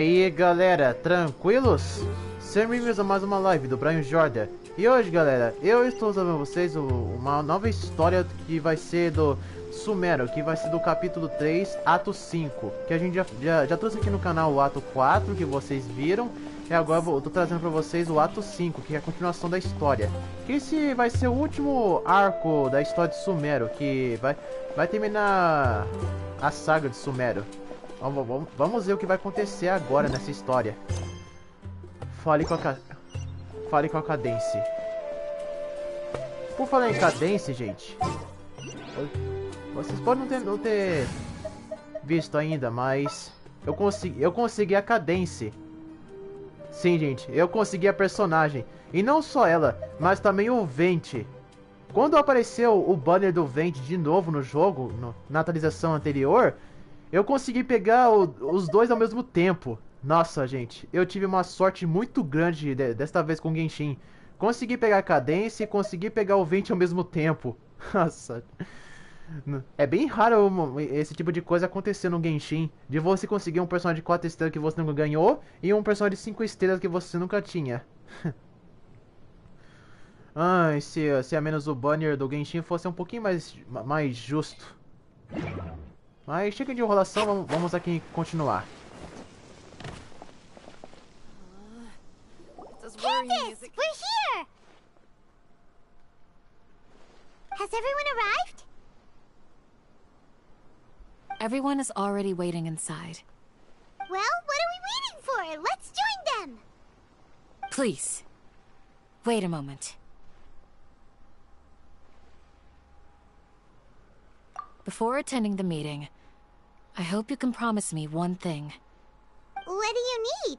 E aí galera, tranquilos? Sejam bem-vindos a mais uma live do Brian Jordan. E hoje galera, eu estou trazendo pra vocês uma nova história que vai ser do Sumero, que vai ser do capítulo 3, ato 5. Que a gente já trouxe aqui no canal o ato 4, que vocês viram. E agora eu tô trazendo pra vocês o ato 5, que é a continuação da história. Que esse vai ser o último arco da história de Sumero, que vai terminar a saga de Sumero. Vamos ver o que vai acontecer agora nessa história. Fale com a Cadence. Por falar em Cadence, gente, vocês podem não ter visto ainda, mas eu consegui a Cadence. Sim, gente, eu consegui a personagem. E não só ela, mas também o Vente. Quando apareceu o banner do Vente de novo no jogo, na atualização anterior, eu consegui pegar os dois ao mesmo tempo. Nossa, gente, eu tive uma sorte muito grande desta vez com o Genchin. Consegui pegar a Cadence e consegui pegar o Vente ao mesmo tempo. Nossa. É bem raro esse tipo de coisa acontecer no Genchin. De você conseguir um personagem de 4 estrelas que você nunca ganhou e um personagem de 5 estrelas que você nunca tinha. Ai, se a menos o banner do Genchin fosse um pouquinho mais justo. Mas chega de enrolação, vamos aqui continuar. Candace, we're here! Has everyone arrived? Everyone is already waiting inside. Well, what are we waiting for? Let's join them! Please, wait a moment. Before attending the meeting, I hope you can promise me one thing. What do you need?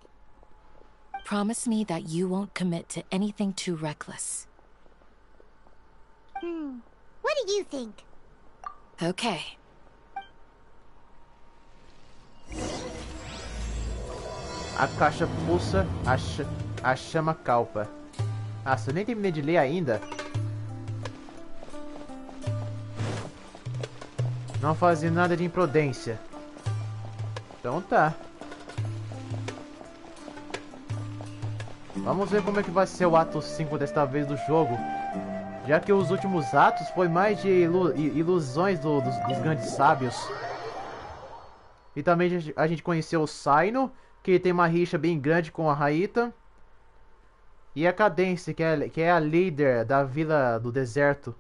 Promise me that you won't commit to anything too reckless. What do you think? Okay. A caixa pulsa, a chama calpa. Ah, se eu nem terminei de ler ainda. Não fazer nada de imprudência. Então tá. Vamos ver como é que vai ser o ato 5 desta vez do jogo. Já que os últimos atos foi mais de ilusões dos grandes sábios. E também a gente conheceu o Saino, que tem uma rixa bem grande com a Raita. E a Cadence, que é a líder da Vila do Deserto.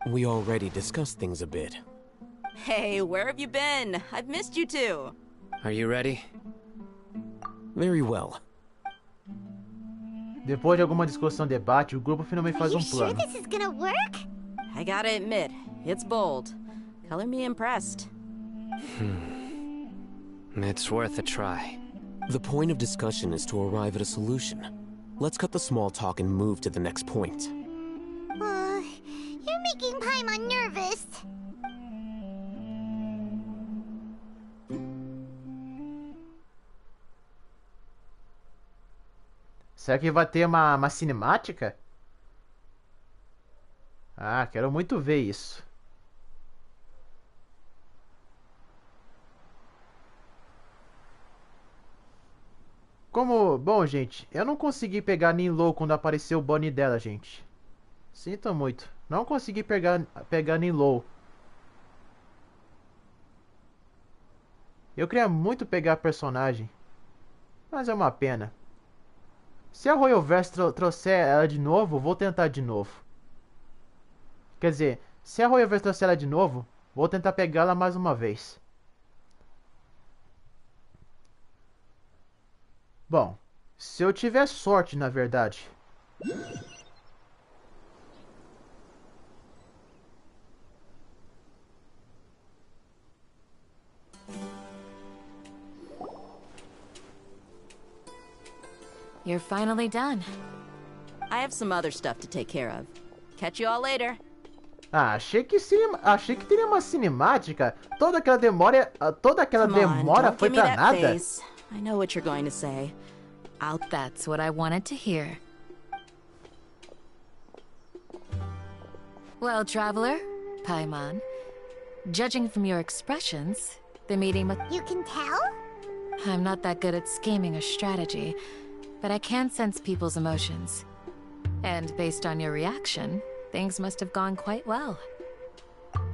We already discussed things a bit. Hey, where have you been? I've missed you too. Are you ready? Very well. Depois de alguma discussão e debate, o grupo finalmente faz um plano. Are you sure this is gonna work? I gotta admit, it's bold. Color me impressed. It's worth a try. The point of discussion is to arrive at a solution. Let's cut the small talk and move to the next point. You're making Paimon nervous. Será que vai ter uma cinemática? Ah, quero muito ver isso. Bom, gente, eu não consegui pegar Ninlow quando apareceu o bunny dela, gente. Sinto muito. Não consegui pegar Ninlow. Eu queria muito pegar a personagem. Mas é uma pena. Se a Royalverse trouxer ela de novo, vou tentar de novo. Quer dizer, se a Royalverse trouxer ela de novo, vou tentar pegá-la mais uma vez. Bom, se eu tiver sorte, na verdade. You're finally done. I have some other stuff to take care of. Catch you all later. Ah, achei que teria uma cinemática. Toda aquela Come on, demora don't foi give me pra that nada. face. I know what you're going to say. That's what I wanted to hear. Well, traveler, Paimon, judging from your expressions, the meeting must... You can tell? I'm not that good at scheming or strategy, but I can sense people's emotions. And based on your reaction, things must have gone quite well.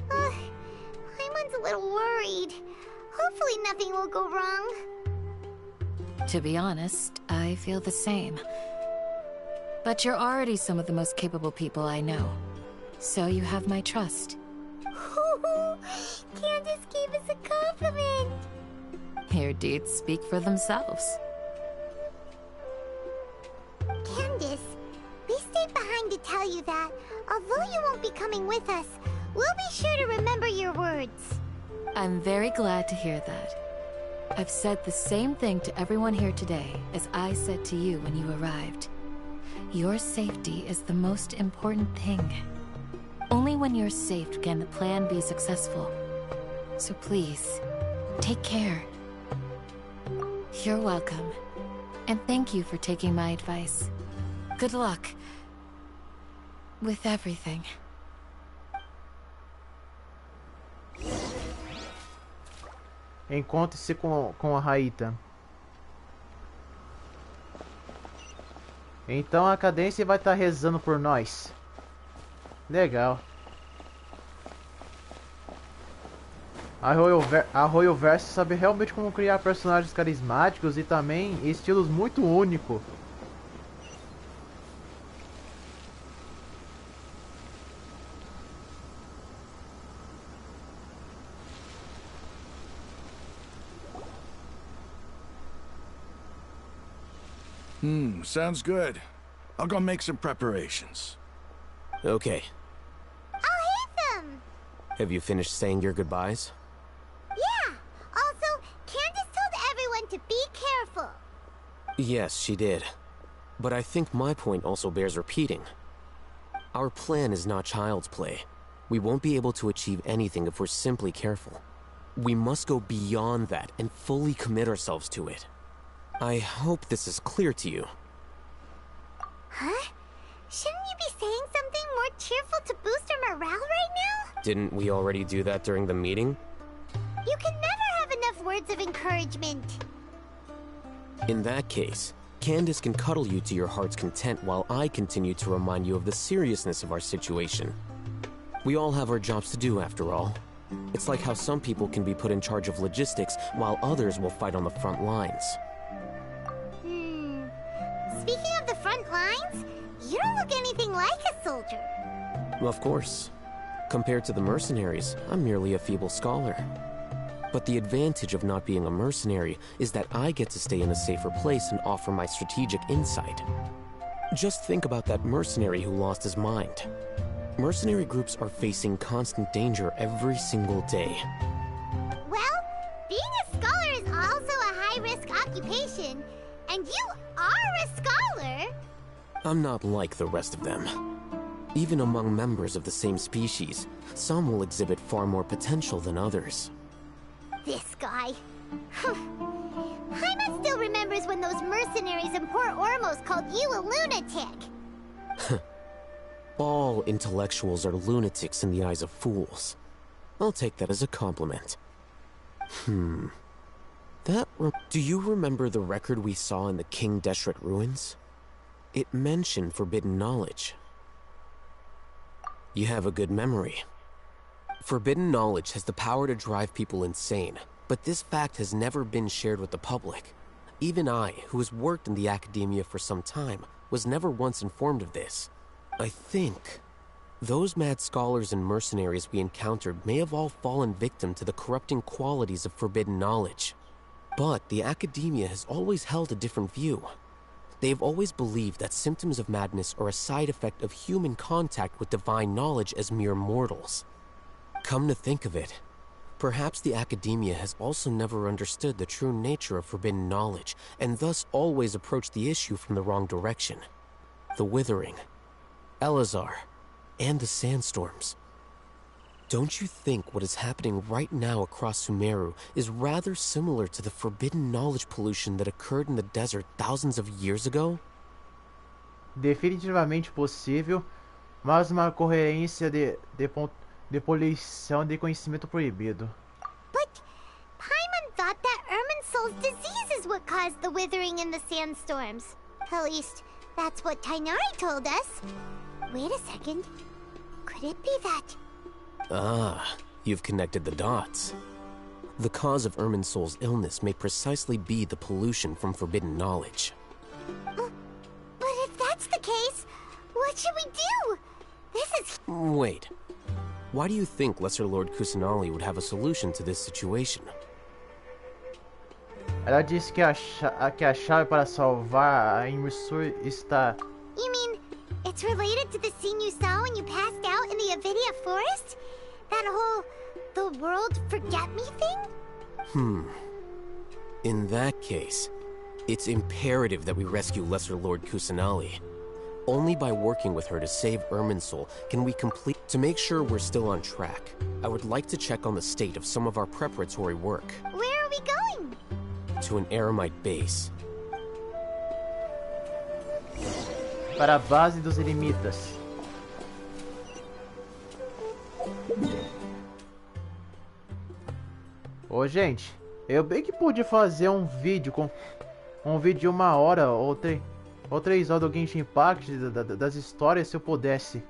Paimon's a little worried. Hopefully nothing will go wrong. To be honest, I feel the same. But you're already some of the most capable people I know. So you have my trust. Candace gave us a compliment. Your deeds speak for themselves. Candace, we stayed behind to tell you that, although you won't be coming with us, we'll be sure to remember your words. I'm very glad to hear that. I've said the same thing to everyone here today as I said to you when you arrived. Your safety is the most important thing. Only when you're safe can the plan be successful. So please, take care. You're welcome. And thank you for taking my advice. Good luck. With everything. Encontre-se com a Raíta. Então a Cadência vai estar rezando por nós. Legal. A Royal Verse sabe realmente como criar personagens carismáticos e também estilos muito únicos. Sounds good. I'll go make some preparations. Okay. I'll hate them. Have you finished saying your goodbyes? Yeah. Also, Candace told everyone to be careful. Yes, she did. But I think my point also bears repeating. Our plan is not child's play. We won't be able to achieve anything if we're simply careful. We must go beyond that and fully commit ourselves to it. I hope this is clear to you. Huh? Shouldn't you be saying something more cheerful to boost our morale right now? Didn't we already do that during the meeting? You can never have enough words of encouragement. In that case, Candace can cuddle you to your heart's content while I continue to remind you of the seriousness of our situation. We all have our jobs to do, after all. It's like how some people can be put in charge of logistics while others will fight on the front lines. Speaking of the front lines, you don't look anything like a soldier. Of course. Compared to the mercenaries, I'm merely a feeble scholar. But the advantage of not being a mercenary is that I get to stay in a safer place and offer my strategic insight. Just think about that mercenary who lost his mind. Mercenary groups are facing constant danger every single day. Well, being a scholar is also a high-risk occupation, and you are a scholar. I'm not like the rest of them. Even among members of the same species, some will exhibit far more potential than others. This guy. Paimon still remembers when those mercenaries in Port Ormos called you a lunatic. All intellectuals are lunatics in the eyes of fools. I'll take that as a compliment. Do you remember the record we saw in the King Deshret ruins? It mentioned forbidden knowledge. You have a good memory. Forbidden knowledge has the power to drive people insane, but this fact has never been shared with the public. Even I, who has worked in the academia for some time, was never once informed of this. I think those mad scholars and mercenaries we encountered may have all fallen victim to the corrupting qualities of forbidden knowledge. But the academia has always held a different view. They've always believed that symptoms of madness are a side effect of human contact with divine knowledge as mere mortals. Come to think of it, perhaps the academia has also never understood the true nature of forbidden knowledge, and thus always approached the issue from the wrong direction. The Withering, Elazar, and the Sandstorms. Don't you think what is happening right now across Sumeru is rather similar to the forbidden knowledge pollution that occurred in the desert thousands of years ago? Definitivamente possível, mas uma ocorrência de poluição de conhecimento proibido. But Paimon thought that Irminsul's disease is what caused the withering and the sandstorms. At least, that's what Tainari told us. Wait a second. Could it be that... Ah, you've connected the dots. The cause of Irminsul's illness may precisely be the pollution from forbidden knowledge. But if that's the case, what should we do? This is... Wait. Why do you think Lesser Lord Kusanali would have a solution to this situation? Ela disse que a chave para salvar a Immersur está... You mean, it's related to the scene you saw when you passed out in the Avidia forest? That whole... the world forget me thing? In that case, it's imperative that we rescue Lesser Lord Kusanali. Only by working with her to save Irminsul can we complete... To make sure we're still on track, I would like to check on the state of some of our preparatory work. Where are we going? To an Eremite base. Para a base dos Eremitas. Ô, gente, eu bem que pude fazer um vídeo com... de 1 hora ou 3 horas do Genshin Impact das histórias se eu pudesse.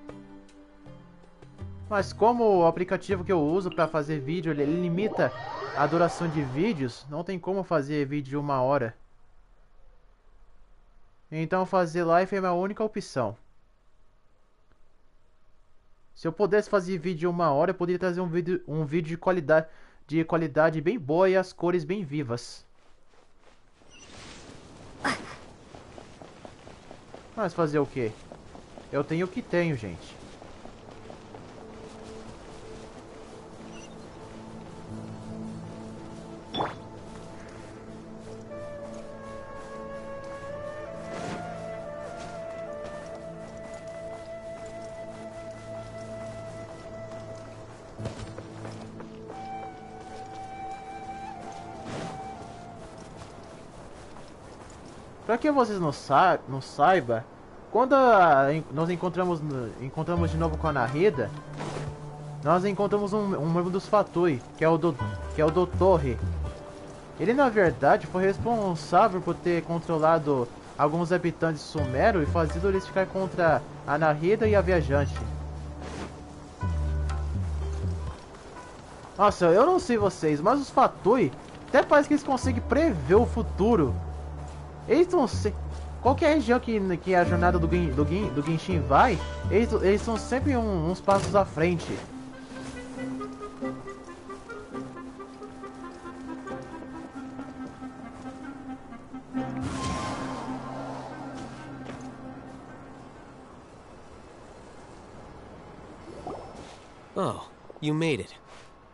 Mas como o aplicativo que eu uso para fazer vídeo ele limita a duração de vídeos, não tem como fazer vídeo de 1 hora. Então fazer live é a minha única opção. Se eu pudesse fazer vídeo de 1 hora, eu poderia trazer um vídeo de qualidade bem boa e as cores bem vivas. Mas fazer o quê? Eu tenho o que tenho, gente. Para que vocês não saibam, quando nós encontramos de novo com a Narida, nós encontramos um membro dos Fatui, que é o Dr. Ele na verdade foi responsável por ter controlado alguns habitantes de Sumero e fazido eles ficar contra a Narida e a Viajante. Nossa, eu não sei vocês, mas os Fatui até parece que eles conseguem prever o futuro. Eles estão... Qualquer região que a jornada do Genshin vai, eles são sempre uns passos à frente. Oh, you made it.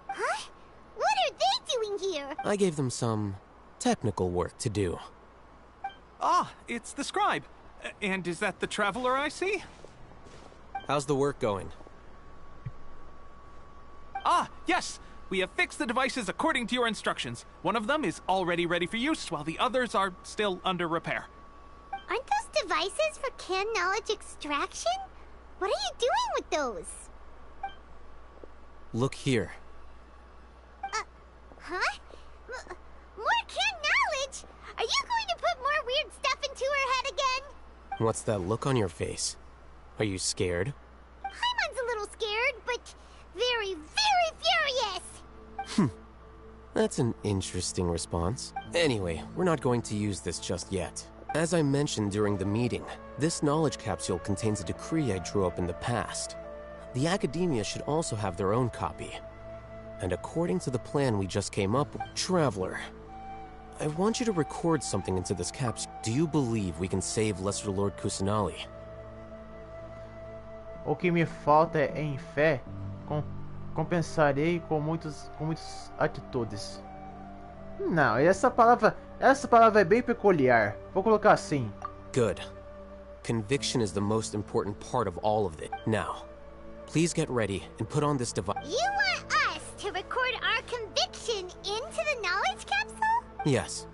Huh? What are they doing here? I gave them some technical work to do. Ah, it's the scribe. And is that the traveler I see? How's the work going? Ah, yes! We have fixed the devices according to your instructions. One of them is already ready for use, while the others are still under repair. Aren't those devices for can knowledge extraction? What are you doing with those? Look here. Huh? More can knowledge? Are you going to put more weird stuff into her head again? What's that look on your face? Are you scared? Paimon's a little scared, but very, very furious! That's an interesting response. Anyway, we're not going to use this just yet. As I mentioned during the meeting, this knowledge capsule contains a decree I drew up in the past. The academia should also have their own copy. And according to the plan we just came up with, Traveler, I want you to record something into this capsule. Do you believe we can save Lesser Lord Kusanali? O que me falta é em fé. Compensarei com muitas atitudes. Não, essa palavra é bem peculiar. Vou colocar assim. Good. Conviction is the most important part of all of it. Now, Please get ready and put on this device. You want us to record our conviction into the knowledge capsule? Yes.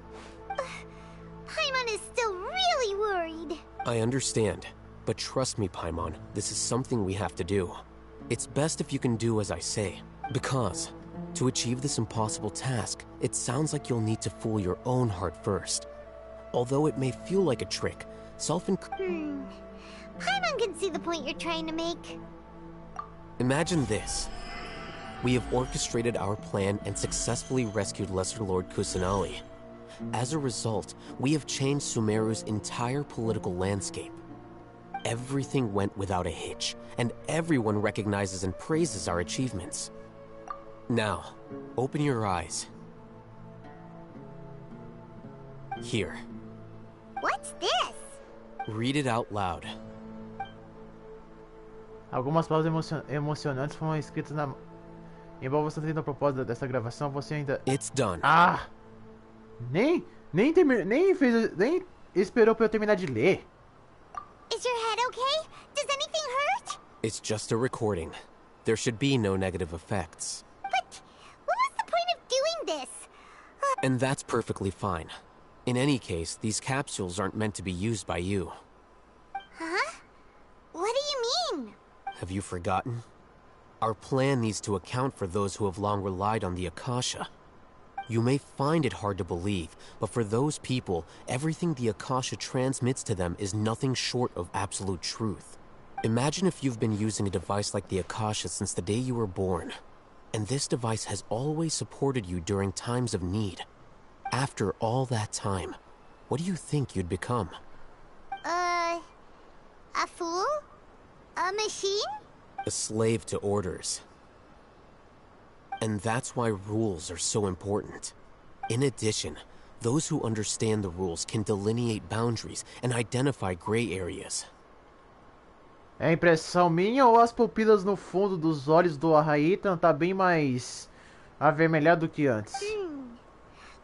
Paimon is still really worried. I understand. But trust me, Paimon, this is something we have to do. It's best if you can do as I say. Because, to achieve this impossible task, it sounds like you'll need to fool your own heart first. Although it may feel like a trick, Paimon can see the point you're trying to make. Imagine this. We have orchestrated our plan and successfully rescued Lesser Lord Kusanali. As a result, we have changed Sumeru's entire political landscape. Everything went without a hitch, and everyone recognizes and praises our achievements. Now, open your eyes. Here. What's this? Read it out loud. Algumas palavras emocionantes foram escritas na... Embora você tenha a propósito dessa gravação, você ainda... It's done. Ah! Nem esperou pra eu terminar de ler. Is your head okay? Does anything hurt? It's just a recording. There should be no negative effects. But what was the point of doing this? And that's perfectly fine. In any case, these capsules aren't meant to be used by you. Huh? What do you mean? Have you forgotten? Our plan needs to account for those who have long relied on the Akasha. You may find it hard to believe, but for those people, everything the Akasha transmits to them is nothing short of absolute truth. Imagine if you've been using a device like the Akasha since the day you were born, and this device has always supported you during times of need. After all that time, what do you think you'd become? A fool? A machine? A slave to orders. And that's why rules are so important. In addition, those who understand the rules can delineate boundaries and identify gray areas. É impressão minha ou as pupilas no fundo dos olhos do Arraítan tá bem mais avermelhado do que antes?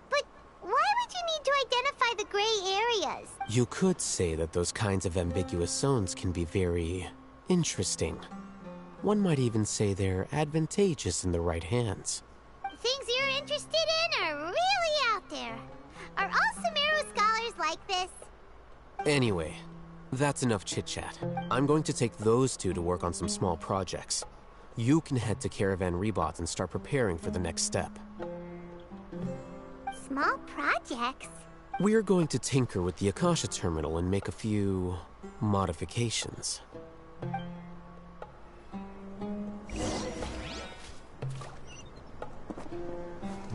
But why would you need to identify the gray areas? You could say that those kinds of ambiguous zones can be very interesting. One might even say they're advantageous in the right hands. Things you're interested in are really out there. Are all Sumero scholars like this? Anyway, that's enough chit-chat. I'm going to take those two to work on some small projects. You can head to Caravan Rebot and start preparing for the next step. Small projects? We're going to tinker with the Akasha terminal and make a few modifications.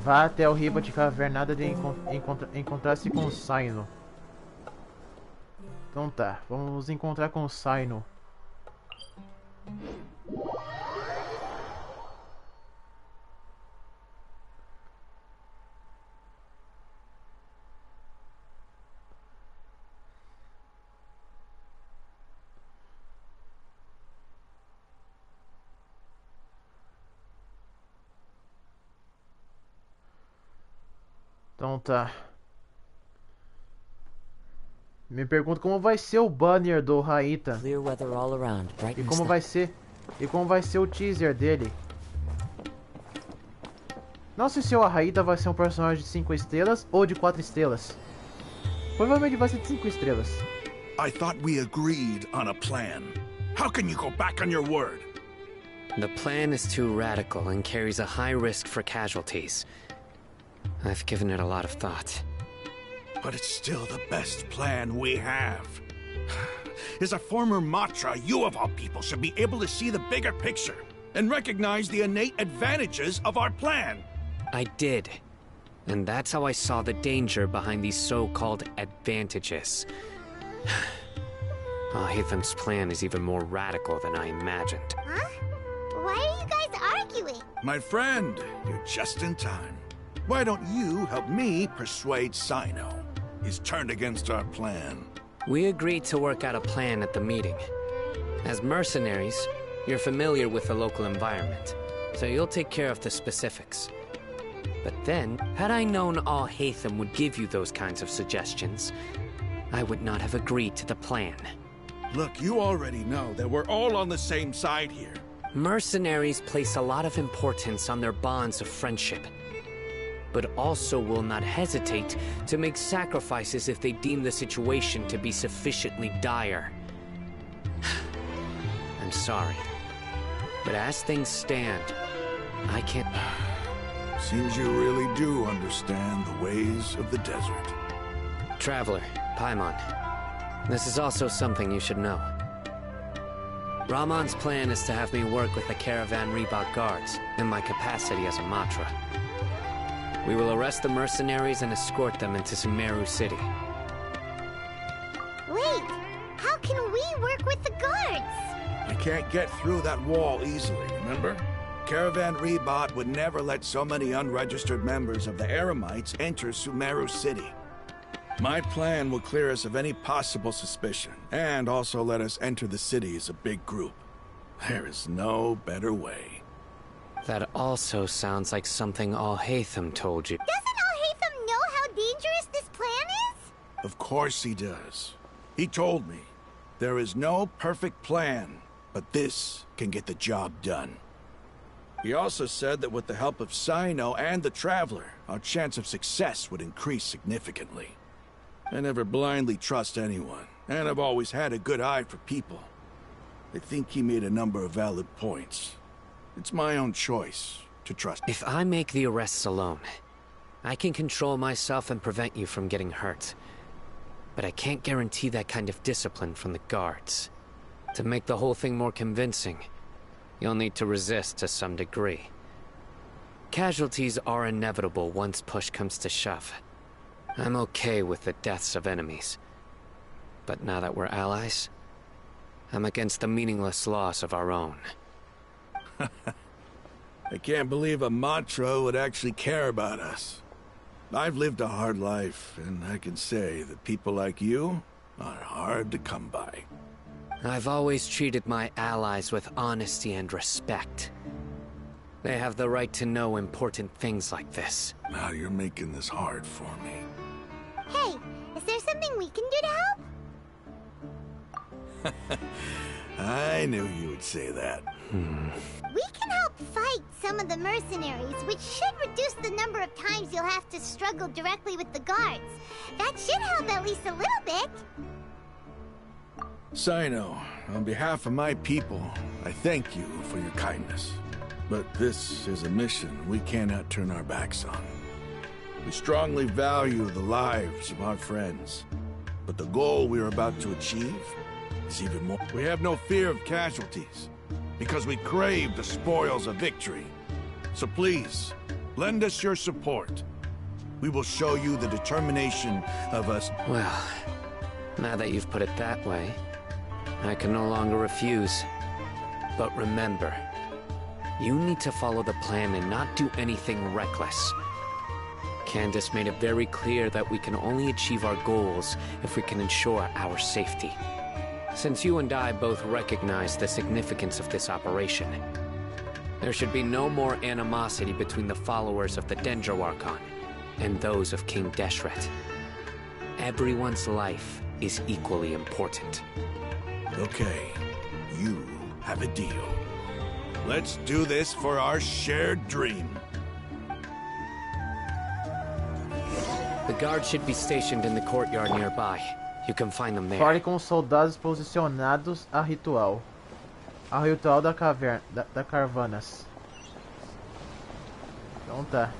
Vá até o Rebot Cavernada de encontrar-se com o Saino. Então tá, vamos encontrar com o Saino. Então tá. Me pergunto como vai ser o banner do Raita. E como vai ser o teaser dele. Não sei se o Raita vai ser um personagem de 5 estrelas ou de 4 estrelas. Provavelmente vai ser de 5 estrelas. I thought we agreed on a plan. How can you go back on your word? The plan is too radical and carries a high risk for casualties. I've given it a lot of thought. But it's still the best plan we have. As a former Matra, you of all people should be able to see the bigger picture and recognize the innate advantages of our plan. I did. And that's how I saw the danger behind these so-called advantages. Hatham's plan is even more radical than I imagined. Huh? Why are you guys arguing? My friend, you're just in time. Why don't you help me persuade Sino? He's turned against our plan. We agreed to work out a plan at the meeting. As mercenaries, you're familiar with the local environment, so you'll take care of the specifics. But then, had I known all Hatham would give you those kinds of suggestions, I would not have agreed to the plan. Look, you already know that we're all on the same side here. Mercenaries place a lot of importance on their bonds of friendship, but also will not hesitate to make sacrifices if they deem the situation to be sufficiently dire. I'm sorry, but as things stand, I can't... Seems you really do understand the ways of the desert. Traveler, Paimon, this is also something you should know. Ramon's plan is to have me work with the Caravan Reebok guards in my capacity as a Matra. We will arrest the mercenaries and escort them into Sumeru City. Wait, how can we work with the guards? I can't get through that wall easily, remember? Caravan Reebok would never let so many unregistered members of the Eremites enter Sumeru City. My plan will clear us of any possible suspicion, and also let us enter the city as a big group. There is no better way. That also sounds like something Al-Haytham told you. Doesn't Al-Haytham know how dangerous this plan is? Of course he does. He told me, there is no perfect plan, but this can get the job done. He also said that with the help of Sino and the Traveler, our chance of success would increase significantly. I never blindly trust anyone, and I've always had a good eye for people. I think he made a number of valid points. It's my own choice to trust. If I make the arrests alone, I can control myself and prevent you from getting hurt. But I can't guarantee that kind of discipline from the guards. To make the whole thing more convincing, you'll need to resist to some degree. Casualties are inevitable once push comes to shove. I'm okay with the deaths of enemies. But now that we're allies, I'm against the meaningless loss of our own. I can't believe a Matra would actually care about us. I've lived a hard life, and I can say that people like you are hard to come by. I've always treated my allies with honesty and respect. They have the right to know important things like this. Now you're making this hard for me. Hey, is there something we can do to help? I knew you would say that. We can help fight some of the mercenaries, which should reduce the number of times you'll have to struggle directly with the guards. That should help at least a little bit. Sino, on behalf of my people, I thank you for your kindness. But this is a mission we cannot turn our backs on. We strongly value the lives of our friends, but the goal we are about to achieve is even more. We have no fear of casualties, because we crave the spoils of victory. So please, lend us your support. We will show you the determination of us. Well, now that you've put it that way, I can no longer refuse. But remember, you need to follow the plan and not do anything reckless. Candace made it very clear that we can only achieve our goals if we can ensure our safety. Since you and I both recognize the significance of this operation, there should be no more animosity between the followers of the Dendro Archon and those of King Deshret. Everyone's life is equally important. Okay, you have a deal. Let's do this for our shared dream. The guards should be stationed in the courtyard nearby. You can find them there. Fale com os soldados posicionados a ritual. A ritual da caverna, da Caravanas. Então tá.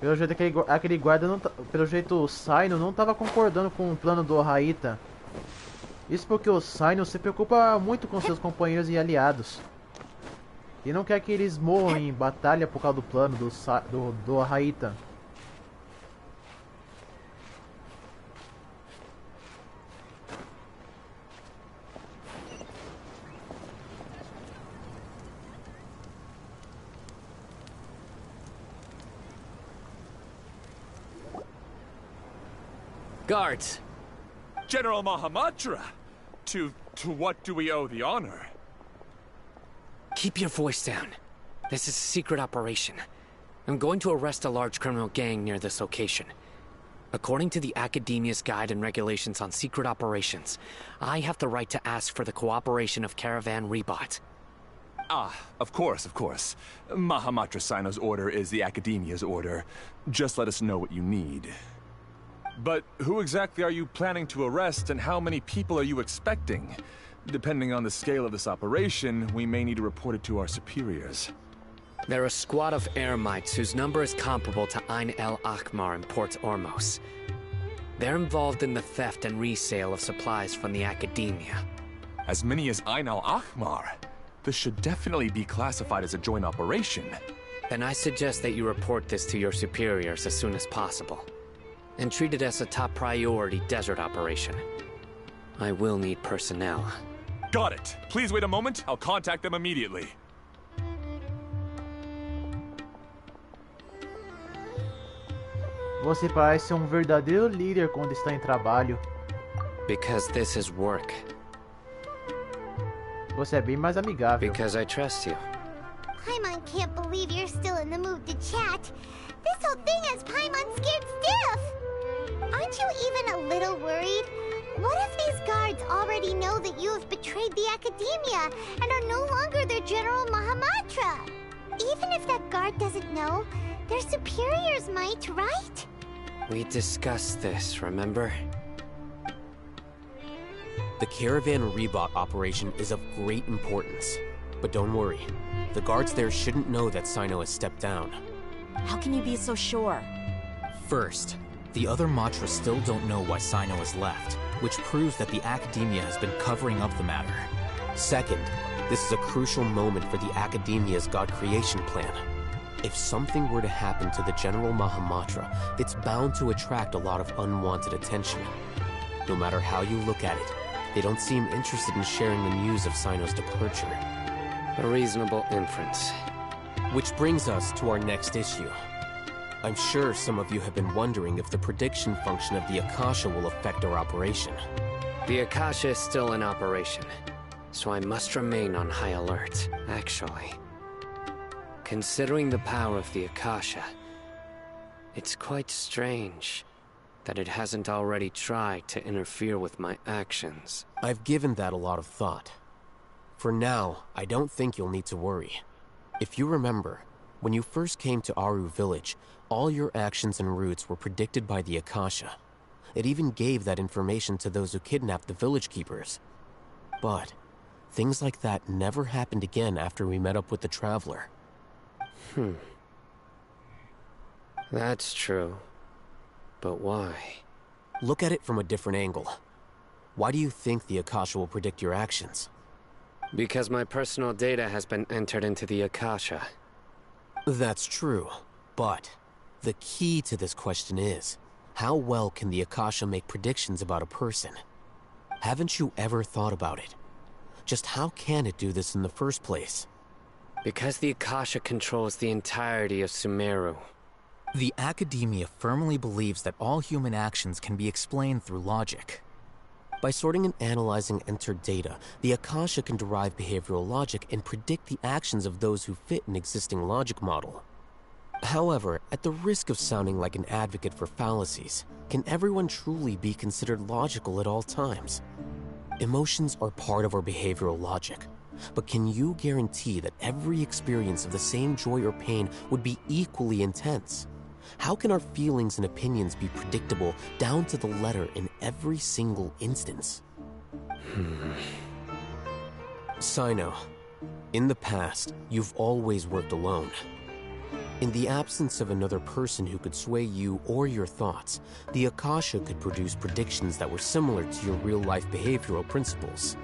Pelo jeito aquele guarda não pelo jeito o Sino não estava concordando com o plano do Haita. Isso porque o Sino se preocupa muito com seus companheiros e aliados. E não quer que eles morram em batalha por causa do plano do Haita. Guards! General Mahamatra! To what do we owe the honor? Keep your voice down. This is a secret operation. I'm going to arrest a large criminal gang near this location. According to the Academia's Guide and Regulations on Secret Operations, I have the right to ask for the cooperation of Caravan Reebok. Of course, of course. Mahamatra Sino's order is the Academia's order. Just let us know what you need. But who exactly are you planning to arrest, and how many people are you expecting? Depending on the scale of this operation, we may need to report it to our superiors. They're a squad of Eremites whose number is comparable to Ain el Akmar in Port Ormos. They're involved in the theft and resale of supplies from the Academia. As many as Ain el Akmar? This should definitely be classified as a joint operation. Then I suggest that you report this to your superiors as soon as possible. And treat it as a top priority desert operation. I will need personnel. Got it. Please wait a moment. I'll contact them immediately. Você parece verdadeiro líder quando está em trabalho. Because this is work. Você é bem mais amigável. Because I trust you. Paimon can't believe you're still in the mood to chat. This whole thing has Paimon scared stiff. Aren't you even a little worried? What if these guards already know that you have betrayed the Academia and are no longer their General Mahamatra? Even if that guard doesn't know, their superiors might, right? We discussed this, remember? The Caravan Rebot operation is of great importance. But don't worry, the guards there shouldn't know that Sino has stepped down. How can you be so sure? First, the other Matra still don't know why Sino has left, which proves that the Academia has been covering up the matter. Second, this is a crucial moment for the Academia's God creation plan. If something were to happen to the General Mahamatra, it's bound to attract a lot of unwanted attention. No matter how you look at it, they don't seem interested in sharing the news of Sino's departure. A reasonable inference. Which brings us to our next issue. I'm sure some of you have been wondering if the prediction function of the Akasha will affect our operation. The Akasha is still in operation, so I must remain on high alert, actually. Considering the power of the Akasha, it's quite strange that it hasn't already tried to interfere with my actions. I've given that a lot of thought. For now, I don't think you'll need to worry. If you remember, when you first came to Aru village, all your actions and routes were predicted by the Akasha. It even gave that information to those who kidnapped the village keepers. But things like that never happened again after we met up with the Traveler. That's true. But why? Look at it from a different angle. Why do you think the Akasha will predict your actions? Because my personal data has been entered into the Akasha. That's true, but the key to this question is, how well can the Akasha make predictions about a person? Haven't you ever thought about it? Just how can it do this in the first place? Because the Akasha controls the entirety of Sumero. The Academia firmly believes that all human actions can be explained through logic. By sorting and analyzing entered data, the Akasha can derive behavioral logic and predict the actions of those who fit an existing logic model. However, at the risk of sounding like an advocate for fallacies, can everyone truly be considered logical at all times? Emotions are part of our behavioral logic, but can you guarantee that every experience of the same joy or pain would be equally intense? How can our feelings and opinions be predictable down to the letter in every single instance? Sino, in the past, you've always worked alone. In the absence of another person who could sway you or your thoughts, the Akasha could produce predictions that were similar to your real-life behavioral principles.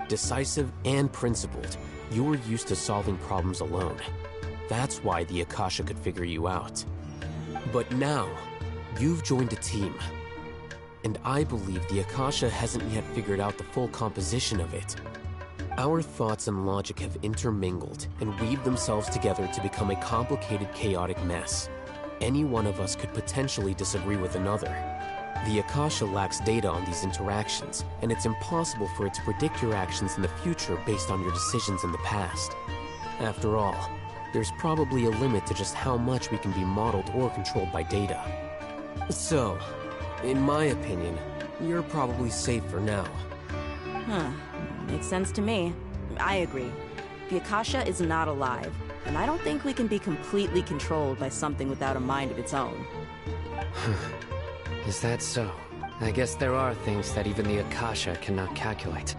Decisive and principled, you were used to solving problems alone. That's why the Akasha could figure you out. But now, you've joined a team. And I believe the Akasha hasn't yet figured out the full composition of it. Our thoughts and logic have intermingled and weaved themselves together to become a complicated, chaotic mess. Any one of us could potentially disagree with another. The Akasha lacks data on these interactions, and it's impossible for it to predict your actions in the future based on your decisions in the past. After all, there's probably a limit to just how much we can be modeled or controlled by data. So, in my opinion, you're probably safe for now. Makes sense to me. I agree. The Akasha is not alive, and I don't think we can be completely controlled by something without a mind of its own. Is that so? I guess there are things that even the Akasha cannot calculate.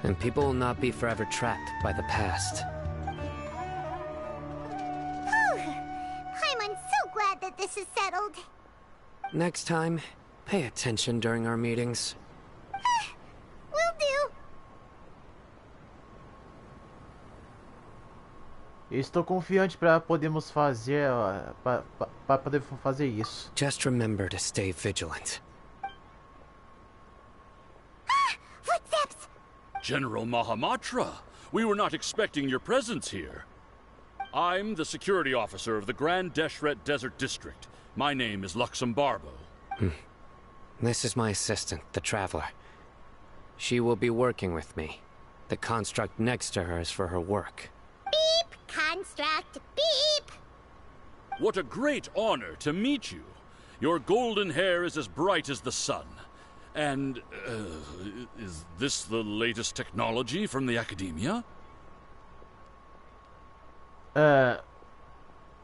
And people will not be forever trapped by the past. I'm so glad that this is settled. Next time, pay attention during our meetings. Will do. Estou confiante para podermos fazer, para poder fazer isso. Just remember to stay vigilant. Footsteps! General Mahamatra, we were not expecting your presence here. I'm the security officer of the Grand Deshret Desert District. My name is Luxembarbo. This is my assistant, the Traveler. She will be working with me. The construct next to her is for her work. Beep! Construct! Beep! What a great honor to meet you. Your golden hair is as bright as the sun. And, is this the latest technology from the Academia?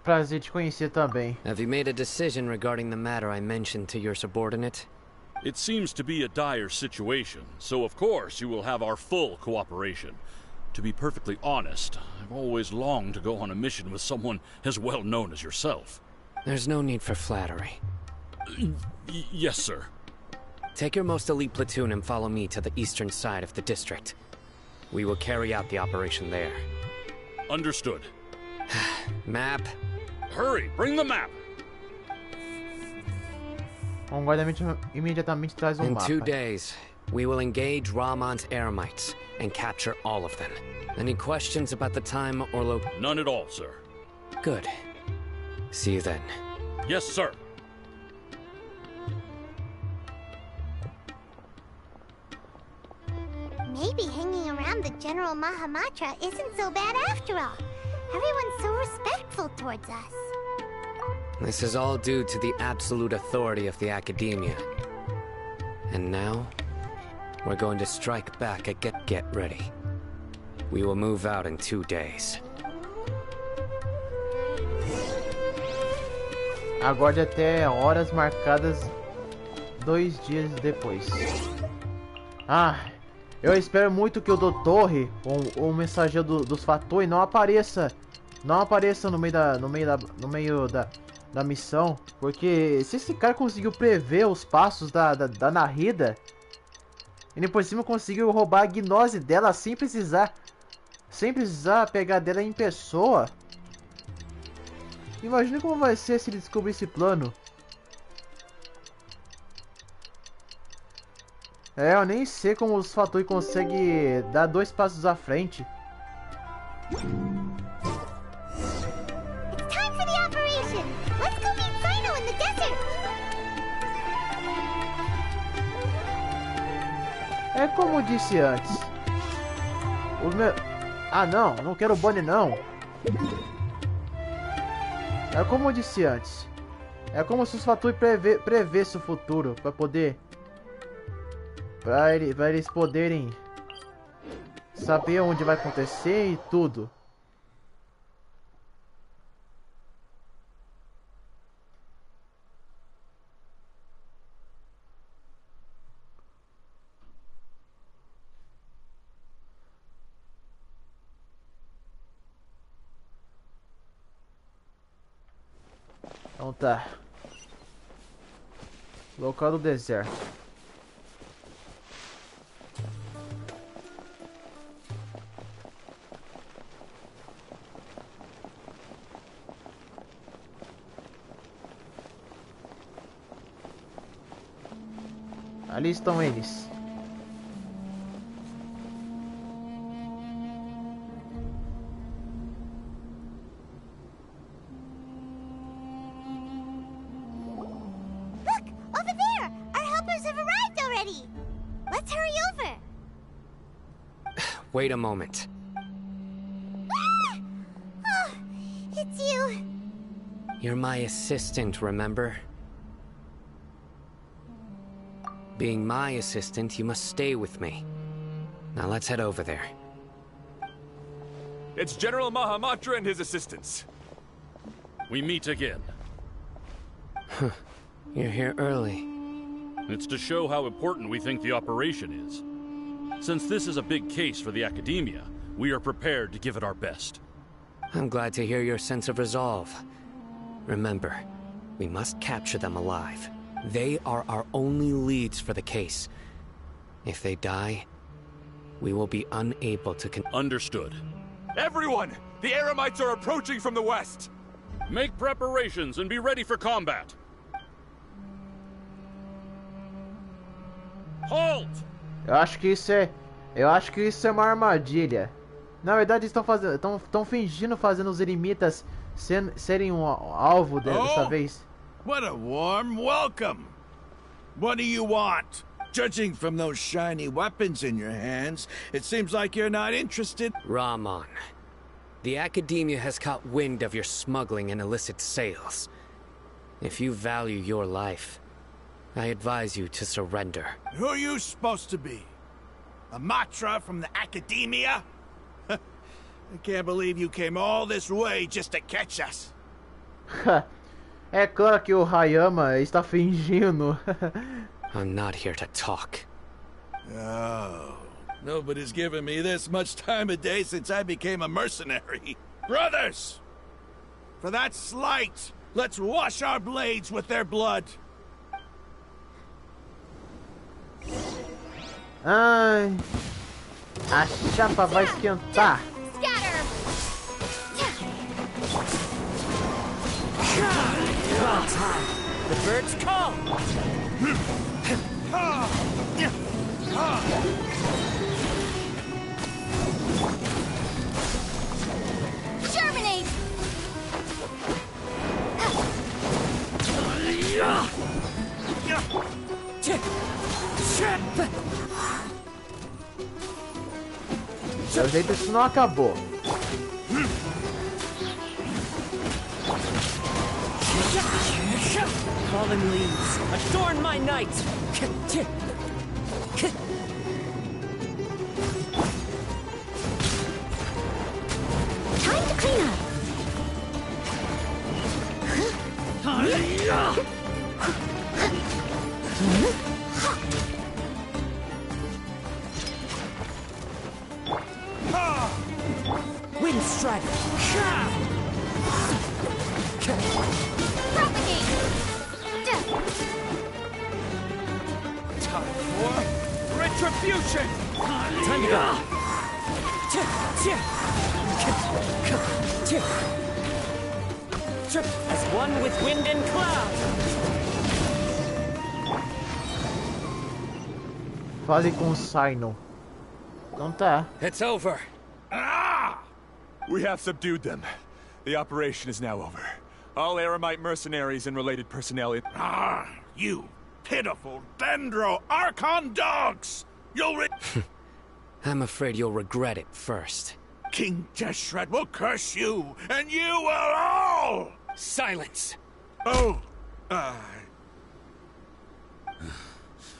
Prazer te conhecer também. Have you made a decision regarding the matter I mentioned to your subordinate? It seems to be a dire situation, so of course you will have our full cooperation. To be perfectly honest, I've always longed to go on a mission with someone as well known as yourself. There's no need for flattery. Yes, sir. Take your most elite platoon and follow me to the eastern side of the district. We will carry out the operation there. Understood. Map. Hurry, bring the map! Um guarda imediatamente traz In mapa. 2 days, we will engage Ramon's Eremites and capture all of them. Any questions about the time or None at all, sir. Good. See you then. Yes, sir. Maybe hanging around the General Mahamatra isn't so bad after all. Everyone's so respectful towards us. This is all due to the absolute authority of the Academia. And now, we're going to strike back at Get Ready. We will move out in 2 days. Aguarde até horas marcadas 2 dias depois. Eu espero muito que o Doutor, o mensageiro dos Fatoi, não apareça no meio da missão, porque se esse cara conseguiu prever os passos da Narida, e depois cima conseguiu roubar a gnose dela sem precisar pegar dela em pessoa. Imagina como vai ser se ele descobrir esse plano. Eu nem sei como os Fatoi conseguem dar 2 passos à frente. It's time for the operation! Let's go meet Sino in the desert! É como eu disse antes. Não quero o Bonnie não. É como eu disse antes. É como se os Fatoi prevessem o futuro para eles poderem saber onde vai acontecer e tudo. Então tá. Local do deserto. Ali estão eles. Look! Over there! Our helpers have arrived already! Let's hurry over! Wait a moment. Ah! Oh, it's you! You're my assistant, remember? Being my assistant, you must stay with me. Now let's head over there. It's General Mahamatra and his assistants. We meet again. You're here early. It's to show how important we think the operation is. Since this is a big case for the Academia, we are prepared to give it our best. I'm glad to hear your sense of resolve. Remember, we must capture them alive. They are our only leads for the case. If they die, we will be unable to Understood. Everyone! The Eremites are approaching from the west! Make preparations and be ready for combat. Halt! Eu acho que isso é uma armadilha. Na verdade, estão fingindo fazendo os eremitas serem um alvo dessa vez. What a warm welcome! What do you want? Judging from those shiny weapons in your hands, it seems like you're not interested. Rahman, the Academia has caught wind of your smuggling and illicit sales. If you value your life, I advise you to surrender. Who are you supposed to be? A Matra from the Academia? I can't believe you came all this way just to catch us. É claro que o Hayama está fingindo. I'm not here to talk. Oh, nobody's given me this much time of day since I became a mercenary. Brothers! For that slight, let's wash our blades with their blood. Ai, a chapa vai esquentar. Scatter! About time. The birds come. Germinate! Pelo jeito isso não acabou. Fallen leaves, adorn my night. Time to clean up. Wind strider. Propagate! Time for retribution! Time to go. As one with wind and cloud. Fale com o Sino. Então tá. It's over. Ah! We have subdued them. The operation is now over. All Eremite mercenaries and related personnel... Ah, you pitiful Dendro Archon dogs! You'll I'm afraid you'll regret it first. King Deshret will curse you, and you will all! Silence! Oh,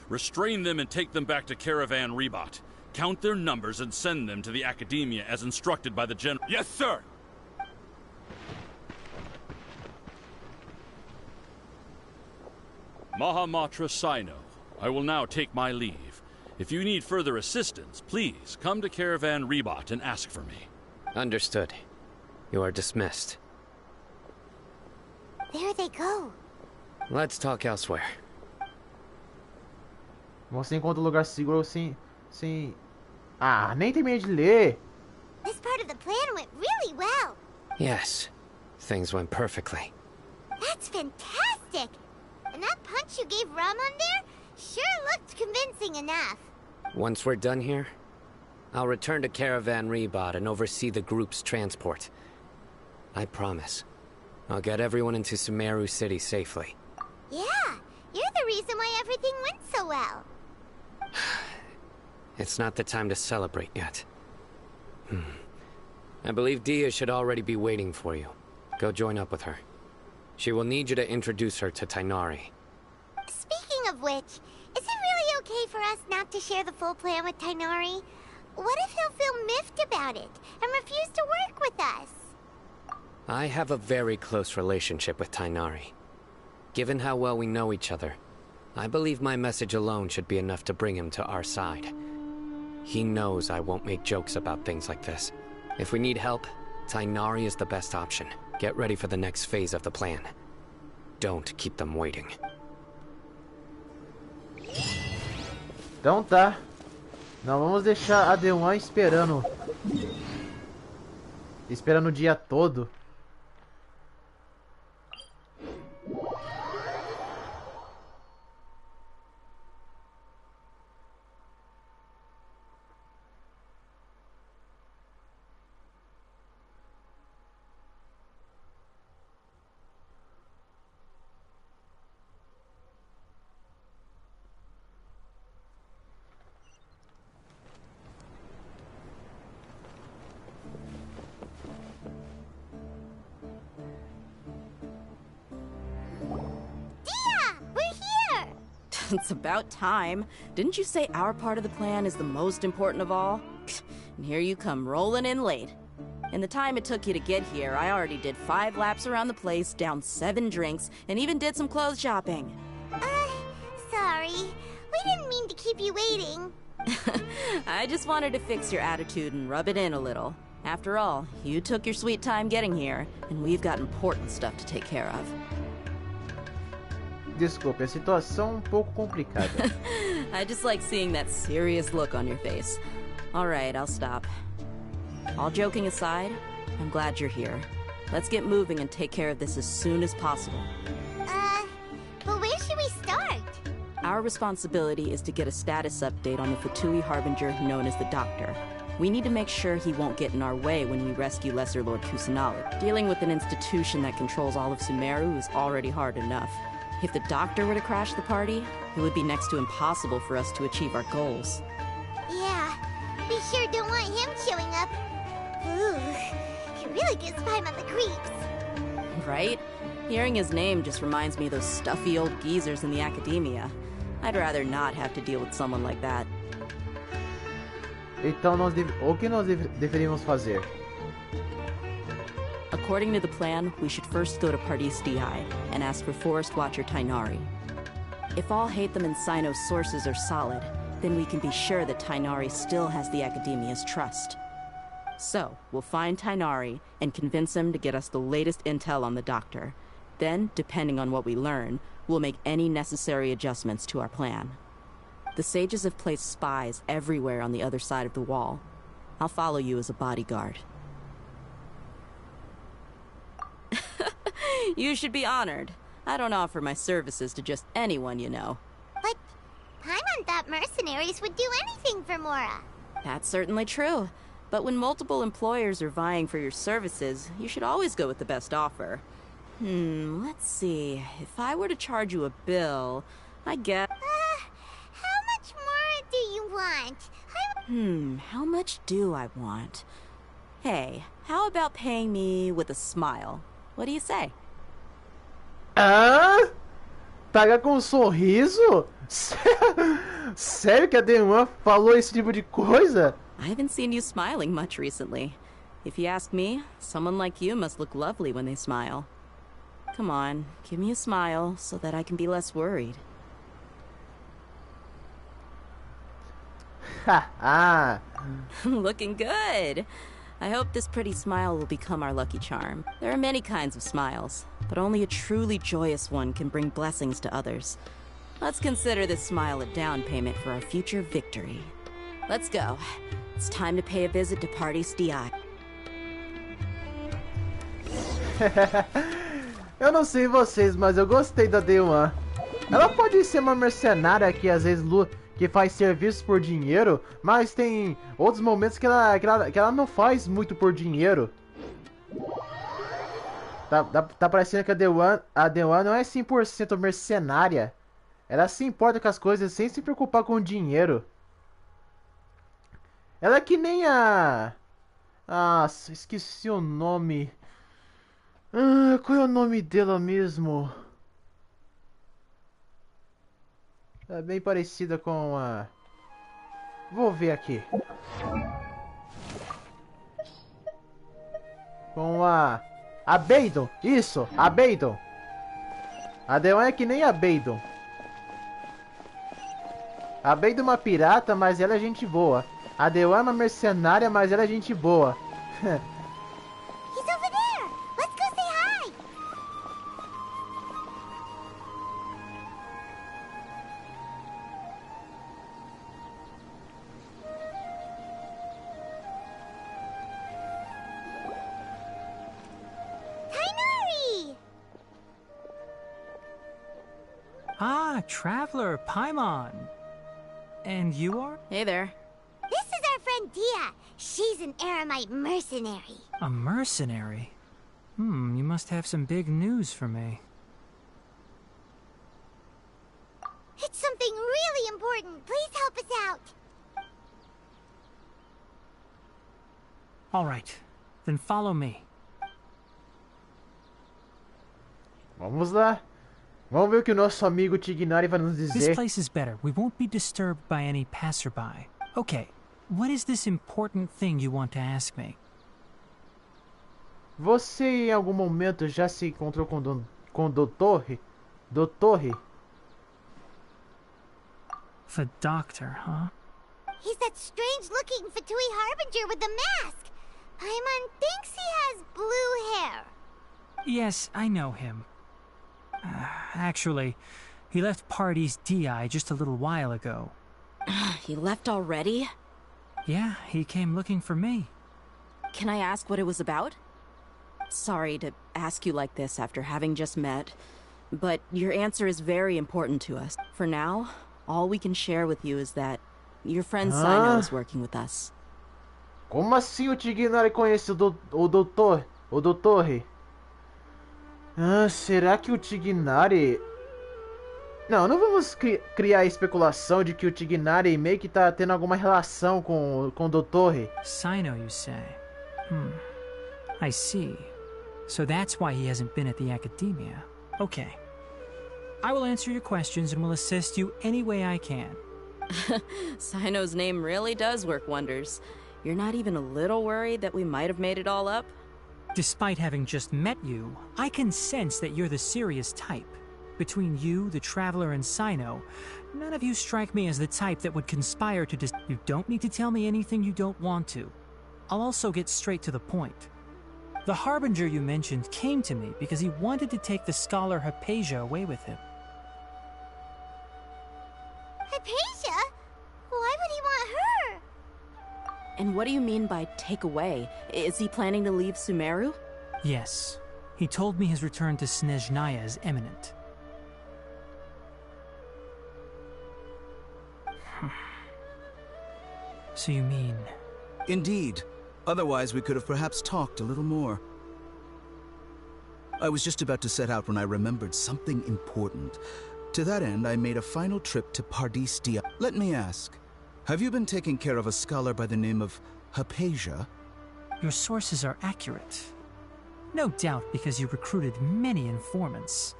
Restrain them and take them back to Caravan Rebot. Count their numbers and send them to the Academia as instructed by the General. Yes, sir! Mahamatra Sino, I will now take my leave. If you need further assistance, please come to Caravan Rebot and ask for me. Understood. You are dismissed. There they go. Let's talk elsewhere. Você encontra um lugar seguro sem... Ah, nem terminei de ler. This part of the plan went really well. Yes. Things went perfectly. That's fantastic! And that punch you gave Rahman there sure looked convincing enough. Once we're done here, I'll return to Caravan Rebot and oversee the group's transport. I promise. I'll get everyone into Sumeru City safely. Yeah, you're the reason why everything went so well. It's not the time to celebrate yet. I believe Dia should already be waiting for you. Go join up with her. She will need you to introduce her to Tainari. Speaking of which, is it really okay for us not to share the full plan with Tainari? What if he'll feel miffed about it and refuse to work with us? I have a very close relationship with Tighnari. Given how well we know each other, I believe my message alone should be enough to bring him to our side. He knows I won't make jokes about things like this. If we need help, Tighnari is the best option. Get ready for the next phase of the plan. Don't keep them waiting. Então tá. Não vamos deixar a D1 esperando. Esperando o dia todo. It's about time. Didn't you say our part of the plan is the most important of all? And here you come rolling in late. In the time it took you to get here, I already did 5 laps around the place, downed 7 drinks, and even did some clothes shopping. Sorry. We didn't mean to keep you waiting. I just wanted to fix your attitude and rub it in a little. After all, you took your sweet time getting here, and we've got important stuff to take care of. Desculpe, a situação pouco complicada. I just like seeing that serious look on your face. Alright, I'll stop. All joking aside, I'm glad you're here. Let's get moving and take care of this as soon as possible. But where should we start? Our responsibility is to get a status update on the Fatui Harbinger known as the Doctor. We need to make sure he won't get in our way when we rescue Lesser Lord Kusanali. Dealing with an institution that controls all of Sumeru is already hard enough. If the Doctor were to crash the party, it would be next to impossible for us to achieve our goals. Yeah, we sure don't want him showing up. Ooh, it really gives Paimon the creeps. Right? Hearing his name just reminds me of those stuffy old geezers in the academia. I'd rather not have to deal with someone like that. Então, o que nós deveríamos fazer? According to the plan, we should first go to Pardis Di and ask for Forest Watcher Tighnari. If all Hatham and Sino's sources are solid, then we can be sure that Tighnari still has the Academia's trust. So, we'll find Tighnari and convince him to get us the latest intel on the Doctor. Then, depending on what we learn, we'll make any necessary adjustments to our plan. The sages have placed spies everywhere on the other side of the wall. I'll follow you as a bodyguard. You should be honored. I don't offer my services to just anyone you know. But Paimon thought mercenaries would do anything for Mora. That's certainly true. But when multiple employers are vying for your services, you should always go with the best offer. Let's see. If I were to charge you a bill, I guess... how much more do you want? How much do I want? Hey, how about paying me with a smile? What do you say? Ah? Pagar com um sorriso? Sério que a D1 falou esse tipo de coisa? I haven't seen you smiling much recently. If you ask me, someone like you must look lovely when they smile. Come on, give me a smile so that I can be less worried. Ha! Looking good! I hope this pretty smile will become our lucky charm. There are many kinds of smiles, but only a truly joyous one can bring blessings to others. Let's consider this smile a down payment for our future victory. Let's go. It's time to pay a visit to Pardis Di. Eu não sei vocês, mas eu gostei da D1. Ela pode ser uma mercenária que às vezes que faz serviços por dinheiro, mas tem outros momentos que ela não faz muito por dinheiro. Tá parecendo que a D1 não é 100% mercenária. Ela se importa com as coisas sem se preocupar com o dinheiro. Ela é que nem a... Ah, esqueci o nome. Qual é o nome dela mesmo? É bem parecida com a... Vou ver aqui. Com a Beidon. Isso, a Beidon. A Deon é que nem a Beidon. A Beidon é uma pirata, mas ela é gente boa. A Deon é uma mercenária, mas ela é gente boa. He's over there. Let's go say hi. Tainari! Ah, Traveler, Paimon. And you are? Hey there. This is our friend Dia. She's an Aramite mercenary. A mercenary? You must have some big news for me. It's something really important. Please help us out. All right, then follow me. Vamos lá. Vamos ver o que o nosso amigo Tignari vai nos This dizer. place is better. We won't be disturbed by any passerby. Okay, what is this important thing you want to ask me? Você em algum momento já se encontrou com Doutor? Doutor? The doctor, huh? He's that strange-looking Fatui Harbinger with the mask. Paimon thinks he has blue hair. Yes, I know him. Actually, he left Party's DI just a little while ago. He left already? Yeah, he came looking for me. Can I ask what it was about? Sorry to ask you like this after having just met, but your answer is very important to us. For now, all we can share with you is that your friend Sino is working with us. Como assim o Tignari conhece o doutor? O doutor? Será que o Tignari... Não vamos criar a especulação de que o Tignari meio que tá tendo alguma relação com o doutor. Sino, you say? I see. So that's why he hasn't been at the academia. Okay. I will answer your questions and will assist you any way I can. Sino's name really does work wonders. You're not even a little worried that we might have made it all up? Despite having just met you, I can sense that you're the serious type. Between you, the Traveler, and Sino, none of you strike me as the type that would conspire to You don't need to tell me anything you don't want to. I'll also get straight to the point. The Harbinger you mentioned came to me because he wanted to take the scholar Hypatia away with him. Hypatia? Why would he want her? And what do you mean by take away? Is he planning to leave Sumeru? Yes. He told me his return to Snezhnaya is imminent. So you mean... Indeed. Otherwise, we could have perhaps talked a little more. I was just about to set out when I remembered something important. To that end, I made a final trip to Pardis. Let me ask, have you been taking care of a scholar by the name of Hypatia? Your sources are accurate. No doubt because you recruited many informants.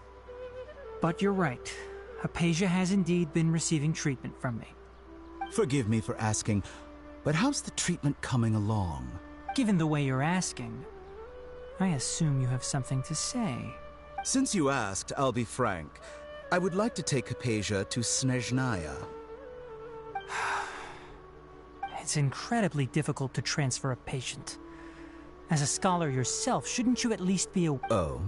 But you're right. Hypatia has indeed been receiving treatment from me. Forgive me for asking, but how's the treatment coming along? Given the way you're asking, I assume you have something to say. Since you asked, I'll be frank. I would like to take Hypatia to Snezhnaya. It's incredibly difficult to transfer a patient. As a scholar yourself, shouldn't you at least be a... Oh?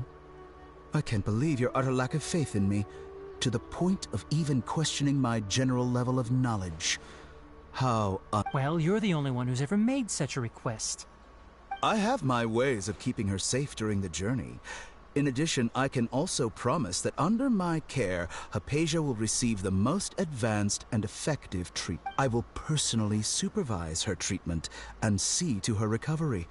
I can't believe your utter lack of faith in me, to the point of even questioning my general level of knowledge. How Well, you're the only one who's ever made such a request. I have my ways of keeping her safe during the journey. In addition, I can also promise that under my care, Hypatia will receive the most advanced and effective treatment. I will personally supervise her treatment and see to her recovery.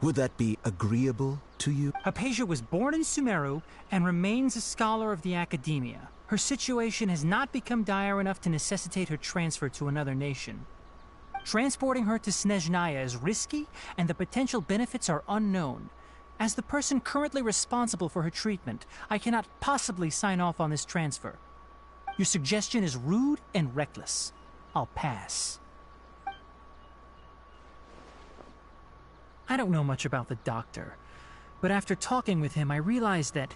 Would that be agreeable to you? Hypatia was born in Sumeru and remains a scholar of the academia. Her situation has not become dire enough to necessitate her transfer to another nation. Transporting her to Snezhnaya is risky, and the potential benefits are unknown. As the person currently responsible for her treatment, I cannot possibly sign off on this transfer. Your suggestion is rude and reckless. I'll pass. I don't know much about the doctor, but after talking with him, I realized that,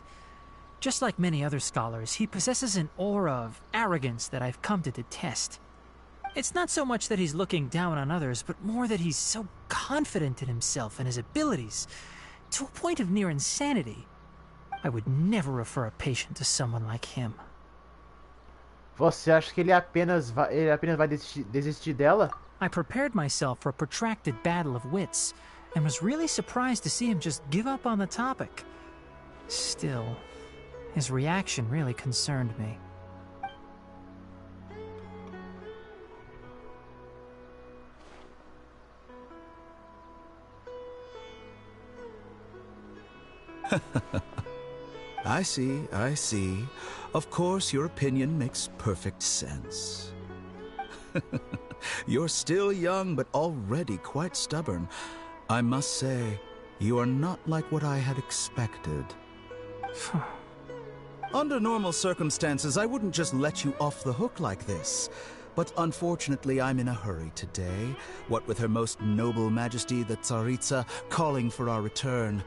just like many other scholars, he possesses an aura of arrogance that I've come to detest. It's not so much that he's looking down on others, but more that he's so confident in himself and his abilities, to a point of near insanity. I would never refer a patient to someone like him. Você acha que ele apenas vai desistir dela? I prepared myself for a protracted battle of wits, and was really surprised to see him just give up on the topic. Still, his reaction really concerned me. I see. Of course, your opinion makes perfect sense. You're still young, but already quite stubborn. I must say, you are not like what I had expected. Under normal circumstances, I wouldn't just let you off the hook like this. But unfortunately, I'm in a hurry today, what with Her Most Noble Majesty the Tsaritsa calling for our return.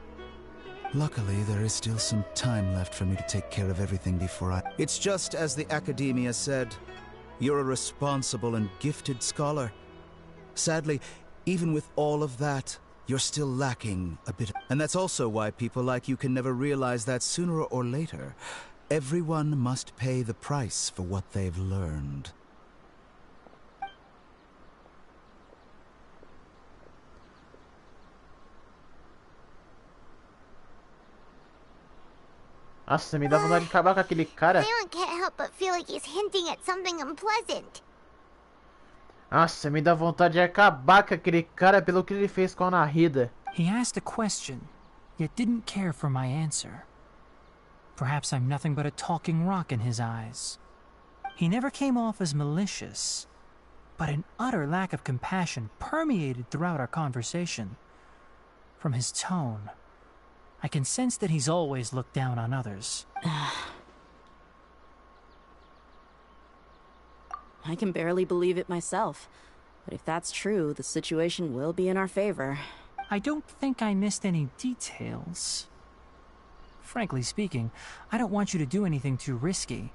Luckily, there is still some time left for me to take care of everything before I... It's just as the Academia said. You're a responsible and gifted scholar. Sadly, even with all of that, you're still lacking a bit. And that's also why people like you can never realize that sooner or later, everyone must pay the price for what they've learned. Nossa, me dá vontade de acabar com aquele cara. Leon can't help but feel like he's hinting at something unpleasant. Nossa, me dá vontade de acabar com aquele cara pelo que ele fez com a Nahida. He asked a question, yet didn't care for my answer. Perhaps I'm nothing but a talking rock in his eyes. He never came off as malicious, but an utter lack of compassion permeated throughout our conversation. From his tone, I can sense that he's always looked down on others. I can barely believe it myself. But if that's true, the situation will be in our favor. I don't think I missed any details. Frankly speaking, I don't want you to do anything too risky.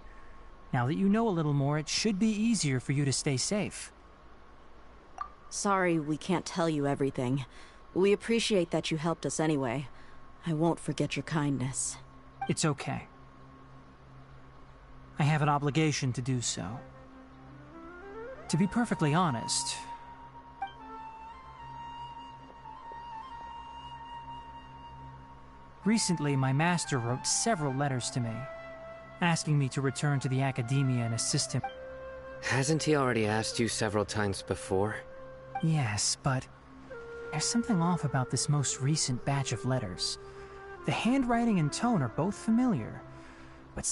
Now that you know a little more, it should be easier for you to stay safe. Sorry we can't tell you everything. We appreciate that you helped us anyway. I won't forget your kindness. It's okay. I have an obligation to do so. To be perfectly honest, recently my master wrote several letters to me, asking me to return to the Academia and assist him. Hasn't he already asked you several times before? Yes, but there's something off about this most recent batch of letters. The handwriting and tone are both familiar, but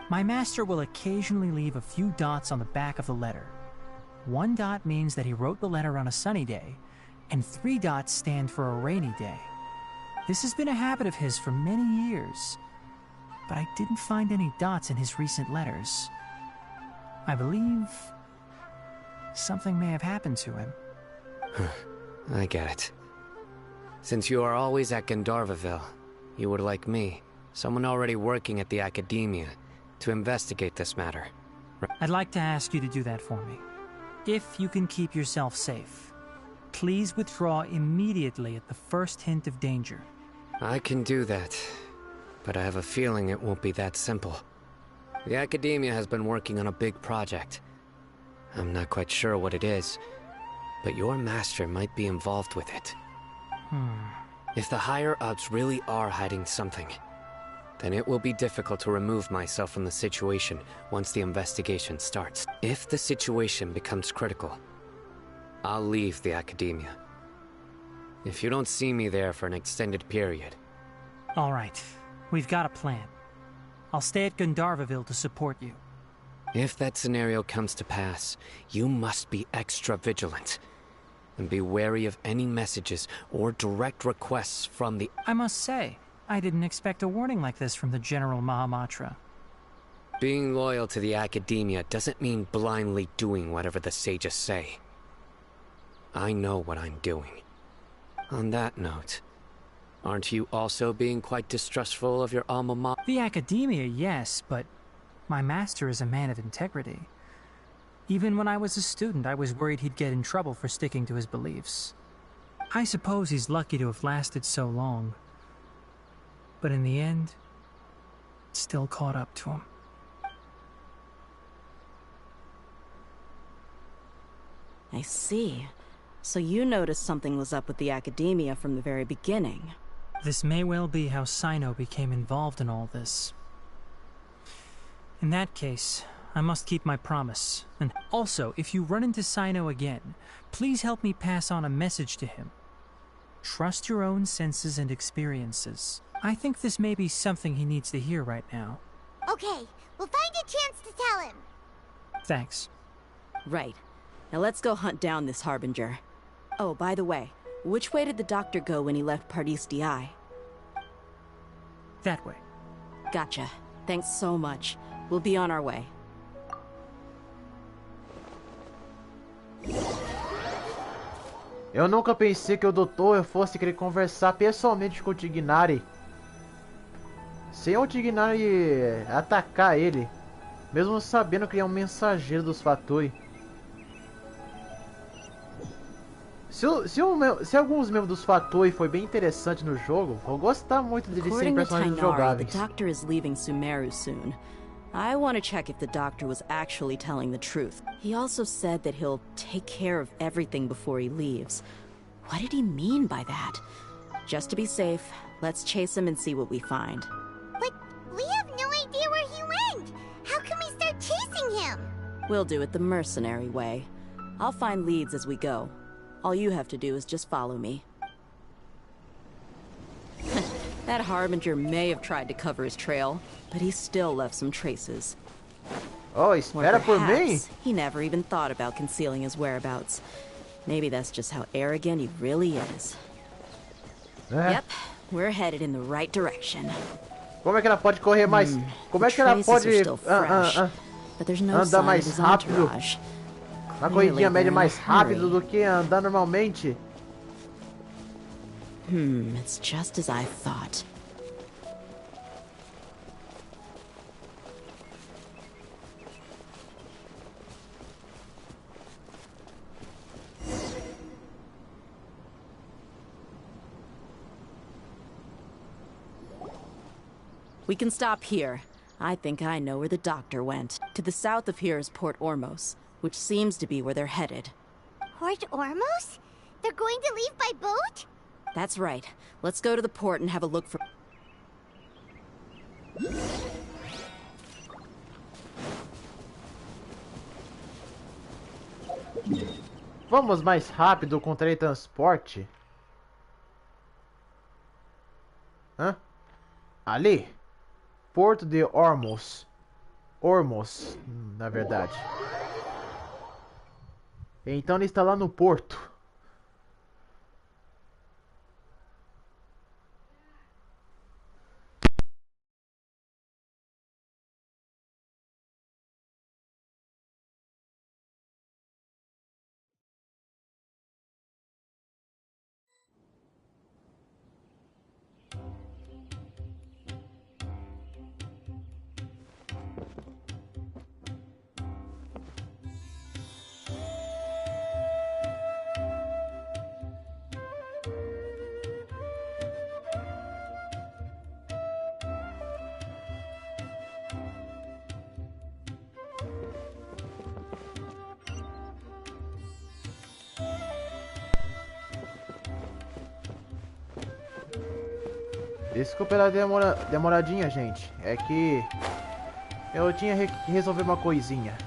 my master will occasionally leave a few dots on the back of the letter. 1 dot means that he wrote the letter on a sunny day, and 3 dots stand for a rainy day. This has been a habit of his for many years, but I didn't find any dots in his recent letters. I believe something may have happened to him. I get it. Since you are always at Gandharvaville, you would like me, someone already working at the Academia, to investigate this matter. I'd like to ask you to do that for me. If you can keep yourself safe, please withdraw immediately at the first hint of danger. I can do that, but I have a feeling it won't be that simple. The Academia has been working on a big project. I'm not quite sure what it is, but your master might be involved with it. If the higher-ups really are hiding something, then it will be difficult to remove myself from the situation once the investigation starts. If the situation becomes critical, I'll leave the Academia. If you don't see me there for an extended period... All right, we've got a plan. I'll stay at Gandharvaville to support you. If that scenario comes to pass, you must be extra vigilant. And be wary of any messages or direct requests from the... I must say, I didn't expect a warning like this from the General Mahamatra. Being loyal to the Academia doesn't mean blindly doing whatever the sages say. I know what I'm doing. On that note, aren't you also being quite distrustful of your alma mater? The academia, yes, but my master is a man of integrity. Even when I was a student, I was worried he'd get in trouble for sticking to his beliefs. I suppose he's lucky to have lasted so long. But in the end, it still caught up to him. I see. So you noticed something was up with the academia from the very beginning. This may well be how Sino became involved in all this. In that case, I must keep my promise. And also, if you run into Sino again, please help me pass on a message to him. Trust your own senses and experiences. I think this may be something he needs to hear right now. Okay, we'll find a chance to tell him. Thanks. Right. Now let's go hunt down this Harbinger. Oh, by the way, which way did the doctor go when he left Pardis DI? That way. Gotcha. Thanks so much. We'll be on our way. Eu nunca pensei que o doutor fosse querer conversar pessoalmente com o Tignari. Sem o Tignari atacar ele, mesmo sabendo que ele é um mensageiro dos Fatui. Se alguns membros dos Fatui foi bem interessante no jogo, vou gostar muito de serem personagens jogáveis. The doctor is leaving Sumero soon. I want to check if the doctor was actually telling the truth. He also said that he'll take care of everything before he leaves. What did he mean by that? Just to be safe, let's chase him and see what we find. But we have no idea where he went. How can we start chasing him? We'll do it the mercenary way. I'll find leads as we go. All you have to do is just follow me. That Harbinger may have tried to cover his trail, but he still left some traces. Oh, espera por mim? He never even thought about concealing his whereabouts. Maybe that's just how arrogant he really is. Yep, we're headed in the right direction. Como é que ela pode correr mais? Como é que ela pode andar mais rápido? Uma corridinha média mais rápido do que andar normalmente? It's just as I thought. We can stop here. I think I know where the doctor went. To the south of here is Port Ormos, which seems to be where they're headed. Port Ormos? They're going to leave by boat? That's right. Let's go to the port and have a look for... Vamos mais rápido com o teletransporte? Hã? Ali? Porto de Ormos. Ormos, na verdade. Então ele está lá no porto. Desculpa pela demoradinha, gente. É que eu tinha que resolver uma coisinha.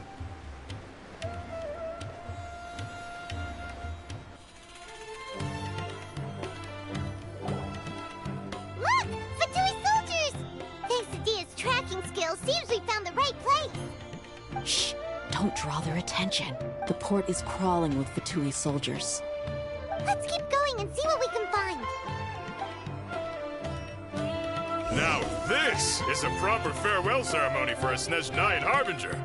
Look! Fatui soldiers! Thanks to Dia's tracking skills, seems we found the right place. Shh! Don't draw their attention. The port is crawling with Fatui soldiers. Let's keep going and see what we can find. Now this is a proper farewell ceremony for a Snezhnaya Harbinger.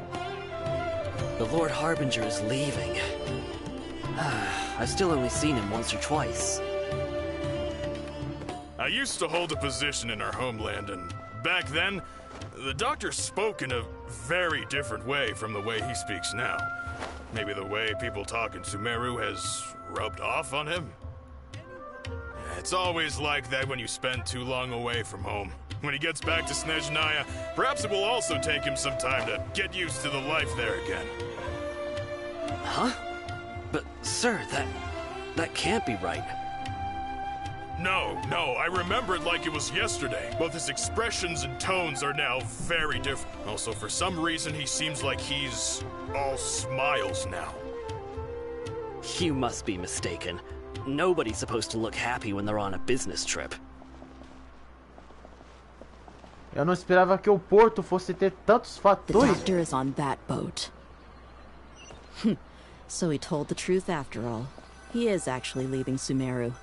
The Lord Harbinger is leaving. I've still only seen him once or twice. used to hold a position in our homeland, and back then, the doctor spoke in a very different way from the way he speaks now. Maybe the way people talk in Sumeru has rubbed off on him? It's always like that when you spend too long away from home. When he gets back to Snezhnaya, perhaps it will also take him some time to get used to the life there again. Huh? But, sir, that can't be right. No, I remember it like it was yesterday. Both his expressions and tones are now very different. Also, for some reason, he seems like he's all smiles now. You must be mistaken. Nobody's supposed to look happy when they're on a business trip. Eu não esperava que o porto fosse ter tantos The fatores. doctor is on that boat. So he told the truth after all. He is actually leaving Sumeru.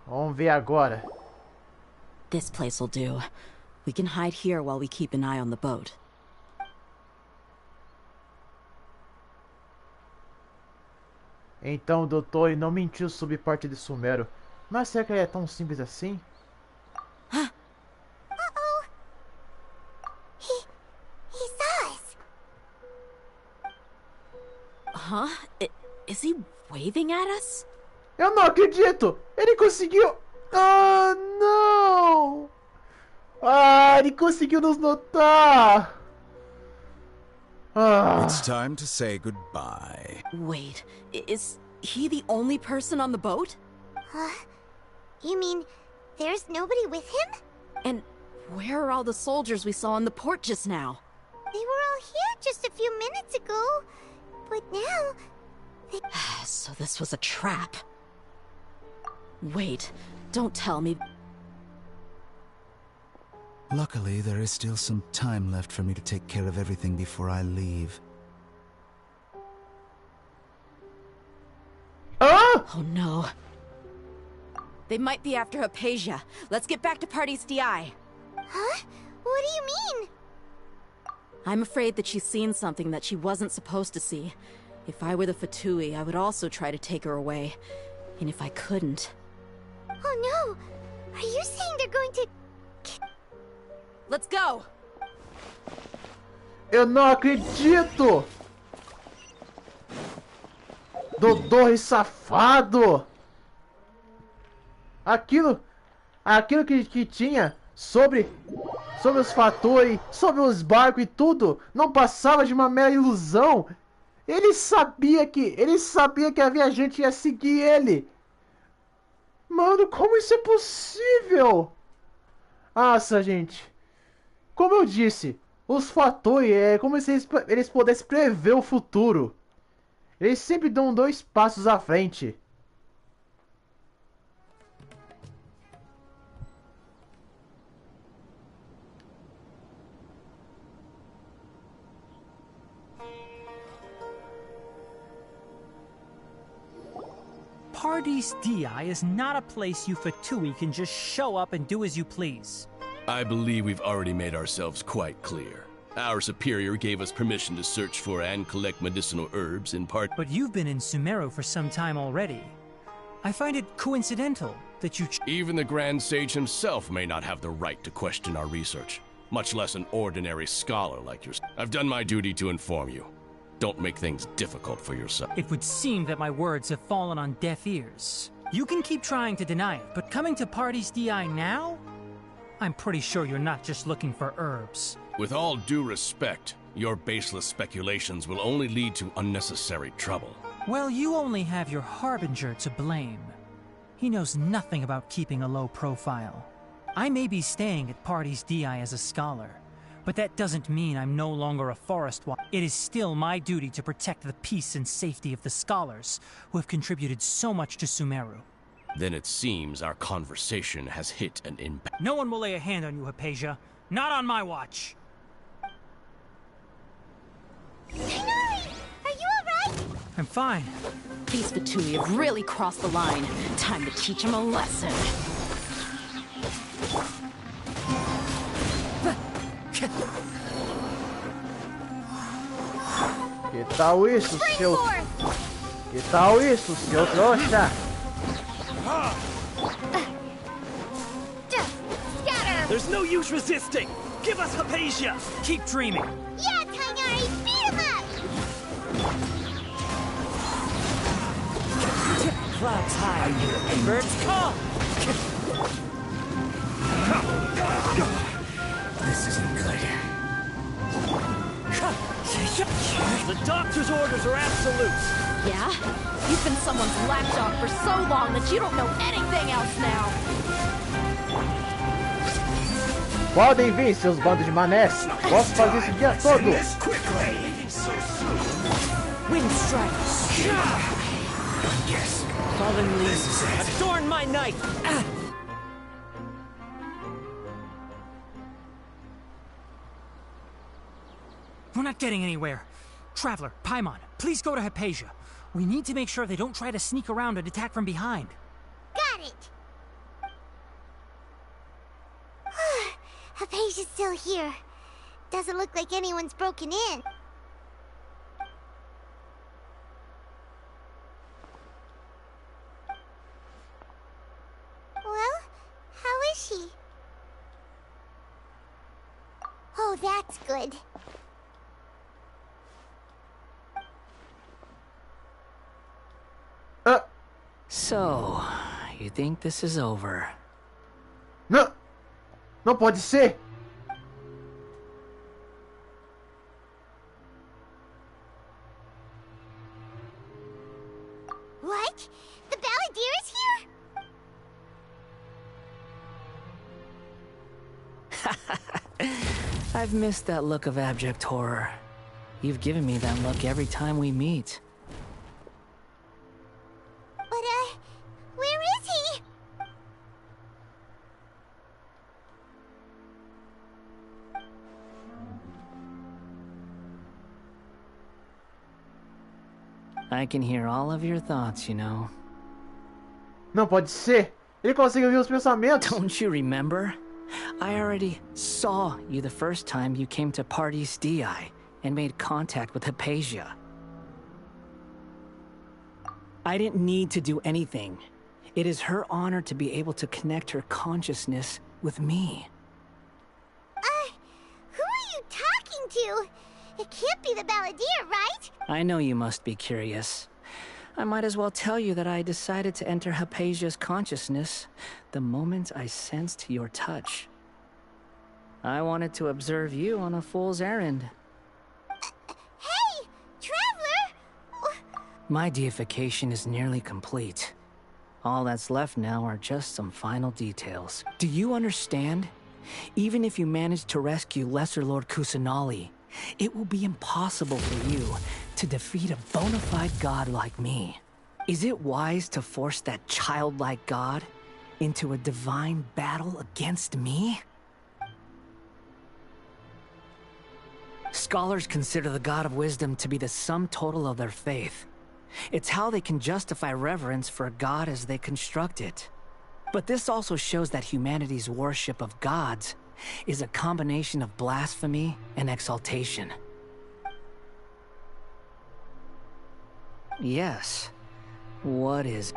Vamos ver agora. This place will do. We can hide here while we keep an eye on the boat. Então o doutor não mentiu sobre parte de Sumero. Mas será que ele é tão simples assim? Uh-oh. He saw us. Huh? Is he waving at us? Eu não acredito! Ele conseguiu! Ah, não! Ah, ele conseguiu nos notar! Ah. It's time to say goodbye. Wait, is he the only person on the boat? You mean there's nobody with him? And where are all the soldiers we saw in the port just now? They were all here just a few minutes ago. But now... So this was a trap. Wait, don't tell me. Luckily, there is still some time left for me to take care of everything before I leave. Oh no. They might be after Hypatia. Let's get back to Party's DI. Huh? What do you mean? I'm afraid that she's seen something that she wasn't supposed to see. If I were the Fatui, I would also try to take her away. And if I couldn't... Oh no! Are you saying they're going to... Let's go! Eu não acredito! Doutor safado! Aquilo que tinha sobre os fatores, sobre os barcos e tudo, não passava de uma mera ilusão. Ele sabia que a viajante ia seguir ele. Mano, como isso é possível? Nossa, gente. Como eu disse, os fatores é como se eles pudessem prever o futuro. Eles sempre dão 2 passos à frente. Party's DI is not a place you Fatui can just show up and do as you please. I believe we've already made ourselves quite clear. Our superior gave us permission to search for and collect medicinal herbs in part. But you've been in Sumero for some time already. I find it coincidental that you... Even the Grand Sage himself may not have the right to question our research, much less an ordinary scholar like yourself. I've done my duty to inform you. Don't make things difficult for yourself. It would seem that my words have fallen on deaf ears. You can keep trying to deny it, but coming to Party's DI now? I'm pretty sure you're not just looking for herbs. With all due respect, your baseless speculations will only lead to unnecessary trouble. Well, you only have your Harbinger to blame. He knows nothing about keeping a low profile. I may be staying at Party's DI as a scholar, but that doesn't mean I'm no longer a forest watcher. It is still my duty to protect the peace and safety of the scholars who have contributed so much to Sumeru. Then it seems our conversation has hit an impasse. No one will lay a hand on you, Hypatia. Not on my watch. Tighnari! Are you alright? I'm fine. These Fatui have really crossed the line. Time to teach them a lesson. Que tal isso, seu... Que tal isso, seu trouxa? There's no use resisting! Give us Hypatia! Keep dreaming! Yeah, Tainari, beat him up! Clouds high, and birds come! This isn't good. The doctor's orders are absolute! Yeah? You've been someone's lapdog for so long that you don't know anything else now! Podem vir, seus bandos de manés. Posso fazer isso o dia todo. Wind strikes! Yes. Fallen leaves, adorn my night! We're not getting anywhere. Traveler, Paimon, please go to Hypatia. We need to make sure they don't try to sneak around and attack from behind. Got it! Hypatia's still here. Doesn't look like anyone's broken in. Well, how is she? Oh, that's good. So, you think this is over? Não! Não pode ser! What? The Balladeer is here? I've missed that look of abject horror. You've given me that look every time we meet. But, where is he? I can hear all of your thoughts, you know. Não pode ser! Ele consegue ouvir os pensamentos! Don't you remember? I already saw you the first time you came to Party's DI and made contact with Hypatia. I didn't need to do anything. It is her honor to be able to connect her consciousness with me. Who are you talking to? It can't be the Balladeer, right? I know you must be curious. I might as well tell you that I decided to enter Hypatia's consciousness the moment I sensed your touch. I wanted to observe you on a fool's errand. Hey, Traveler! My deification is nearly complete. All that's left now are just some final details. Do you understand? Even if you manage to rescue Lesser Lord Kusanali, it will be impossible for you to defeat a bona fide god like me. Is it wise to force that childlike god into a divine battle against me? Scholars consider the god of wisdom to be the sum total of their faith. It's how they can justify reverence for a god as they construct it. But this also shows that humanity's worship of gods is a combination of blasphemy and exaltation. Yes. What is...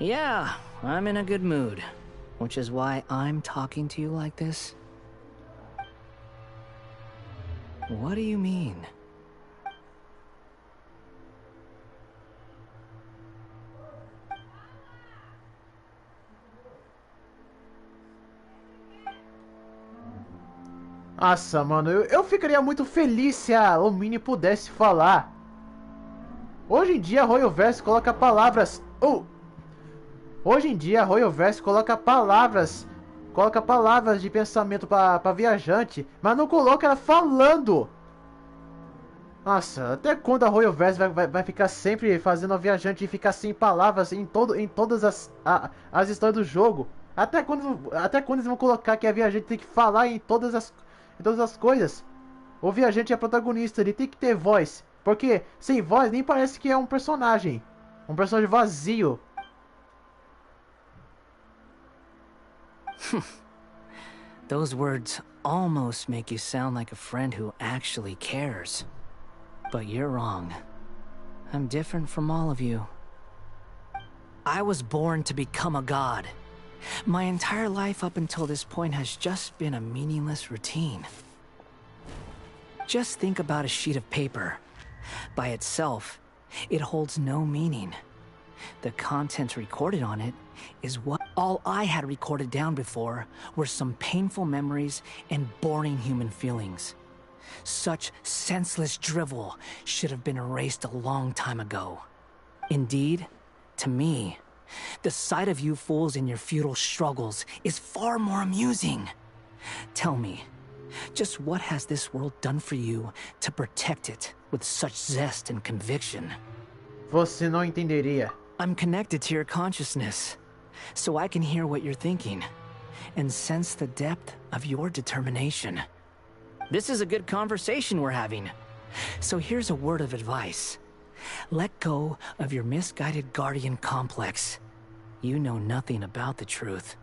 Yeah, I'm in a good mood, which is why I'm talking to you like this. What do you mean? Nossa, mano, eu ficaria muito feliz se a Omni pudesse falar. Hoje em dia a Royalverse coloca palavras... Hoje em dia a Royalverse coloca palavras de pensamento pra viajante, mas não coloca ela falando. Nossa, até quando a Royalverse vai ficar sempre fazendo a viajante ficar sem palavras em todas as histórias do jogo? Até quando eles vão colocar que a viajante tem que falar em todas as coisas? O viajante é protagonista, ele tem que ter voz. Porque sem voz nem parece que é um personagem. Um personagem vazio. Those words almost make you sound like a friend who actually cares. But you're wrong. I'm different from all of you. I was born to become a god. My entire life up until this point has just been a meaningless routine. Just think about a sheet of paper. By itself, it holds no meaning. The content recorded on it is what all I had recorded down before were some painful memories and boring human feelings. Such senseless drivel should have been erased a long time ago. Indeed, to me, the sight of you fools in your futile struggles is far more amusing. Tell me, just what has this world done for you to protect it with such zest and conviction? Você não entenderia. I'm connected to your consciousness, so I can hear what you're thinking, and sense the depth of your determination. This is a good conversation we're having. So here's a word of advice. Let go of your misguided guardian complex. You know nothing about the truth.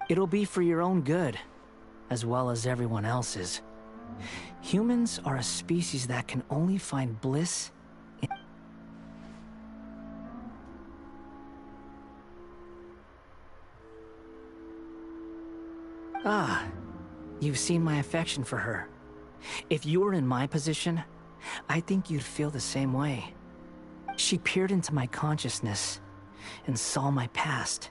It'll be for your own good, as well as everyone else's. Humans are a species that can only find bliss in... Ah, you've seen my affection for her. If you were in my position, I think you'd feel the same way. She peered into my consciousness and saw my past.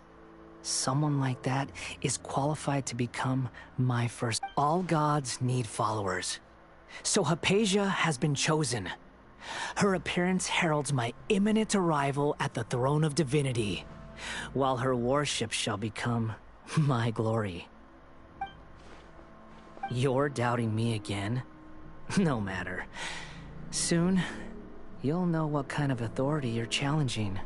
Someone like that is qualified to become my first. All gods need followers. So Hypatia has been chosen. Her appearance heralds my imminent arrival at the throne of divinity, while her worship shall become my glory. You're doubting me again? No matter. Soon, you'll know what kind of authority you're challenging.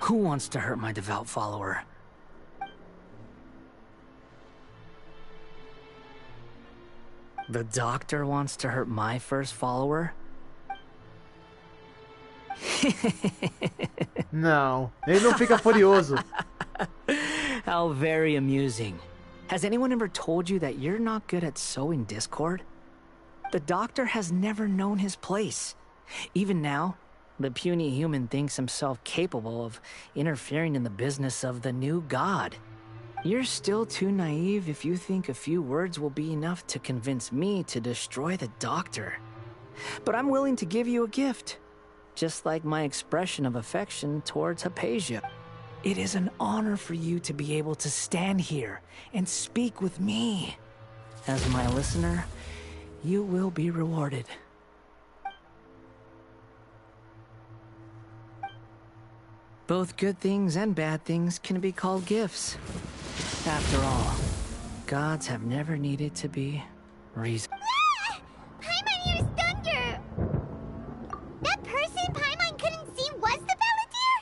Who wants to hurt my devout follower? The doctor wants to hurt my first follower? Não, ele não fica furioso. How very amusing. Has anyone ever told you that you're not good at sowing discord? The doctor has never known his place. Even now, the puny human thinks himself capable of interfering in the business of the new god. You're still too naive if you think a few words will be enough to convince me to destroy the doctor. But I'm willing to give you a gift, just like my expression of affection towards Hypatia. It is an honor for you to be able to stand here and speak with me. As my listener, you will be rewarded. Both good things and bad things can be called gifts. After all, gods have never needed to be reasoned. Ah! Paimon hears thunder! That person Paimon couldn't see was the Balladeer?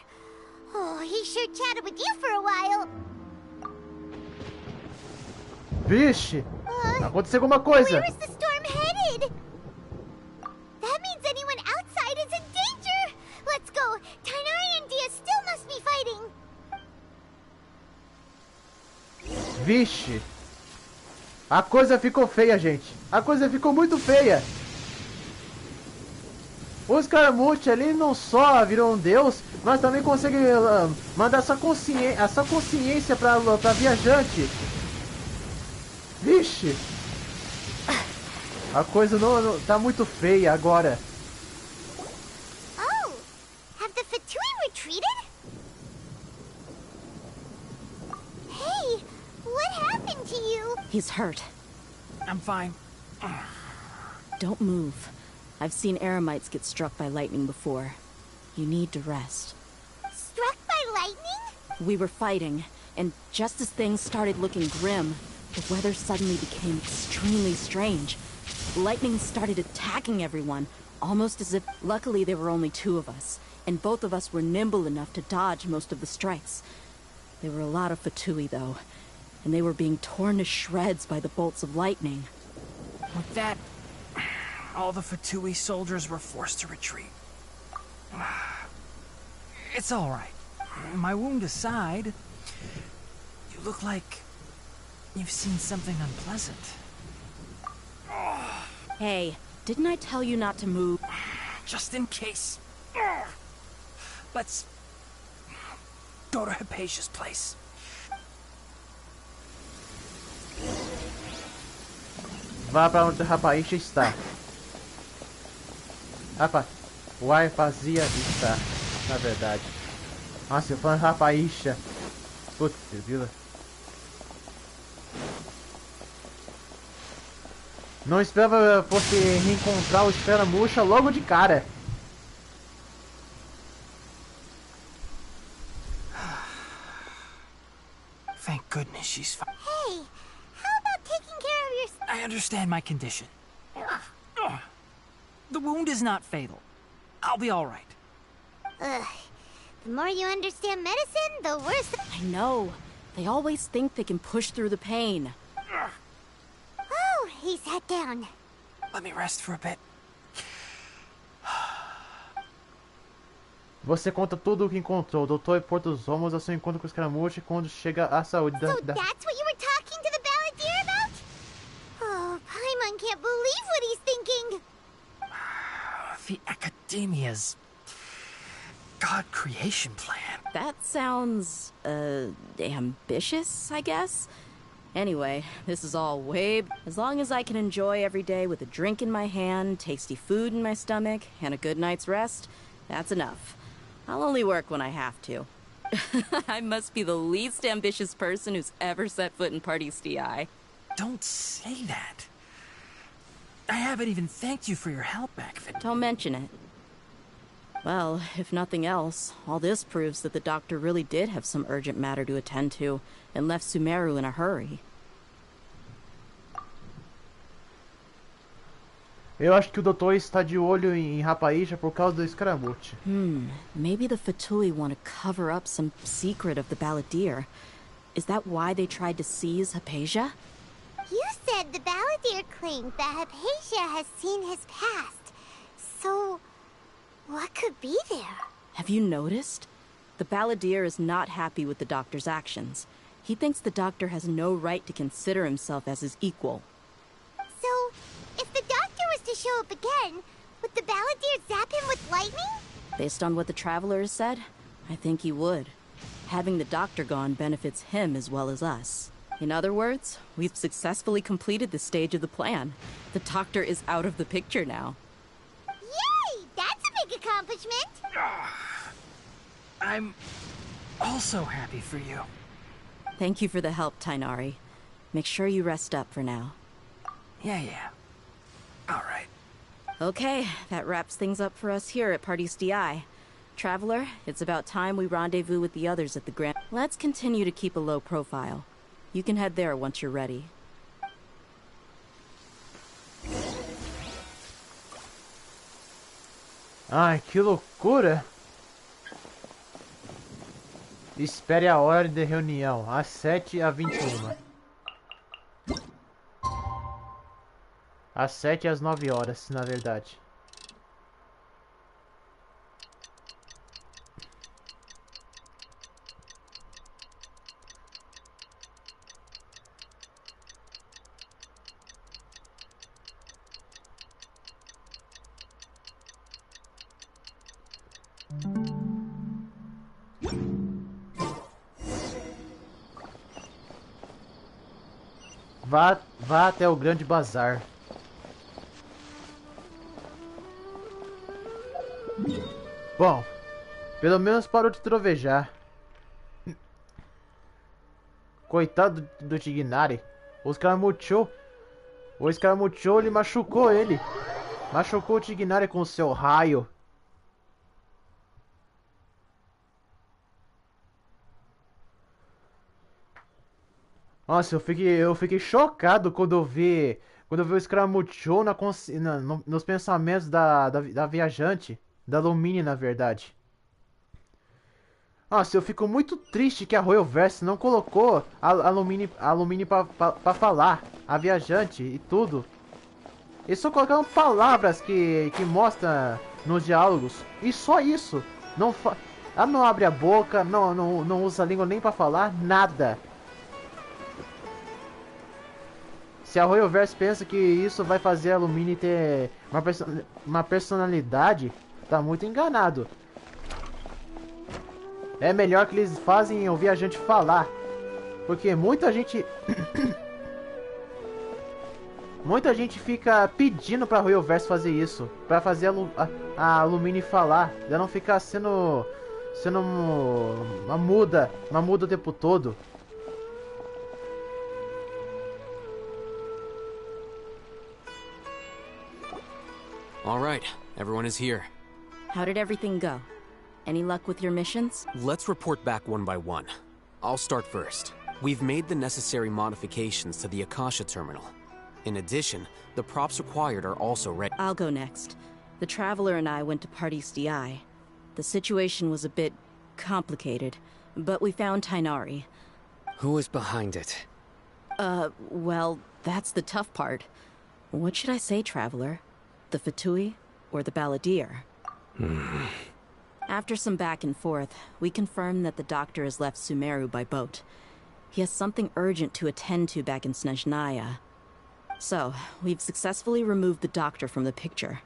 Oh, he sure chatted with you for a while. Vixe! Aconteceu alguma coisa! Where is the storm headed? That means anyone outside is in danger! Let's go! Tainari and Dia still must be fighting! Vixe! A coisa ficou feia, gente. A coisa ficou muito feia. O Scaramucci ali não só virou um deus, mas também consegue mandar essa consciência pra viajante. Vixe! A coisa não tá muito feia agora. Oh! Have the Fatui retreated? Hey! What happened to you? He's hurt. I'm fine. Don't move. I've seen Eremites get struck by lightning before. You need to rest. Struck by lightning? We were fighting, and just as things started looking grim, the weather suddenly became extremely strange. Lightning started attacking everyone, almost as if... Luckily, there were only two of us, and both of us were nimble enough to dodge most of the strikes. There were a lot of Fatui, though, and they were being torn to shreds by the bolts of lightning. With that, all the Fatui soldiers were forced to retreat. It's all right. My wound aside, you look like You've seen something unpleasant. Hey, didn't I tell you not to move? Just in case. Let's go to Hypatia's place. Vá para onde a Rapaícha está. Rapaz, o ar vazia está, na verdade. Nossa, eu falando Rapaícha. Putz, vila. Não esperava fosse reencontrar o Esfera Murcha logo de cara. Thank goodness she's fine. Hey, how about taking care of your... I understand my condition. The wound is not fatal. I'll be all right. Ugh. The more you understand medicine, the worse... I know. They always think they can push through the pain. Oh, he sat down. Let me rest for a bit. Você conta tudo o que encontrou. O doutor Porto dos Homos ao seu encontro com os Escaramuche quando chega à saúde da... So that's what you were talking to the Balladeer about? Oh, Paimon can't believe what he's thinking. The Academia's God creation plan. That sounds, ambitious, I guess? Anyway, this is all way... As long as I can enjoy every day with a drink in my hand, tasty food in my stomach, and a good night's rest, that's enough. I'll only work when I have to. I must be the least ambitious person who's ever set foot in Party's DI. Don't say that. I haven't even thanked you for your help back then. Don't mention it. Well, if nothing else, all this proves that the doctor really did have some urgent matter to attend to, and left Sumero in a hurry. Eu acho que o doutor está de olho em Rapaícha por causa do Escaramuche. Maybe the Fatui want to cover up some secret of the Balladeer. Is that why they tried to seize Hypatia? You said the Balladeer claimed that Hypatia has seen his past. So, what could be there? Have you noticed? The Balladeer is not happy with the doctor's actions. He thinks the doctor has no right to consider himself as his equal. So, if the doctor was to show up again, would the Balladeer zap him with lightning? Based on what the Traveler has said, I think he would. Having the doctor gone benefits him as well as us. In other words, we've successfully completed this stage of the plan. The doctor is out of the picture now. Yay! That's a big accomplishment! I'm also happy for you. Thank you for the help, Tainari. Make sure you rest up for now. Yeah. All right. Okay, that wraps things up for us here at Party's DI. Traveler, it's about time we rendezvous with the others at the Grand... Let's continue to keep a low profile. You can head there once you're ready. Ai, que loucura! Espere a hora de reunião, às 7h21. Às 7 às 9 horas, na verdade. Vá até o grande bazar. Bom, pelo menos parou de trovejar. Coitado do Tignari. O Escaramucho ele machucou ele. Machucou o Tignari com seu raio. Nossa, eu fiquei chocado quando eu vi o Scaramucciou nos pensamentos da viajante, da Lumine, na verdade. Nossa, eu fico muito triste que a Royalverse não colocou a Lumine pra falar, a viajante e tudo. Eles só colocaram palavras que mostram nos diálogos, e só isso. Ela não abre a boca, não usa a língua nem pra falar, nada. Se a Royalverse pensa que isso vai fazer a Lumine ter uma personalidade, tá muito enganado. É melhor que eles fazem ouvir a gente falar. Porque muita gente... muita gente fica pedindo pra Royalverse fazer isso. Pra fazer a Lumine falar. Ela não ficar sendo uma muda o tempo todo. All right, everyone is here. How did everything go? Any luck with your missions? Let's report back one by one. I'll start first. We've made the necessary modifications to the Akasha terminal. In addition, the props required are also ready. I'll go next. The Traveler and I went to Party's DI. The situation was a bit complicated, but we found Tainari. Who was behind it? Well, that's the tough part. What should I say, Traveler? The Fatui or the Balladeer? After some back and forth, we confirmed that the doctor has left Sumeru by boat. He has something urgent to attend to back in Snezhnaya. So, we've successfully removed the doctor from the picture.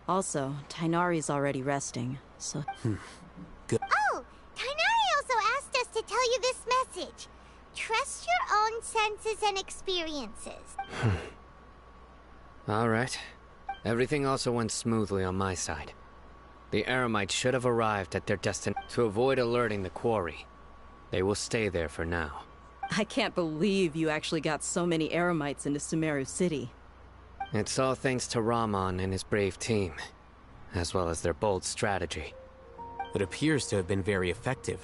Also, Tainari's already resting, so... Good. Oh! Tainari also asked us to tell you this message. Trust your own senses and experiences. All right. Everything also went smoothly on my side. The Eremites should have arrived at their destination to avoid alerting the quarry. They will stay there for now. I can't believe you actually got so many Eremites into Sumeru City. It's all thanks to Rahman and his brave team, as well as their bold strategy. It appears to have been very effective.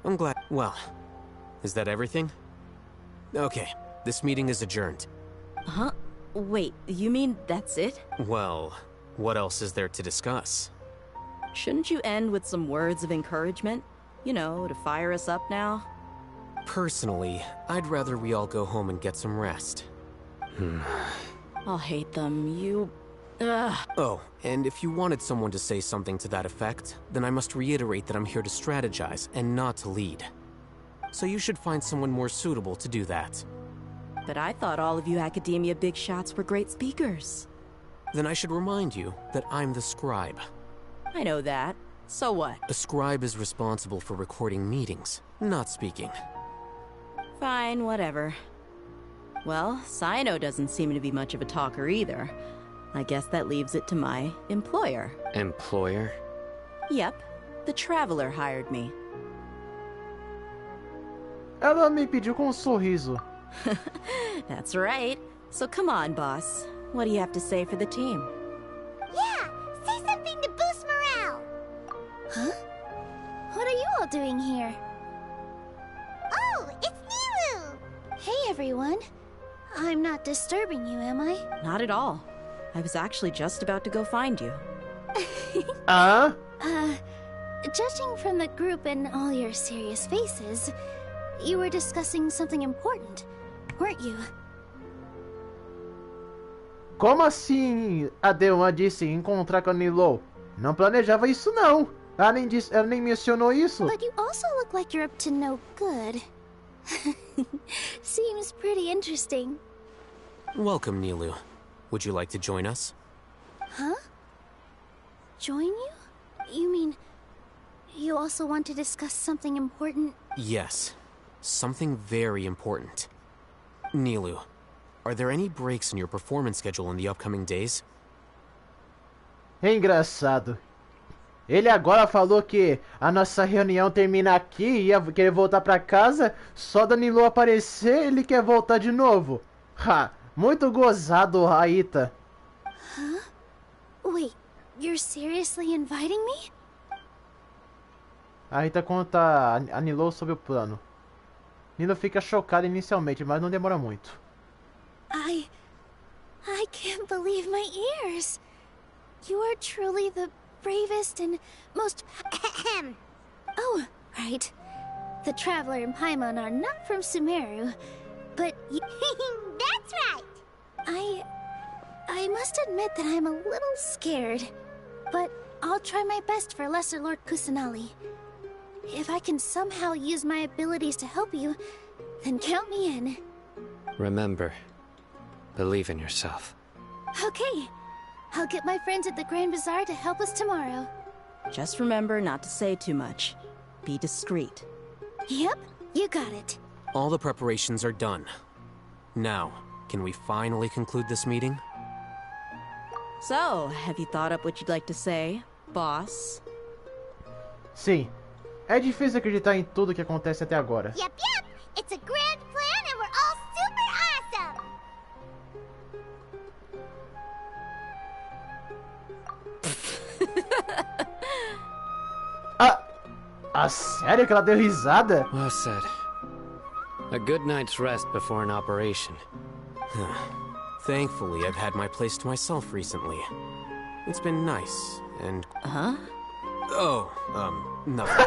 I'm glad. Well, is that everything? Okay, this meeting is adjourned. Huh? Wait, you mean that's it? Well, what else is there to discuss? Shouldn't you end with some words of encouragement? You know, to fire us up now? Personally, I'd rather we all go home and get some rest. I'll hate them, you... Ugh. Oh, and if you wanted someone to say something to that effect, then I must reiterate that I'm here to strategize and not to lead. So you should find someone more suitable to do that. But I thought all of you Academia big shots were great speakers. Then I should remind you that I'm the scribe. I know that. So what? A scribe is responsible for recording meetings, not speaking. Fine, whatever. Well, Sino doesn't seem to be much of a talker either. I guess that leaves it to my employer. Employer? Yep. The Traveler hired me. Ela me pediu com sorriso. That's right. So come on, boss. What do you have to say for the team? Yeah! Say something to boost morale! Huh? What are you all doing here? Oh, it's Nilu! Hey, everyone. I'm not disturbing you, am I? Not at all. I was actually just about to go find you. Judging from the group and all your serious faces, you were discussing something important, weren't you? Como assim? A Deuma disse encontrar com a Nilo. Não planejava isso não. Ela nem mencionou isso. But you also look like you're up to no good. Seems pretty interesting. Welcome, Nilu. Would you like to join us? Huh? Join you? You mean you also want to discuss something important? Yes. Something very important. Nilu, are there any breaks in your performance schedule in the upcoming days? É engraçado. Ele agora falou que a nossa reunião termina aqui e ia querer voltar pra casa. Só da Nilo aparecer, ele quer voltar de novo. Ha! Muito gozado, Raita. Huh? Wait, you're seriously inviting me? A Rita conta a Nilo sobre o plano. Nilo fica chocada inicialmente, mas não demora muito. I can't believe my ears. You are truly the bravest and most... Oh, right. The Traveler and Paimon are not from Sumeru, but you... That's right! I must admit that I'm a little scared, but I'll try my best for Lesser Lord Kusanali. If I can somehow use my abilities to help you, then count me in. Remember, Believe in yourself. Okay. I'll get my friends at the Grand Bazaar to help us tomorrow. Just remember not to say too much. Be discreet. Yep, you got it. All the preparations are done. Now, can we finally conclude this meeting? So, have you thought up what you'd like to say, boss? Sim. É difícil acreditar em tudo que acontece até agora. Yep, yep. It's a grand plan and we're all super awesome. Sério que ela deu risada? Well said. A good night's rest before an operation. Thankfully, I've had my place to myself recently. It's been nice, and... Huh? Oh, nothing.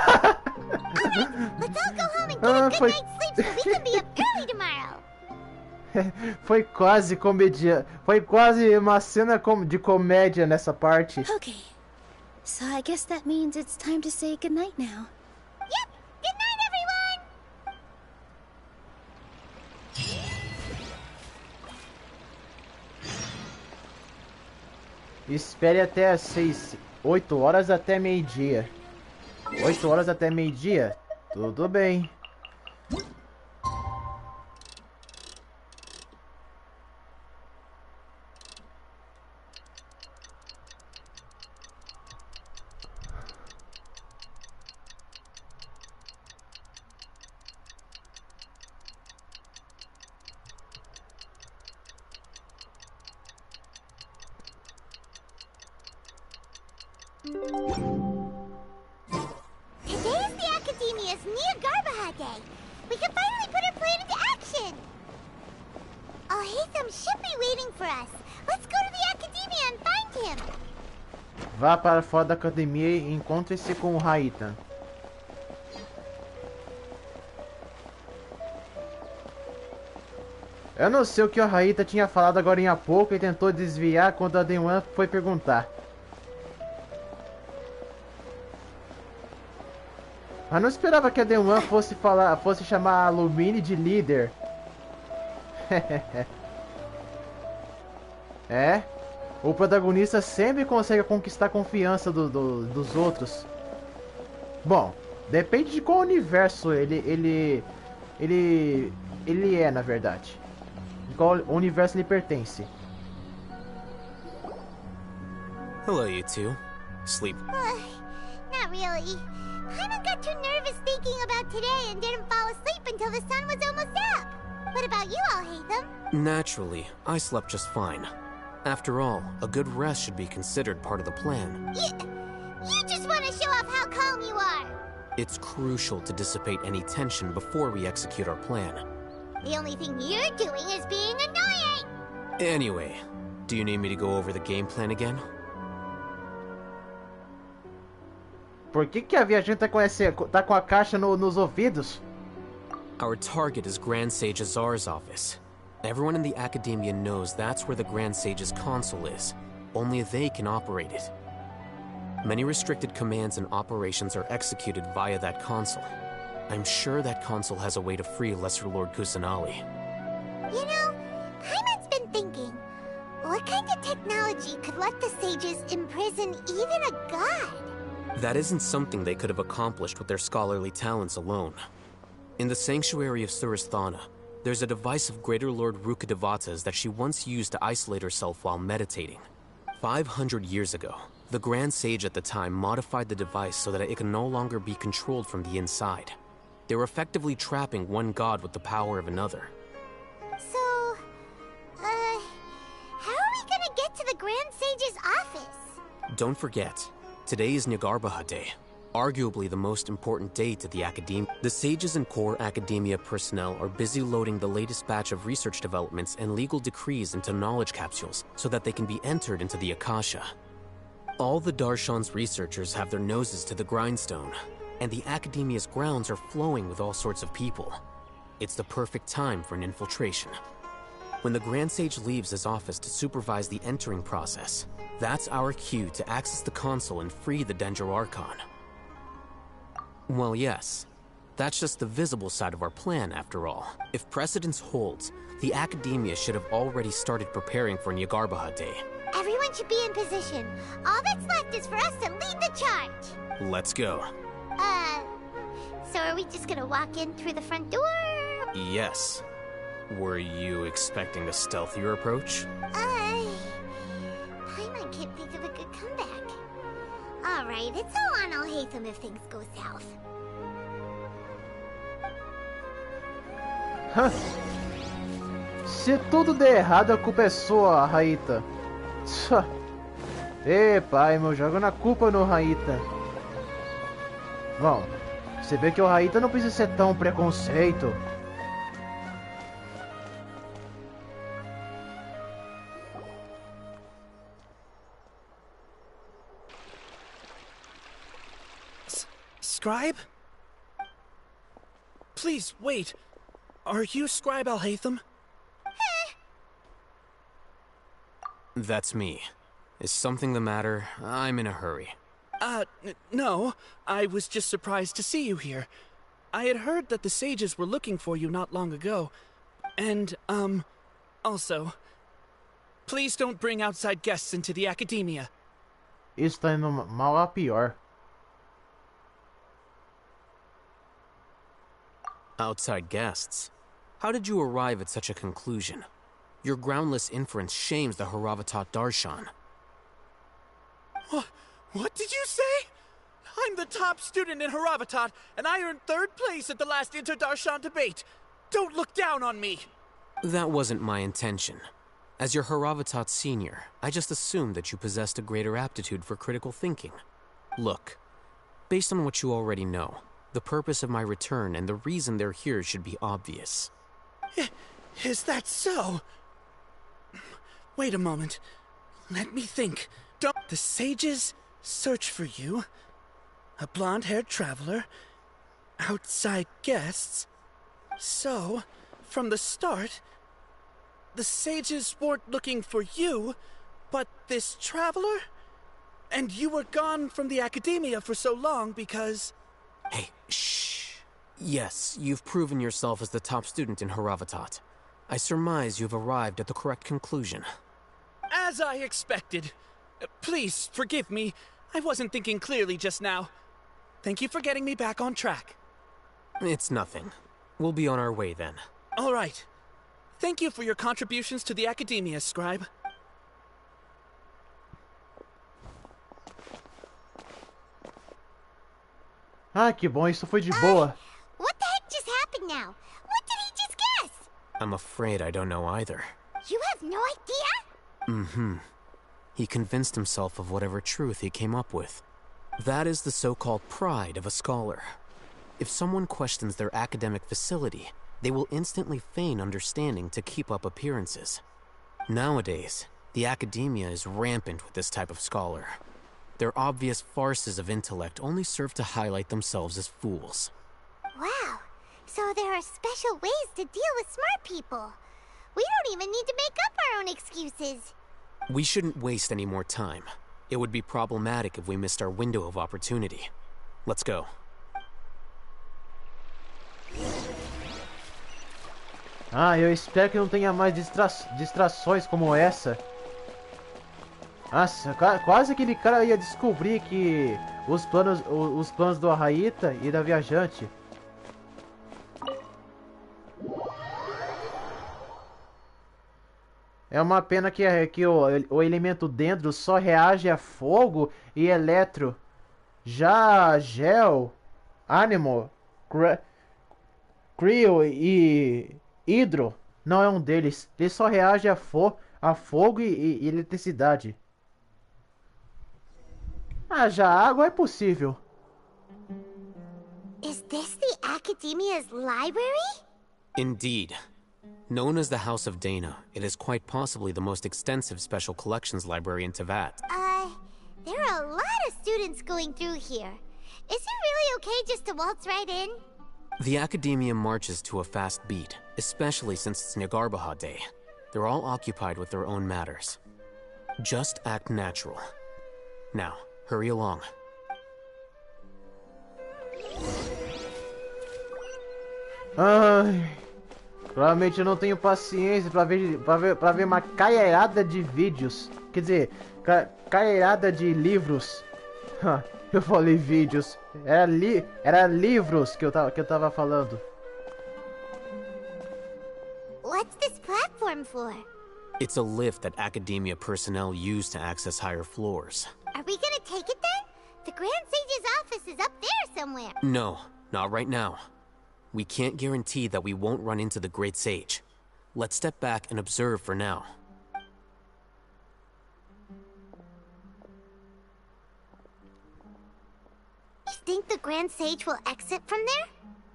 Let's all go home and get a good night's sleep so we can be up early tomorrow. Foi quase comédia. Foi quase uma cena de comédia nessa parte. Okay. So I guess that means it's time to say goodnight now. Yep. Good night, everyone. Espere até as 8 horas até meio-dia. 8 horas até meio-dia? Tudo bem. Today is the Academia's Niagarbaha Day. We can finally put our plan into action. Al-Haytham should be waiting for us. Let's go to the Academia and find him. Vá para fora da academia e encontre-se com o Haytham. Eu não sei o que o Haytham tinha falado agora há pouco e tentou desviar quando a Denwan foi perguntar. Mas não esperava que a Denwan fosse chamar a Lumine de líder. É, o protagonista sempre consegue conquistar a confiança dos outros. Bom, depende de qual universo ele é, na verdade. De qual universo ele pertence. Hello, you two. Sleep. Not really. Paimon got too nervous thinking about today and didn't fall asleep until the sun was almost up. What about you, Al-Haytham? Naturally, I slept just fine. After all, a good rest should be considered part of the plan. You just want to show off how calm you are. It's crucial to dissipate any tension before we execute our plan. The only thing you're doing is being annoying. Anyway, do you need me to go over the game plan again? Por que a viajante tá com a caixa nos ouvidos? Our target is Grand Sage Azar's office. Everyone in the Academia knows that's where the Grand Sage's console is. Only they can operate it. Many restricted commands and operations are executed via that console. I'm sure that console has a way to free Lesser Lord Kusanali. You know, Paimon's been thinking, what kind of technology could let the sages imprison even a god? That isn't something they could have accomplished with their scholarly talents alone. In the Sanctuary of Suristhana, there's a device of Greater Lord Rukkhadevata's that she once used to isolate herself while meditating. 500 years ago, the Grand Sage at the time modified the device so that it could no longer be controlled from the inside. They were effectively trapping one god with the power of another. So, how are we gonna get to the Grand Sage's office? Don't forget, today is Niagarbaha Day, arguably the most important day to the Academia. The sages and core Academia personnel are busy loading the latest batch of research developments and legal decrees into knowledge capsules so that they can be entered into the Akasha. All the Darshan's researchers have their noses to the grindstone, and the Academia's grounds are flowing with all sorts of people. It's the perfect time for an infiltration. When the Grand Sage leaves his office to supervise the entering process, that's our cue to access the console and free the Dendro Archon. Well, yes, That's just the visible side of our plan, after all. If precedence holds, the Academia should have already started preparing for Nyagarbahad Day. Everyone should be in position. All that's left is for us to lead the charge. Let's go. So are we just gonna walk in through the front door? Yes. Were you expecting a stealthier approach? Paimon can't think of a good comeback. Alright, it's all on Alhaitham if things go south. Se tudo der errado, a culpa é sua, Raíta. Paimon, joga na culpa no Raíta. Bom, você vê que o Raíta não precisa ser tão preconceito. Scribe? Please, wait. Are you Scribe Alhaitham? That's me. Is something the matter? I'm in a hurry. No. I was just surprised to see you here. I had heard that the sages were looking for you not long ago. And, also, please don't bring outside guests into the Academia. Isso tá indo mal a pior. Outside guests? How did you arrive at such a conclusion? Your groundless inference shames the Haravatat Darshan. What did you say? I'm the top student in Haravatat, and I earned 3rd place at the last Inter-Darshan debate. Don't look down on me! That wasn't my intention. As your Haravatat senior, I just assumed that you possessed a greater aptitude for critical thinking. Look, based on what you already know, the purpose of my return and the reason they're here should be obvious. Is that so? Wait a moment. Let me think. Don't the sages search for you? A blonde-haired traveler? Outside guests? So, from the start, the sages weren't looking for you, but this traveler? And you were gone from the Academia for so long because... Hey, shh. Yes, you've proven yourself as the top student in Haravatat. I surmise you've arrived at the correct conclusion. As I expected. Please, forgive me. I wasn't thinking clearly just now. Thank you for getting me back on track. It's nothing. We'll be on our way then. All right. Thank you for your contributions to the Academia, Scribe. Ah, que bom, isso foi de boa. What the heck just happened now? What did he just guess? I'm afraid I don't know either. You have no idea? Mm-hmm. He convinced himself of whatever truth he came up with. That is the so-called pride of a scholar. If someone questions their academic facility, they will instantly feign understanding to keep up appearances. Nowadays, the Academia is rampant with this type of scholar. Their obvious farces of intellect only serve to highlight themselves as fools. Wow, so there are special ways to deal with smart people. We don't even need to make up our own excuses. We shouldn't waste any more time. It would be problematic if we missed our window of opportunity. Let's go. Ah, eu espero que não tenha mais distrações como essa. Nossa, quase aquele cara ia descobrir que os planos do Raíta e da viajante. É uma pena que o elemento dentro só reage a fogo e eletro. Já gel, ânimo, cryo e hidro não é um deles. Ele só reage a fogo e eletricidade. Ah, já a água é possível. Is this the Academia's library? Indeed. Known as the House of Dana, it is quite possibly the most extensive special collections library in Teyvat. There are a lot of students going through here. Is it really okay just to waltz right in? The Academia marches to a fast beat, especially since it's Nyagarbahad Day. They're all occupied with their own matters. Just act natural. Now, hurry along. Ai, claramente eu não tenho paciência pra ver uma carreirada de vídeos. Quer dizer, carreirada de livros. Eu falei vídeos. Era livros que eu tava falando. What's this platform for? It's a lift that academia personnel use to access higher floors. Are we gonna take it then? The Grand Sage's office is up there somewhere. No, not right now. We can't guarantee that we won't run into the Great Sage. Let's step back and observe for now. You think the Grand Sage will exit from there?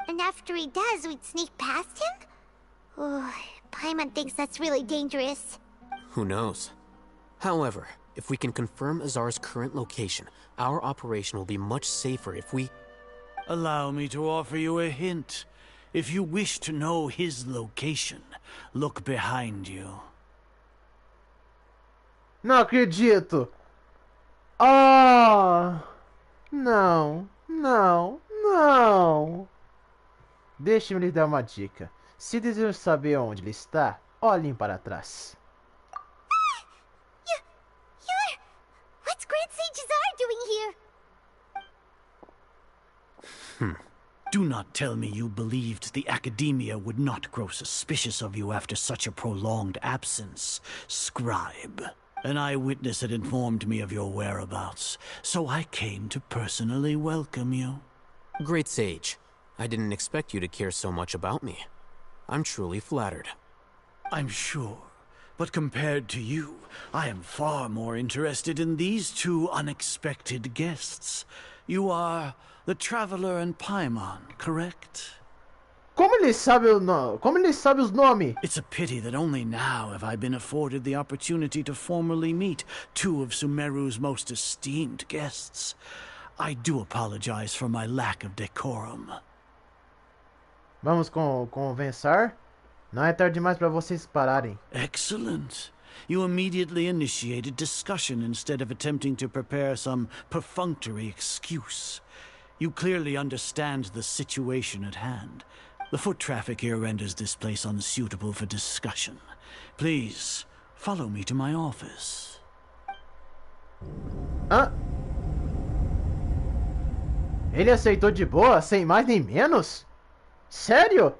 And after he does, we'd sneak past him? Oh, Paimon thinks that's really dangerous. Who knows? However, if we can confirm Azar's current location, our operation will be much safer if we... Allow me to offer you a hint. If you wish to know his location, look behind you. Não acredito! Ah! Não, não, não! Deixe-me lhe dar uma dica. Se desejam saber onde ele está, olhem para trás. What's Grand Sage Azar doing here? Do not tell me you believed the Academia would not grow suspicious of you after such a prolonged absence, scribe. An eyewitness had informed me of your whereabouts, so I came to personally welcome you. Great Sage, I didn't expect you to care so much about me. I'm truly flattered. I'm sure, but compared to you, I am far more interested in these two unexpected guests. You are the Traveler and Paimon, correct? Como ele sabe os nomes? It's a pity that only now have I been afforded the opportunity to formally meet two of Sumeru's most esteemed guests. I do apologize for my lack of decorum. Vamos conversar? Não é tarde demais para vocês pararem. Excellent. You immediately initiated discussion instead of attempting to prepare some perfunctory excuse. You clearly understand the situation at hand. The foot traffic here renders this place unsuitable for discussion. Please, follow me to my office. Hã? Ele aceitou de boa, sem mais nem menos? Sério?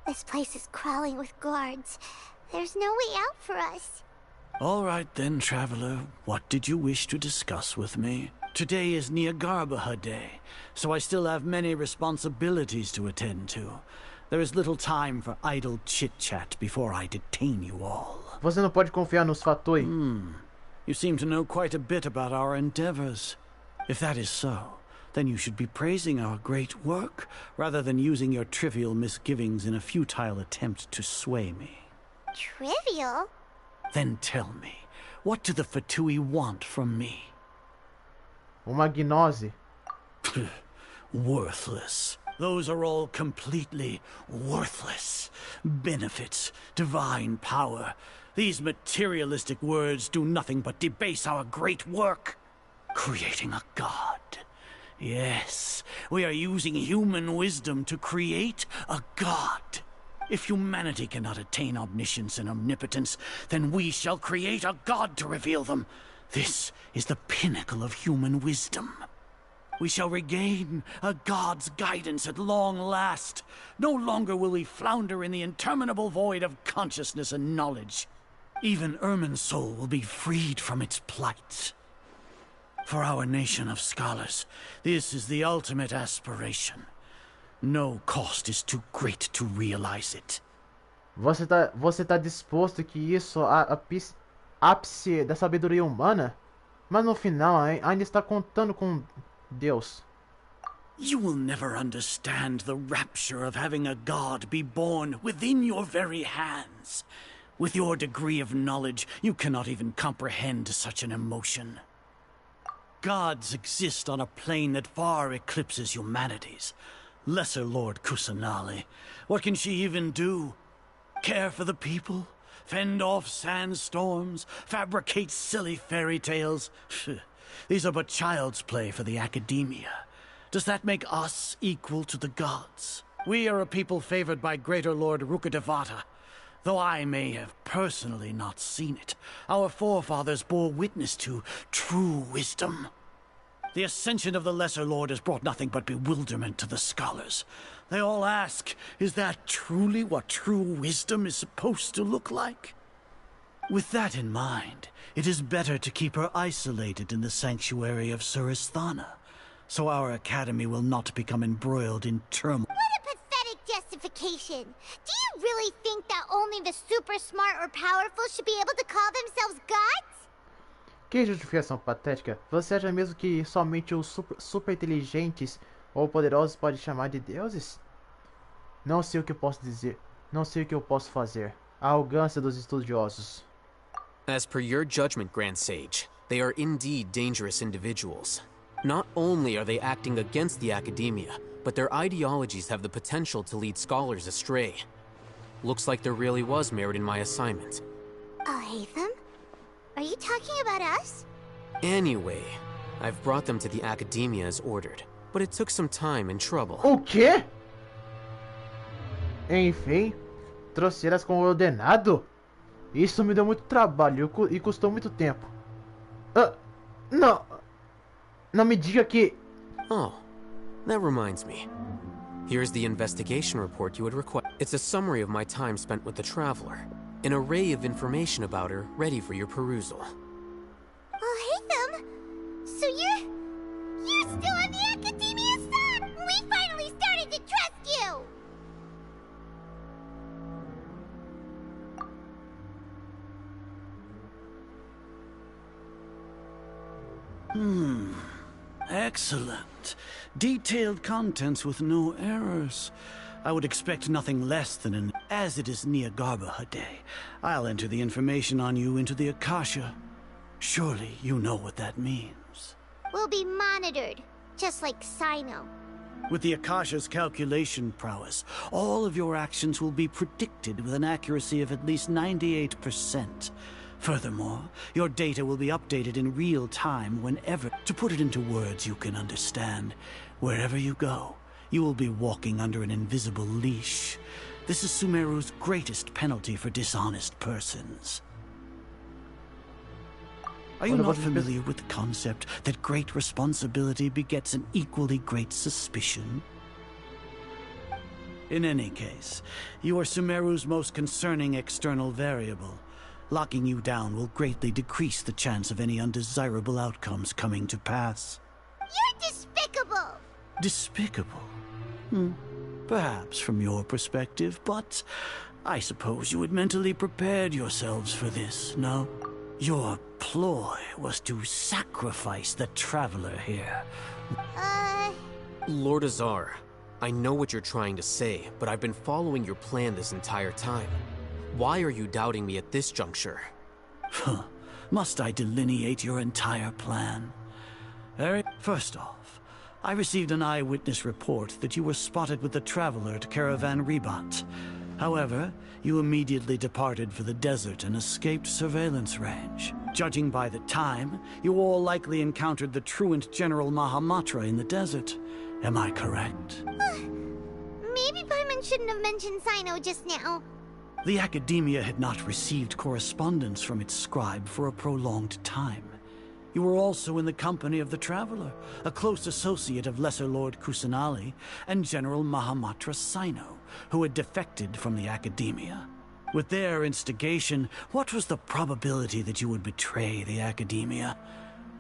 This place is crawling with guards. There's no way out for us. All right then, Traveler. What did you wish to discuss with me? Today is Niagarbaha Day, so I still have many responsibilities to attend to. There is little time for idle chit-chat before I detain you all. Você não pode confiar nos Fatui. You seem to know quite a bit about our endeavors. If that is so, then you should be praising our great work, rather than using your trivial misgivings in a futile attempt to sway me. Trivial? Then tell me, what do the Fatui want from me? Uma gnose. Worthless. Those are all completely worthless. Benefits, divine power. These materialistic words do nothing but debase our great work. Creating a god. Yes, we are using human wisdom to create a god. If humanity cannot attain omniscience and omnipotence, then we shall create a god to reveal them. This is the pinnacle of human wisdom. We shall regain a god's guidance at long last. No longer will we flounder in the interminable void of consciousness and knowledge. Even Ermin's soul will be freed from its plight. For our nation of scholars, this is the ultimate aspiration. No cost is too great to realize it. Você tá disposto que isso ápice da sabedoria humana? Mas no final ainda está contando com Deus. You will never understand the rapture of having a god be born within your very hands. With your degree of knowledge, you cannot even comprehend such an emotion. Gods exist on a plane that far eclipses humanity's. Lesser Lord Kusanali, what can she even do? Care for the people? Fend off sandstorms? Fabricate silly fairy tales? These are but child's play for the Academia. Does that make us equal to the gods? We are a people favored by Greater Lord Rukkhadevata. Though I may have personally not seen it, our forefathers bore witness to true wisdom. The ascension of the Lesser Lord has brought nothing but bewilderment to the scholars. They all ask, is that truly what true wisdom is supposed to look like? With that in mind, it is better to keep her isolated in the sanctuary of Suristhana, so our academy will not become embroiled in turmoil. What a pathetic justification! Do you really think that only the super smart or powerful should be able to call themselves gods? Que justificação patética! Você acha mesmo que somente os super inteligentes ou poderosos podem chamar de deuses? Não sei o que eu posso dizer. Não sei o que eu posso fazer. A arrogância dos estudiosos. As per your judgment, Grand Sage, they are indeed dangerous individuals. Not only are they acting against the academia, but their ideologies have the potential to lead scholars astray. Looks like there really was merit in my assignment. Alhaitham? Are you talking about us? Anyway, I've brought them to the academia as ordered, but it took some time and trouble. O quê? Enfim, trouxe-las como ordenado? Isso me deu muito trabalho e custou muito tempo. Não. Não me diga que... Oh, that reminds me. Here's the investigation report you had requested. It's a summary of my time spent with the Traveler. An array of information about her ready for your perusal. Alhaitham? So you're still on the Academia side? We finally started to trust you! Excellent. Detailed contents with no errors. I would expect nothing less than an... As it is Niagarbha Day, I'll enter the information on you into the Akasha. Surely you know what that means. We'll be monitored, just like Sino. With the Akasha's calculation prowess, all of your actions will be predicted with an accuracy of at least 98%. Furthermore, your data will be updated in real time whenever... To put it into words you can understand, wherever you go, you will be walking under an invisible leash. This is Sumeru's greatest penalty for dishonest persons. Are you not familiar with the concept that great responsibility begets an equally great suspicion? In any case, you are Sumeru's most concerning external variable. Locking you down will greatly decrease the chance of any undesirable outcomes coming to pass. You're despicable! Despicable? Perhaps from your perspective, but I suppose you had mentally prepared yourselves for this, no? Your ploy was to sacrifice the Traveler here. Lord Azar, I know what you're trying to say, but I've been following your plan this entire time. Why are you doubting me at this juncture? Must I delineate your entire plan? First off, I received an eyewitness report that you were spotted with the Traveler at Caravan Ribat. However, you immediately departed for the desert and escaped surveillance range. Judging by the time, you all likely encountered the truant General Mahamatra in the desert. Am I correct? Maybe Paimon shouldn't have mentioned Sino just now. The Academia had not received correspondence from its scribe for a prolonged time. You were also in the company of the Traveler, a close associate of Lesser Lord Kusanali and General Mahamatra Sino, who had defected from the Academia. With their instigation, what was the probability that you would betray the Academia?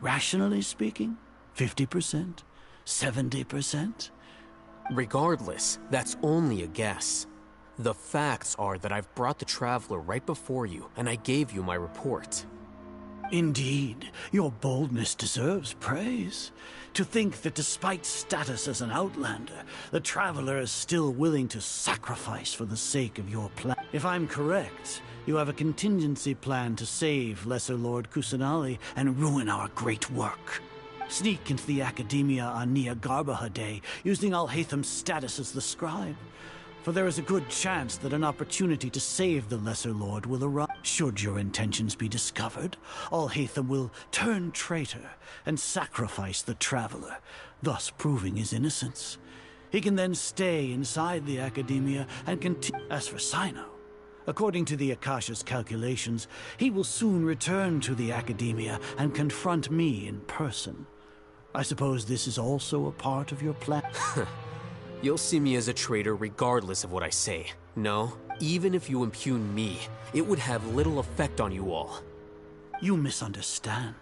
Rationally speaking, 50%? 70%? Regardless, that's only a guess. The facts are that I've brought the Traveler right before you, and I gave you my report. Indeed, your boldness deserves praise. To think that despite status as an outlander, the Traveler is still willing to sacrifice for the sake of your plan. If I'm correct, you have a contingency plan to save Lesser Lord Kusanali and ruin our great work. Sneak into the Academia on Niagarbha Day, using Alhaitham's status as the scribe. For there is a good chance that an opportunity to save the Lesser Lord will arise. Should your intentions be discovered, Alhaitham will turn traitor and sacrifice the Traveler, thus proving his innocence. He can then stay inside the academia and continue. As for Sino, according to the Akasha's calculations, he will soon return to the academia and confront me in person. I suppose this is also a part of your plan? You'll see me as a traitor regardless of what I say. No, even if you impugn me, it would have little effect on you all. You misunderstand.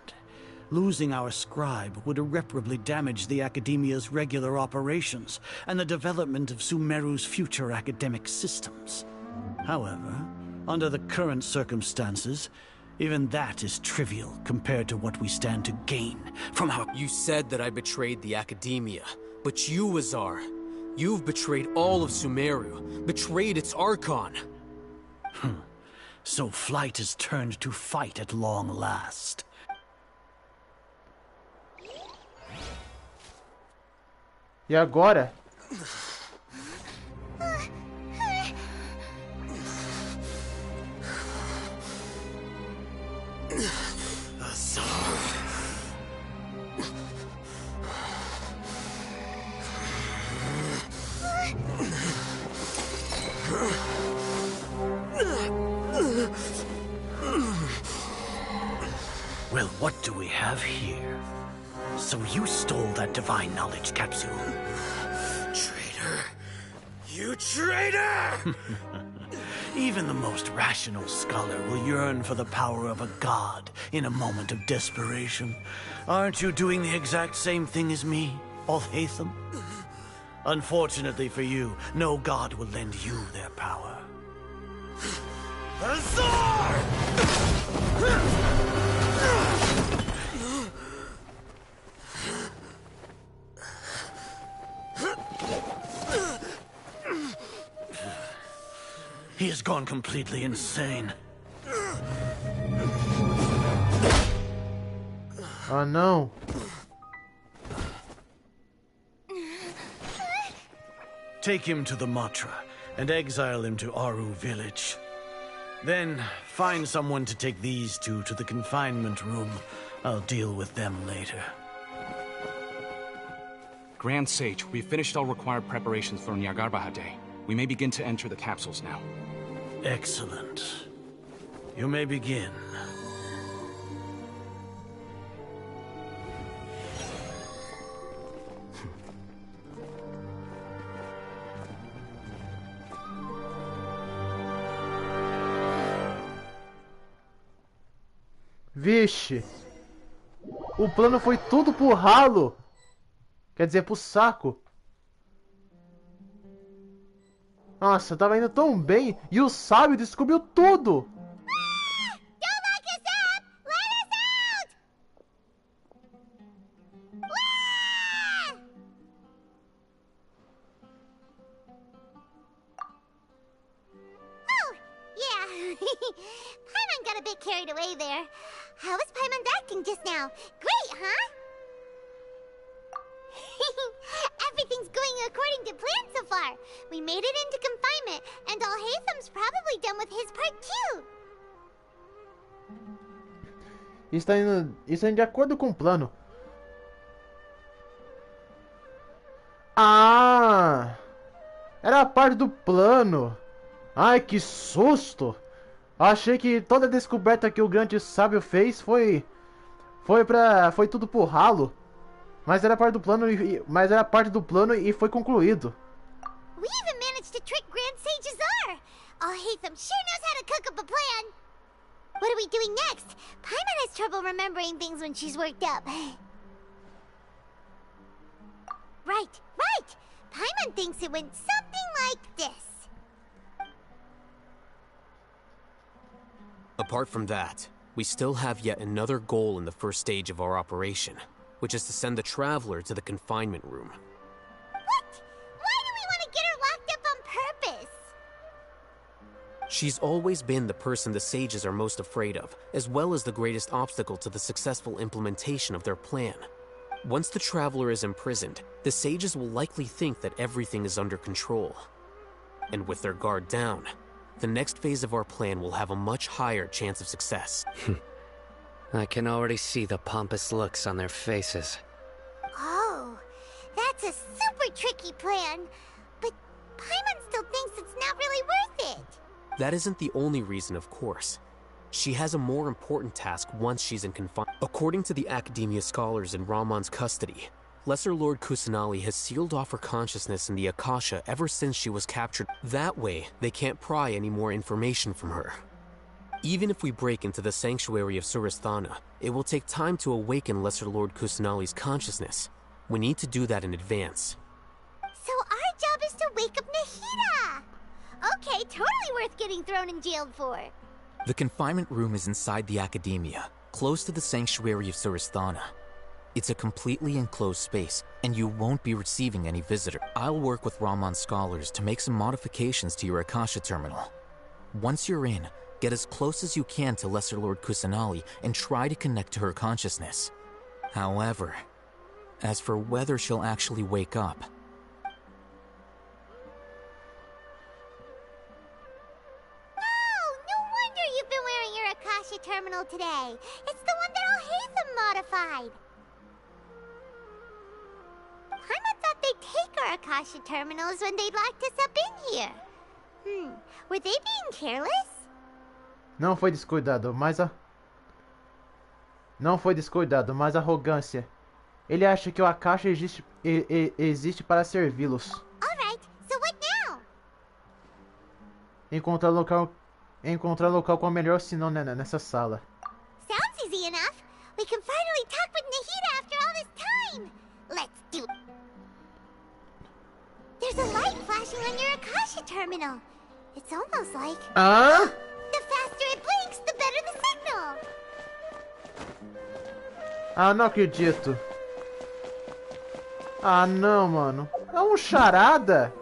Losing our scribe would irreparably damage the Academia's regular operations and the development of Sumeru's future academic systems. However, under the current circumstances, even that is trivial compared to what we stand to gain from our— You said that I betrayed the Academia, but you, Azar, you've betrayed all of Sumeru, betrayed its Archon. So flight has turned to fight at long last. E agora? Well, what do we have here? So you stole that divine knowledge capsule? Traitor! You traitor! Even the most rational scholar will yearn for the power of a god in a moment of desperation. Aren't you doing the exact same thing as me, Alhaitham? Unfortunately for you, no god will lend you their power. Azar! He has gone completely insane. Oh no. Take him to the Matra and exile him to Aru village. Then find someone to take these two to the confinement room. I'll deal with them later. Grand Sage, we've finished all required preparations for Nyargarbaha Day. We may begin to enter the capsules now. Excellent. You may begin. Vixe. O plano foi tudo pro ralo. Quer dizer, pro saco. Nossa, tava indo tão bem e o sábio descobriu tudo. Paimon got a bit carried away there. How was Paimon's acting just now? Great, huh? Everything's going according to plan so far. We made it into confinement, and Alhaitham's probably done with his part too. Está indo de acordo com o plano. Ah! Era a parte do plano. Ai, que susto! Achei que toda a descoberta que o grande sábio fez foi tudo pro ralo. Mas era parte do plano e foi concluído. We even managed to trick Grand Sage Azar. Alhaitham sure knows how to cook up a plan. What are we doing next? Paimon has trouble remembering things when she's worked up. Right. Paimon thinks it went something like this. Apart from that, we still have yet another goal in the first stage of our operation, which is to send the Traveler to the confinement room. What? Why do we want to get her locked up on purpose? She's always been the person the sages are most afraid of, as well as the greatest obstacle to the successful implementation of their plan. Once the Traveler is imprisoned, the sages will likely think that everything is under control. And with their guard down, the next phase of our plan will have a much higher chance of success. I can already see the pompous looks on their faces. Oh, that's It's a super tricky plan, but Paimon still thinks it's not really worth it. That isn't the only reason, of course. She has a more important task once she's in confinement. According to the Academia scholars in Ramon's custody, Lesser Lord Kusanali has sealed off her consciousness in the Akasha ever since she was captured. That way, they can't pry any more information from her. Even if we break into the sanctuary of Surasthana, it will take time to awaken Lesser Lord Kusanali's consciousness. We need to do that in advance. So our job is to wake up Nahida! Okay, totally worth getting thrown in jail for. The confinement room is inside the Academia, close to the sanctuary of Surasthana. It's a completely enclosed space, and you won't be receiving any visitor. I'll work with Ramon's scholars to make some modifications to your Akasha terminal. Once you're in, get as close as you can to Lesser Lord Kusanali and try to connect to her consciousness. However, as for whether she'll actually wake up, You've been wearing your Akasha terminal today. It's the one that Al-Haytham modified. Paimon thought they'd take our Akasha terminals when they locked us up in here. Were they being careless? Não foi descuidado, mas arrogância. Ele acha que o Akasha existe para servi-los. Alright, so what now? Encontrar local com a melhor sinal nessa sala. Sounds easy enough. We can finally talk with Nahida after all this time. Let's do it. There's a light flashing on your Akasha terminal. It's almost like... The faster it blinks, the better the signal. Ah, não acredito. Ah, não, mano. É um charada.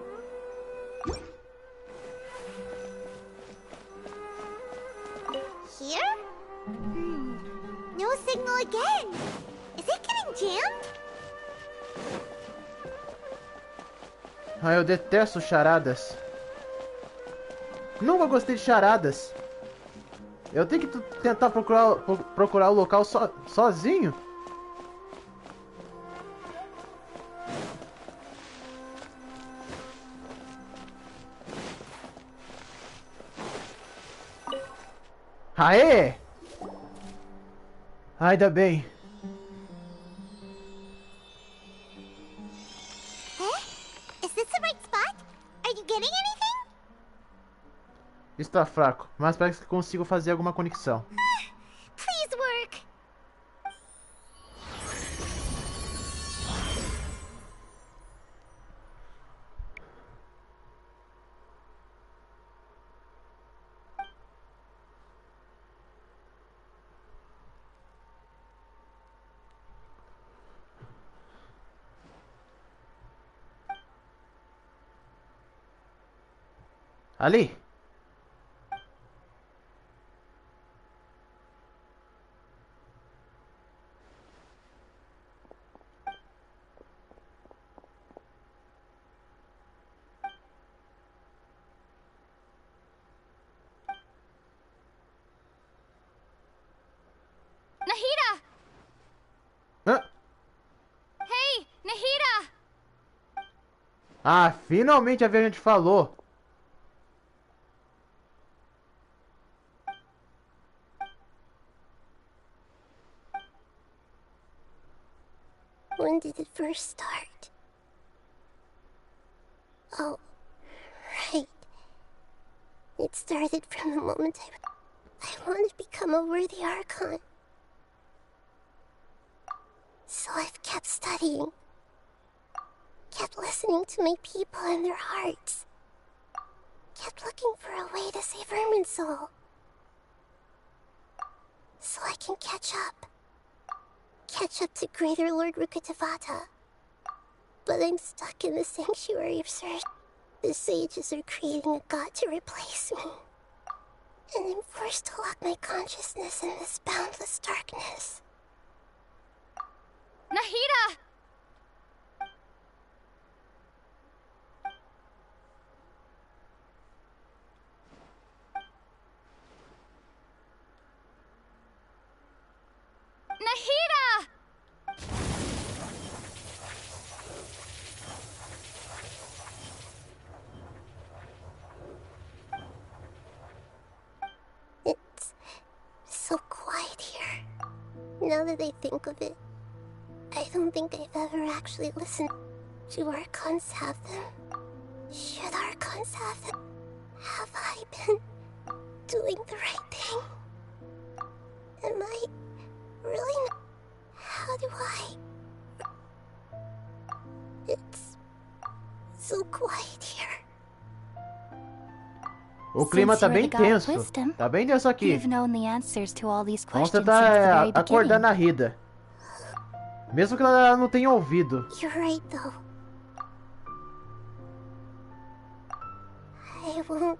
Here? No signal again. Is it getting jammed? Ah, eu detesto charadas. Nunca gostei de charadas. Eu tenho que tentar procurar o local sozinho. Aê! Ainda bem. Is this the right spot? Are you getting anything? Está fraco, mas parece que consigo fazer alguma conexão. Please work. Ali. Nahida! Hã? Hey, Nahida! Ah, finalmente a viajante falou. When did it first start? Oh, right. It started from the moment I wanted to become a worthy Archon. So I've kept studying. Kept listening to my people and their hearts. Kept looking for a way to save Irminsul. So I can catch up. Catch up to Greater Lord Rukkhadevata. But I'm stuck in the sanctuary of Sirs. The sages are creating a god to replace me. And I'm forced to lock my consciousness in this boundless darkness. Nahida! Nahida! Now that I think of it, I don't think I've ever actually listened. Do Archons have them? Should Archons have them? Have I been doing the right thing? Am I really not? How do I? It's so quiet here. O clima tá bem tenso. Tá bem tenso aqui. You've known the answers to all these Vamos questions tentar since the very acordar beginning. na Rida. Mesmo que ela não tenha ouvido. You're right, though. I won't.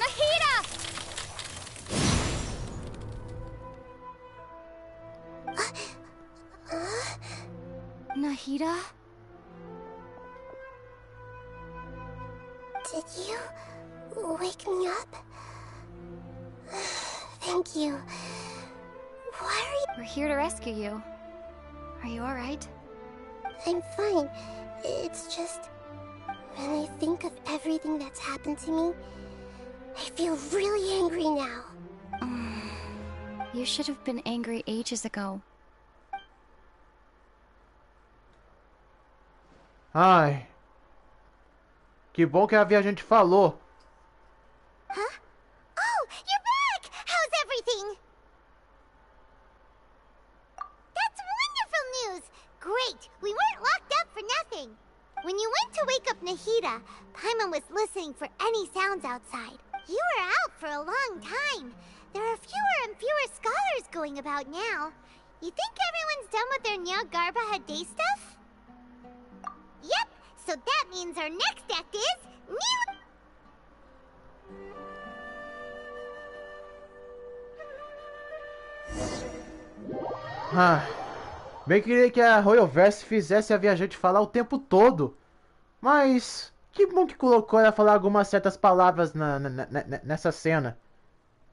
Nahida! Nahida? Did you wake me up? Thank you. Why are you? We're here to rescue you. Are you alright? I'm fine. It's just when I think of everything that's happened to me, I feel really angry now. You should have been angry ages ago. Ai. Que bom que a viajante falou. Huh? Oh, you're back! How's everything? That's wonderful news! Great! We weren't locked up for nothing. When you went to wake up Nahida, Paimon was listening for any sounds outside. You were out for a long time. There are fewer and fewer scholars going about now. You think everyone's done with their Nyagarba Day stuff? Yep, so that means our next act is new. Bem queria que a Royalverse fizesse a viajante falar o tempo todo. Mas que bom que colocou ela falar algumas certas palavras nessa cena.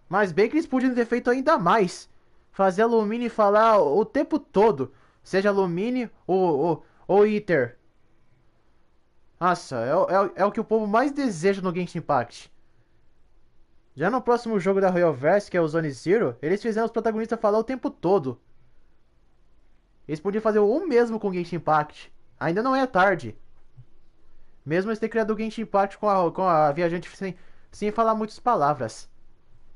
Mas bem que eles podiam ter feito ainda mais. Fazer a Lumine falar o tempo todo. Seja Lumine ou Iter. Nossa, é o que o povo mais deseja no Genshin Impact. Já no próximo jogo da Royalverse, que é o Zone Zero, eles fizeram os protagonistas falar o tempo todo. Eles podiam fazer o mesmo com o Genshin Impact. Ainda não é tarde. Mesmo eles terem criado o Genshin Impact com a viajante sem falar muitas palavras.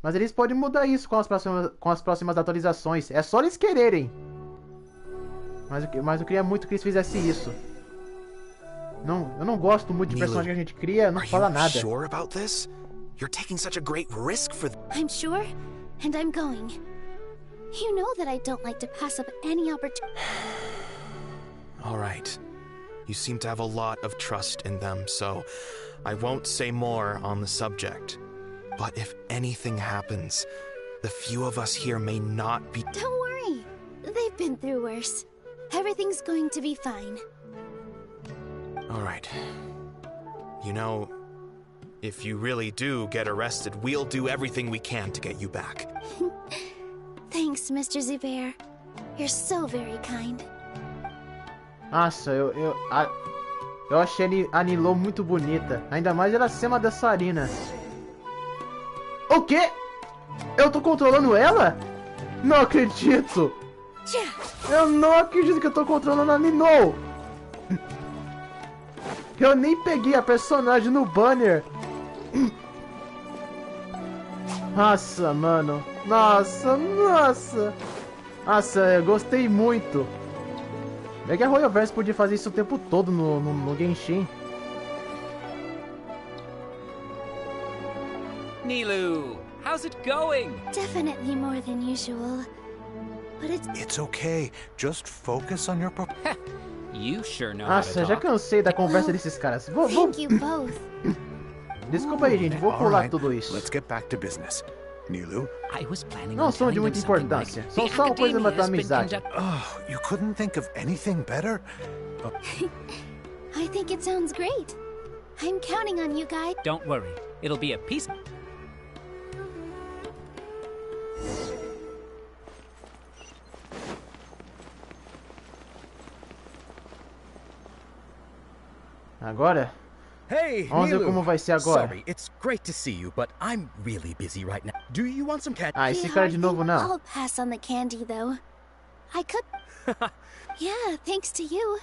Mas eles podem mudar isso com as próximas atualizações. É só eles quererem. Mas eu queria muito que eles fizessem isso. Eu não gosto muito de personagem que a gente cria, não fala nada. Sure about this? You're taking such a great risk for I'm sure, and I'm going. You know that I don't like to pass up any opportunity. All right. You seem to have a lot of trust in them, so I won't say more on the subject. But if anything happens, the few of us here may not be... Don't worry. They've been through worse. Everything's going to be fine. All right. You know, if you really do get arrested, we'll do everything we can to get you back. Thanks, Mr. Zubair. You're so very kind. Nossa, eu achei a Nilou muito bonita. Ainda mais ela ser uma dançarina. O quê? Eu tô controlando ela? Não acredito! Eu não acredito que eu tô controlando a Nilou! Eu nem peguei a personagem no banner! Nossa, mano! Nossa! Nossa, eu gostei muito! É que a Royalverse podia fazer isso o tempo todo no Genshin. Nilu, how's it going? Definitely more than usual. But It's okay. Just focus on your... You sure know how to Nossa, já talk. cansei da conversa desses caras. Thank you both. Desculpa aí, gente. Vou pular tudo isso. Let's get back to business. Nilu? I was planning Não on são de telling muita them something importância. like, São "The só uma coisa academia da has been amizade. Oh, you couldn't think of anything better? I think it sounds great. I'm counting on you guys. Don't worry, it'll be a piece. Agora, Hey, Vamos ver como vai ser agora. Sorry, it's great to see you, but I'm really busy right now. Do you want some candy? Ah, esse cara de novo não. I'll pass on the candy, though. I could... Yeah, thanks to you.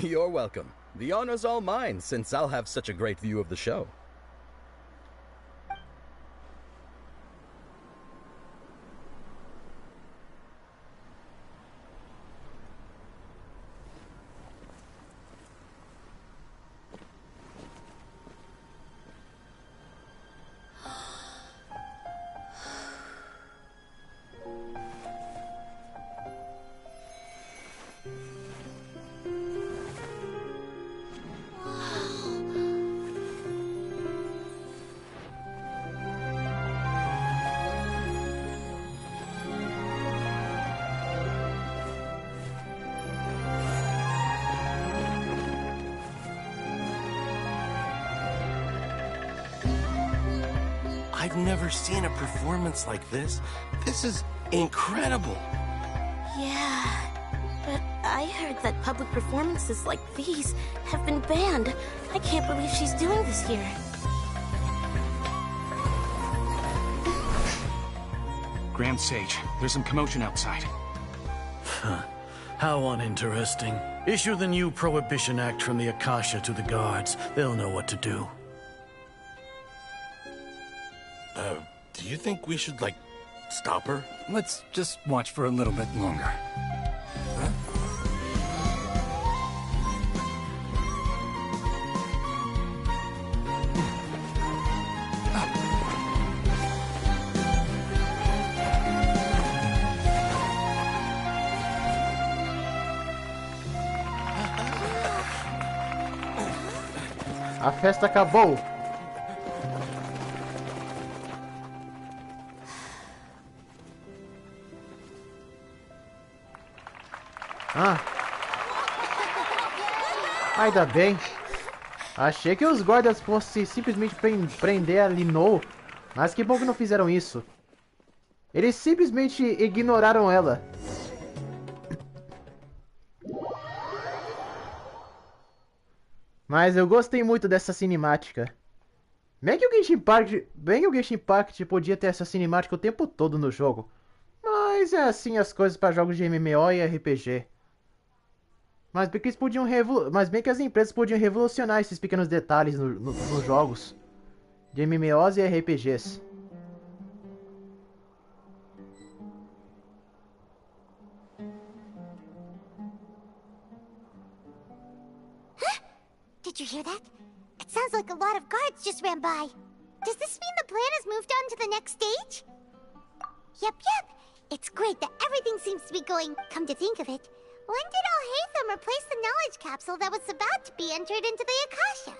You're welcome. The honor's all mine, since I'll have such a great view of the show. I've never seen a performance like this. This is incredible. Yeah, but I heard that public performances like these have been banned. I can't believe she's doing this here. Grand Sage, there's some commotion outside. How uninteresting. Issue the new Prohibition Act from the Akasha to the guards. They'll know what to do. Do you think we should, like, stop her? Let's just watch for a little bit longer. A festa acabou. Ah. Ainda bem. Achei que os guardas fossem simplesmente prender a Linou, mas que bom que não fizeram isso. Eles simplesmente ignoraram ela. Mas eu gostei muito dessa cinemática. Bem que o Genshin Impact podia ter essa cinemática o tempo todo no jogo. Mas é assim as coisas para jogos de MMO e RPG. Mas bem que eles podiam Mas bem que as empresas podiam revolucionar esses pequenos detalhes nos jogos de MMOs e RPGs. Did you hear that? It sounds like a lot of guards just ran by. Does this mean the plan has moved on to the next stage? Yep. It's great that everything seems to be going. Come to think of it, when did Alhaitham replace the knowledge capsule that was about to be entered into the Akasha?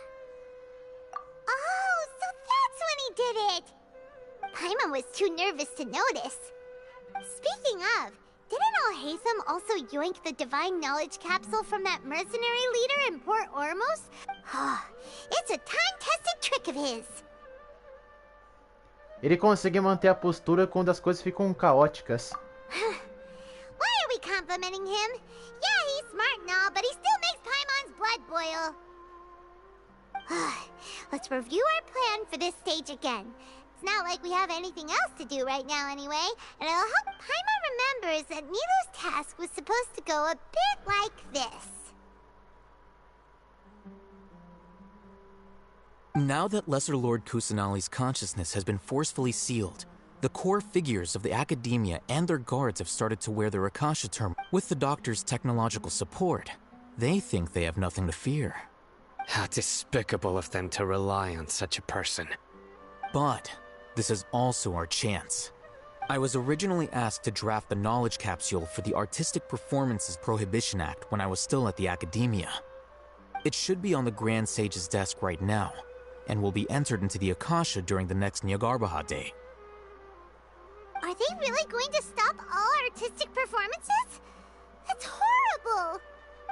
Oh, so that's when he did it! Paimon was too nervous to notice. Speaking of, didn't Alhaitham also yoink the divine knowledge capsule from that mercenary leader in Port Ormos? It's a time-tested trick of his. Ele consegue manter a postura quando as coisas ficam caóticas. Why are we complimenting him? Yeah, he's smart and all, but he still makes Paimon's blood boil. Let's review our plan for this stage again. It's not like we have anything else to do right now anyway, and it'll help Paimon remembers that Milo's task was supposed to go a bit like this. Now that Lesser Lord Kusanali's consciousness has been forcefully sealed, the core figures of the academia and their guards have started to wear their Akasha term. With the doctor's technological support, they think they have nothing to fear. How despicable of them to rely on such a person. But this is also our chance. I was originally asked to draft the knowledge capsule for the Artistic Performances Prohibition Act when I was still at the academia. It should be on the Grand Sage's desk right now, and will be entered into the Akasha during the next Nyargarbaha Day. Are they really going to stop all artistic performances? That's horrible!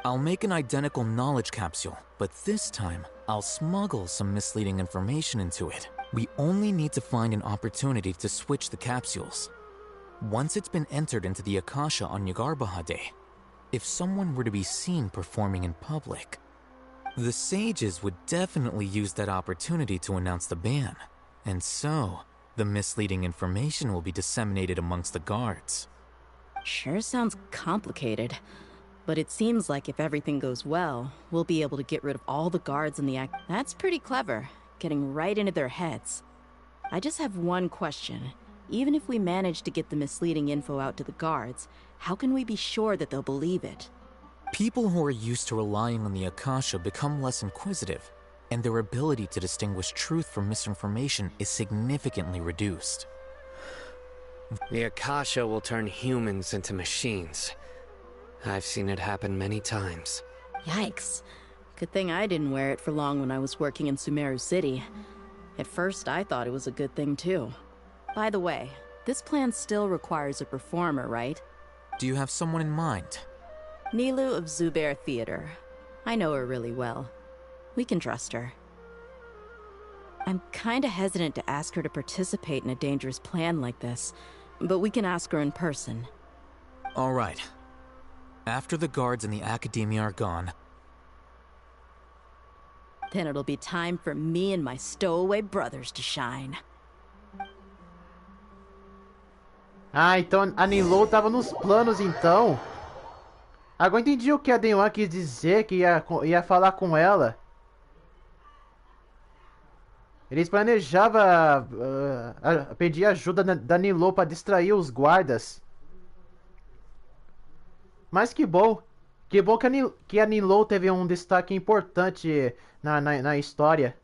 I'll make an identical knowledge capsule, but this time, I'll smuggle some misleading information into it. We only need to find an opportunity to switch the capsules. Once it's been entered into the Akasha on Nyargarbaha Day, if someone were to be seen performing in public, The sages would definitely use that opportunity to announce the ban. And so, the misleading information will be disseminated amongst the guards. Sure sounds complicated. But it seems like if everything goes well, we'll be able to get rid of all the guards in the act. That's pretty clever, getting right into their heads. I just have one question. Even if we manage to get the misleading info out to the guards, how can we be sure that they'll believe it? People who are used to relying on the Akasha become less inquisitive, and their ability to distinguish truth from misinformation is significantly reduced. The Akasha will turn humans into machines. I've seen it happen many times. Yikes. Good thing I didn't wear it for long when I was working in Sumeru City. At first, I thought it was a good thing too. By the way, this plan still requires a performer, right? Do you have someone in mind? Nilu of Zubair Theater. I know her really well. We can trust her. I'm kinda hesitant to ask her to participate in a dangerous plan like this, but we can ask her in person. All right. After the guards and the academia are gone, then it'll be time for me and my stowaway brothers to shine. Ah, então a Nilou tava nos planos, então. Agora entendi o que a Dewan quis dizer, que ia falar com ela. Eles planejavam pedir ajuda da Nilou para distrair os guardas. Mas que bom. Que bom que a Nilou teve um destaque importante na história.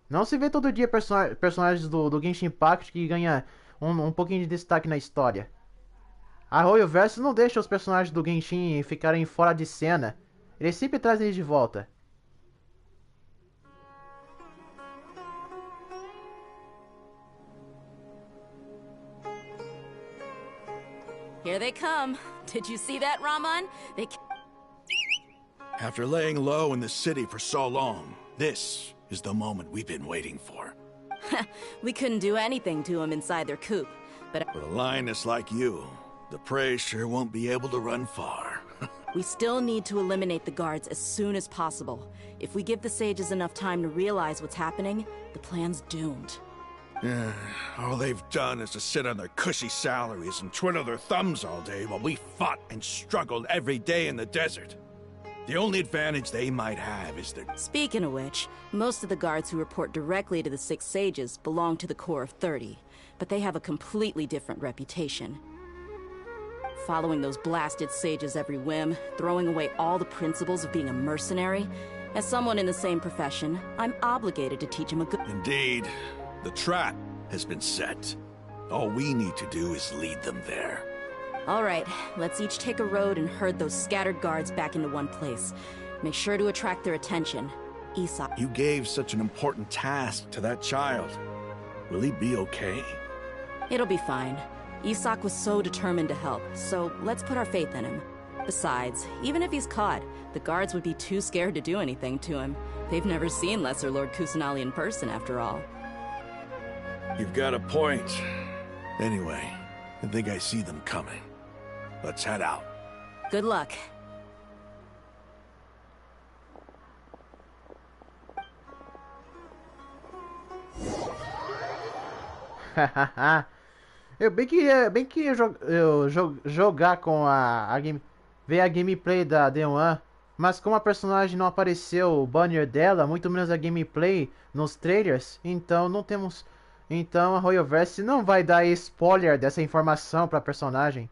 Não se vê todo dia personagens do Genshin Impact que ganha um pouquinho de destaque na história. A Royalverse não deixa os personagens do Genshin ficarem fora de cena. Eles sempre trazem eles de volta. Here they come. Did you see that, Raman? After laying low in the city for so long, this is the moment we've been waiting for. We couldn't do anything to them inside their coop, but with a lioness like you, the prey sure won't be able to run far. We still need to eliminate the guards as soon as possible. If we give the sages enough time to realize what's happening, the plan's doomed. All they've done is to sit on their cushy salaries and twiddle their thumbs all day while we fought and struggled every day in the desert. The only advantage they might have is that... Speaking of which, most of the guards who report directly to the 6 sages belong to the Corps of 30, but they have a completely different reputation. Following those blasted sages every whim, throwing away all the principles of being a mercenary. As someone in the same profession, I'm obligated to teach them a good... Indeed. The trap has been set. All we need to do is lead them there. All right, let's each take a road and herd those scattered guards back into one place. Make sure to attract their attention. Isak. You gave such an important task to that child. Will he be okay? It'll be fine. Isak was so determined to help, so let's put our faith in him. Besides, even if he's caught, the guards would be too scared to do anything to him. They've never seen Lesser Lord Kusanali in person, after all. You've got a point. Anyway, I think I see them coming. Let's head out. Good luck. Eu bem queria jogar com ver a gameplay da D1, mas como a personagem não apareceu o banner dela, muito menos a gameplay nos trailers, então não temos. Então a Royalverse não vai dar spoiler dessa informação para a personagem.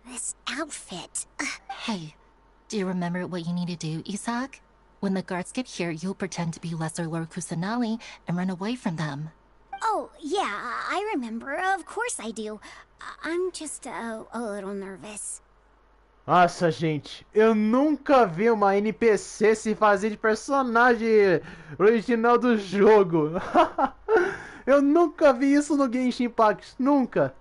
This outfit. Hey, do you remember what you need to do, Isak? When the guards get here, you'll pretend to be Lesser Lord Kusanali and run away from them. Oh, yeah, I remember. Of course I do. I'm just a little nervous. Nossa, gente, eu nunca vi uma NPC se fazer de personagem original do jogo. Eu nunca vi isso no Genshin Impact, nunca.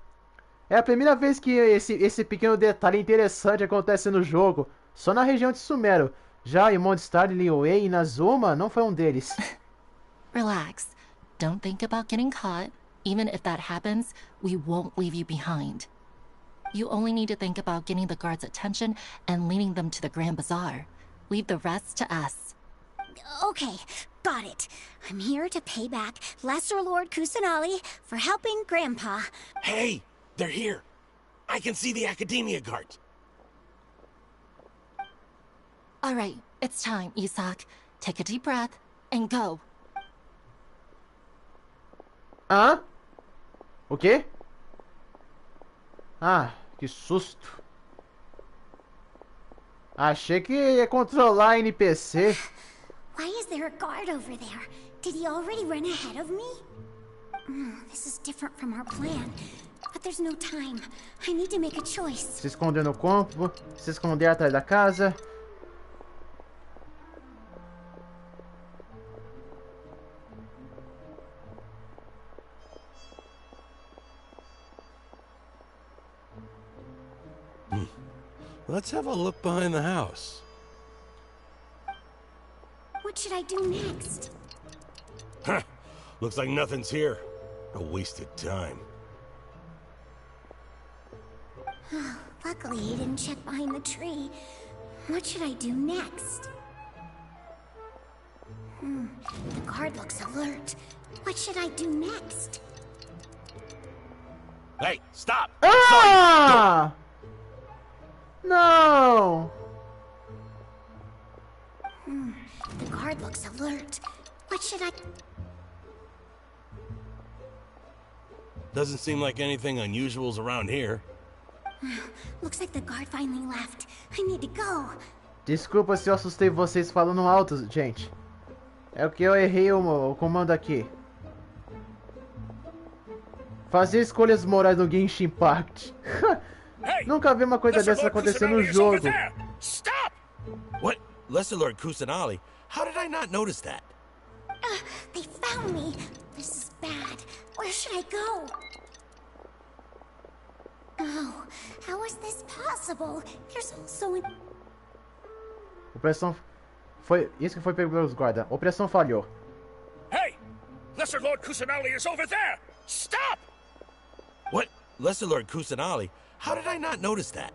É a primeira vez que esse pequeno detalhe interessante acontece no jogo, só na região de Sumero. Já em Mondstadt, Liyue e Nazuma não foi um deles. Relax. Don't think about getting caught. Even if that happens, we won't leave you behind. You only need to think about getting the guards' attention and leading them to the Grand Bazaar. Leave the rest to us. Okay, got it. I'm here to pay back Lesser Lord Kusanali for helping Grandpa. Hey, they're here. I can see the Academia guards. All right, it's time, Isak. Take a deep breath and go. Hã? O quê? Ah, que susto. Achei que ia controlar a NPC. Why is there a guard over there? Did he already run ahead of me? This is different from our plan. But there's no time. I need to make a choice. Se esconder no campo, se esconder atrás da casa. Let's have a look behind the house. What should I do next? Huh. Looks like nothing's here. A wasted time. Luckily, he didn't check behind the tree. What should I do next? The guard looks alert. What should I do next? Hey, stop! Ah! No! The guard looks alert. What should I... Doesn't seem like anything unusual's around here. Looks like the guard finally left. I need to go. Desculpa se eu assustei vocês falando alto, gente. É o que eu errei o comando aqui. Fazer escolhas morais no Genshin Impact. Nunca vi uma coisa dessa acontecer no jogo. Stop! What? Lesser Lord Kusanali? How did I not notice that? They found me. This is bad. Where should I go? Oh, how is this possible? There's also... Opressão... Foi isso que foi pego pelos guardas. Opressão falhou. Hey! Lesser Lord Kusanali is over there! Stop! What? Lesser Lord Kusanali? How did I not notice that?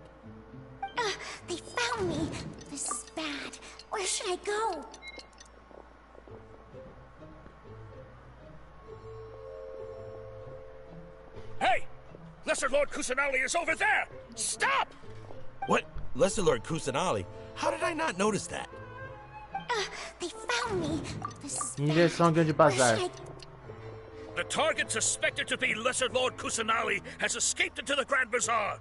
They found me. This is bad. Where should I go? Hey! Lesser Lord Kusanali is over there! Stop! What? Lesser Lord Kusanali? How did I not notice that? They found me. This is Em direção ao Grande Bazar. The target suspected to be Lesser Lord Kusanali has escaped into the Grand Bazaar.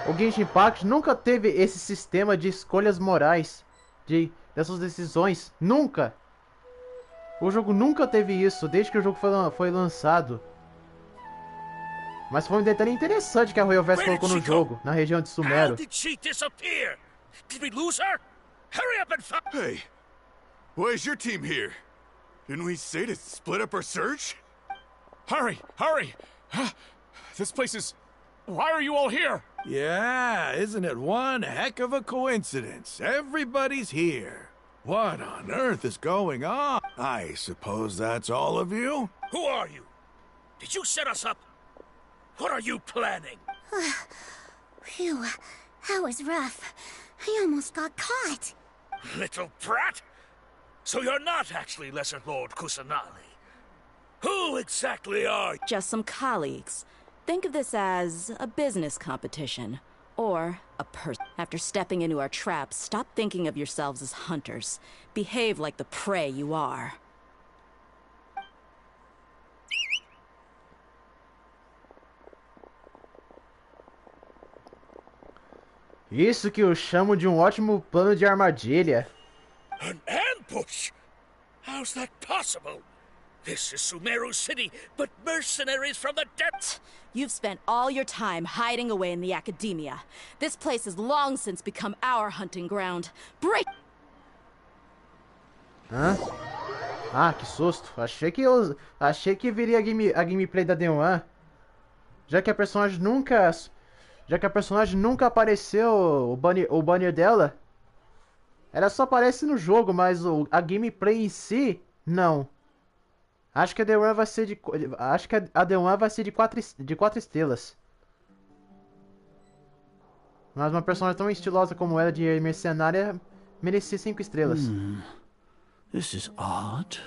O Genshin Impact nunca teve esse sistema de escolhas morais, dessas decisões. Nunca! O jogo nunca teve isso, desde que o jogo foi lançado. Mas foi um detalhe interessante que a Royal Vest colocou no jogo, na região de Sumero. How did she disappear? Did we lose her? Hurry up and find... Hey, why is your team here? Didn't we say to split up our search? Hurry, hurry! This place is... Why are you all here? Yeah, isn't it one heck of a coincidence? Everybody's here. What on earth is going on? I suppose that's all of you? Who are you? Did you set us up? What are you planning? Phew, that was rough. I almost got caught. Little brat? So you're not actually Lesser Lord Kusanali. Who exactly are you? Just some colleagues. Think of this as a business competition. Or a person. After stepping into our traps, stop thinking of yourselves as hunters. Behave like the prey you are. Isso que eu chamo de ótimo plano de armadilha. An ambush? How's that possible? This is Sumeru City, but mercenaries from the depths... You've spent all your time hiding away in the academia. This place has long since become our hunting ground. Break... Hã? Ah, que susto. Achei que viria a gameplay da D1. Já que a personagem nunca apareceu o banner dela. Ela só aparece no jogo, mas a gameplay em si, não. Acho que a The One vai ser de. Acho que a The One vai ser de 4 estrelas. Mas uma personagem tão estilosa como ela de mercenária merecia 5 estrelas. This is odd.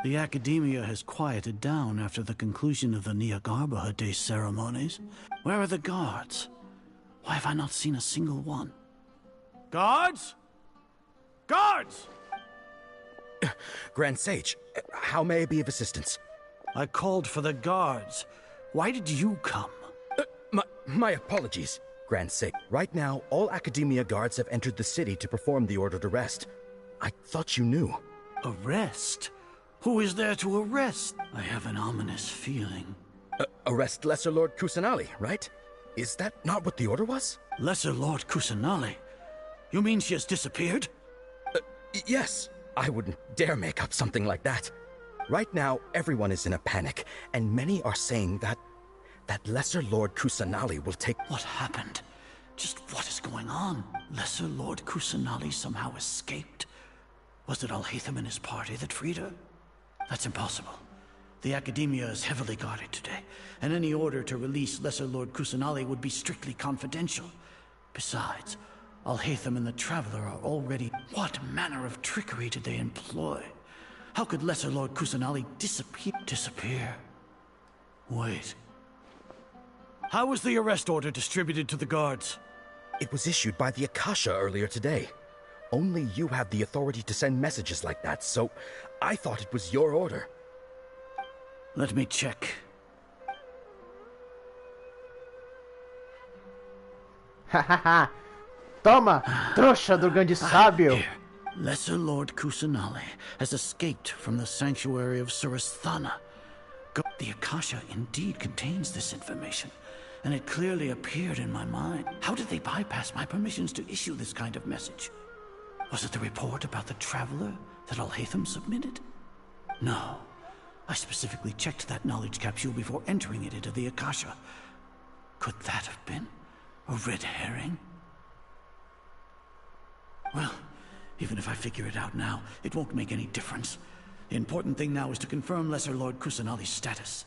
The academia has quieted down after the conclusion of the Niagarba Day ceremonies. Where are the guards? Why have I not seen a single one? Guards? Guards! Grand Sage, how may I be of assistance? I called for the guards. Why did you come? My apologies, Grand Sage. Right now, all Academia guards have entered the city to perform the ordered arrest. I thought you knew. Arrest? Who is there to arrest? I have an ominous feeling. Arrest Lesser Lord Kusanali, right? Is that not what the order was? Lesser Lord Kusanali? You mean she has disappeared? Yes. I wouldn't dare make up something like that. Right now, everyone is in a panic, and many are saying that Lesser Lord Kusanali will take... What happened? Just what is going on? Lesser Lord Kusanali somehow escaped? Was it Alhaitham and his party that freed her? That's impossible. The Academia is heavily guarded today, and any order to release Lesser Lord Kusanali would be strictly confidential. Besides, Alhaitham and the Traveler are already... What manner of trickery did they employ? How could Lesser Lord Kusanali disappear? Wait. How was the arrest order distributed to the guards? It was issued by the Akasha earlier today. Only you have the authority to send messages like that, so I thought it was your order. Let me check. Hahaha. Toma, trouxa do grande sábio. Lesser Lord Kusanali has escaped from the sanctuary of Suristhana. The Akasha indeed contains this information, and it clearly appeared in my mind. How did they bypass my permissions to issue this kind of message? Was it the report about the Traveler that Alhaitham submitted? No. I specifically checked that knowledge capsule before entering it into the Akasha. Could that have been a red herring? Well, even if I figure it out now, it won't make any difference. The important thing now is to confirm Lesser Lord Kusanali's status.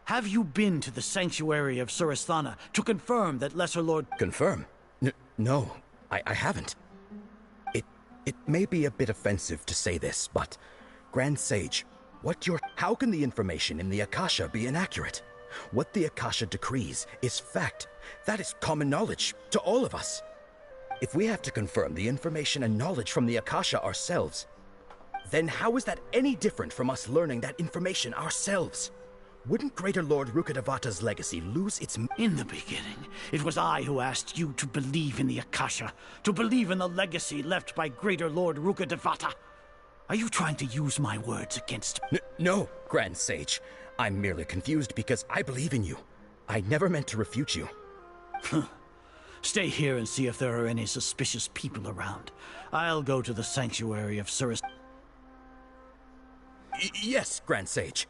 Have you been to the sanctuary of Suristhana to confirm that Lesser Lord... Confirm? No, I haven't. It may be a bit offensive to say this, but... Grand Sage, how can the information in the Akasha be inaccurate? What the Akasha decrees is fact. That is common knowledge to all of us. If we have to confirm the information and knowledge from the Akasha ourselves, then how is that any different from us learning that information ourselves? Wouldn't Greater Lord Rukkhadevata's legacy lose its... In the beginning, it was I who asked you to believe in the Akasha, to believe in the legacy left by Greater Lord Rukkhadevata. Are you trying to use my words against... No, Grand Sage. I'm merely confused because I believe in you. I never meant to refute you. Stay here and see if there are any suspicious people around. I'll go to the sanctuary of Suris... Yes, Grand Sage.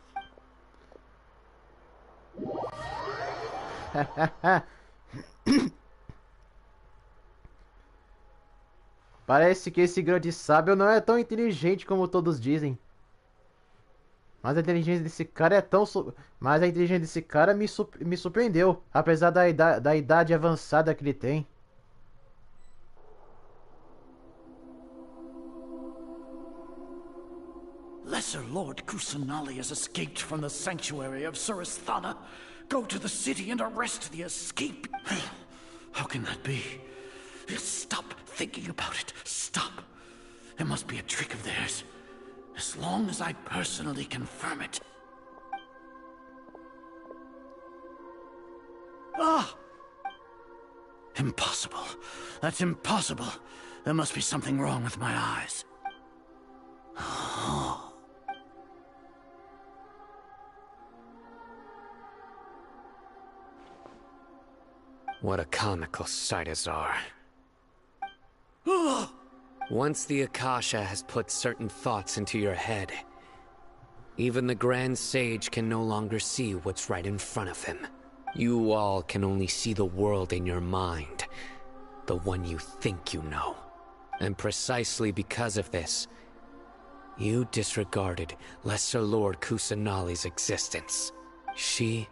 Parece que esse grande sábio não é tão inteligente como todos dizem. Mas a inteligência desse cara é tão... Mas a inteligência desse cara me surpreendeu, apesar da idade avançada que ele tem. Lesser Lord Kusanali has escaped from the sanctuary of Suristhana. Go to the city and arrest the escape. How can that be? Stop thinking about it. Stop. It must be a trick of theirs. As long as I personally confirm it. Ah! Impossible. That's impossible. There must be something wrong with my eyes. What a comical sight, Azar. Once the Akasha has put certain thoughts into your head, even the Grand Sage can no longer see what's right in front of him. You all can only see the world in your mind, the one you think you know. And precisely because of this, you disregarded Lesser Lord Kusanali's existence. She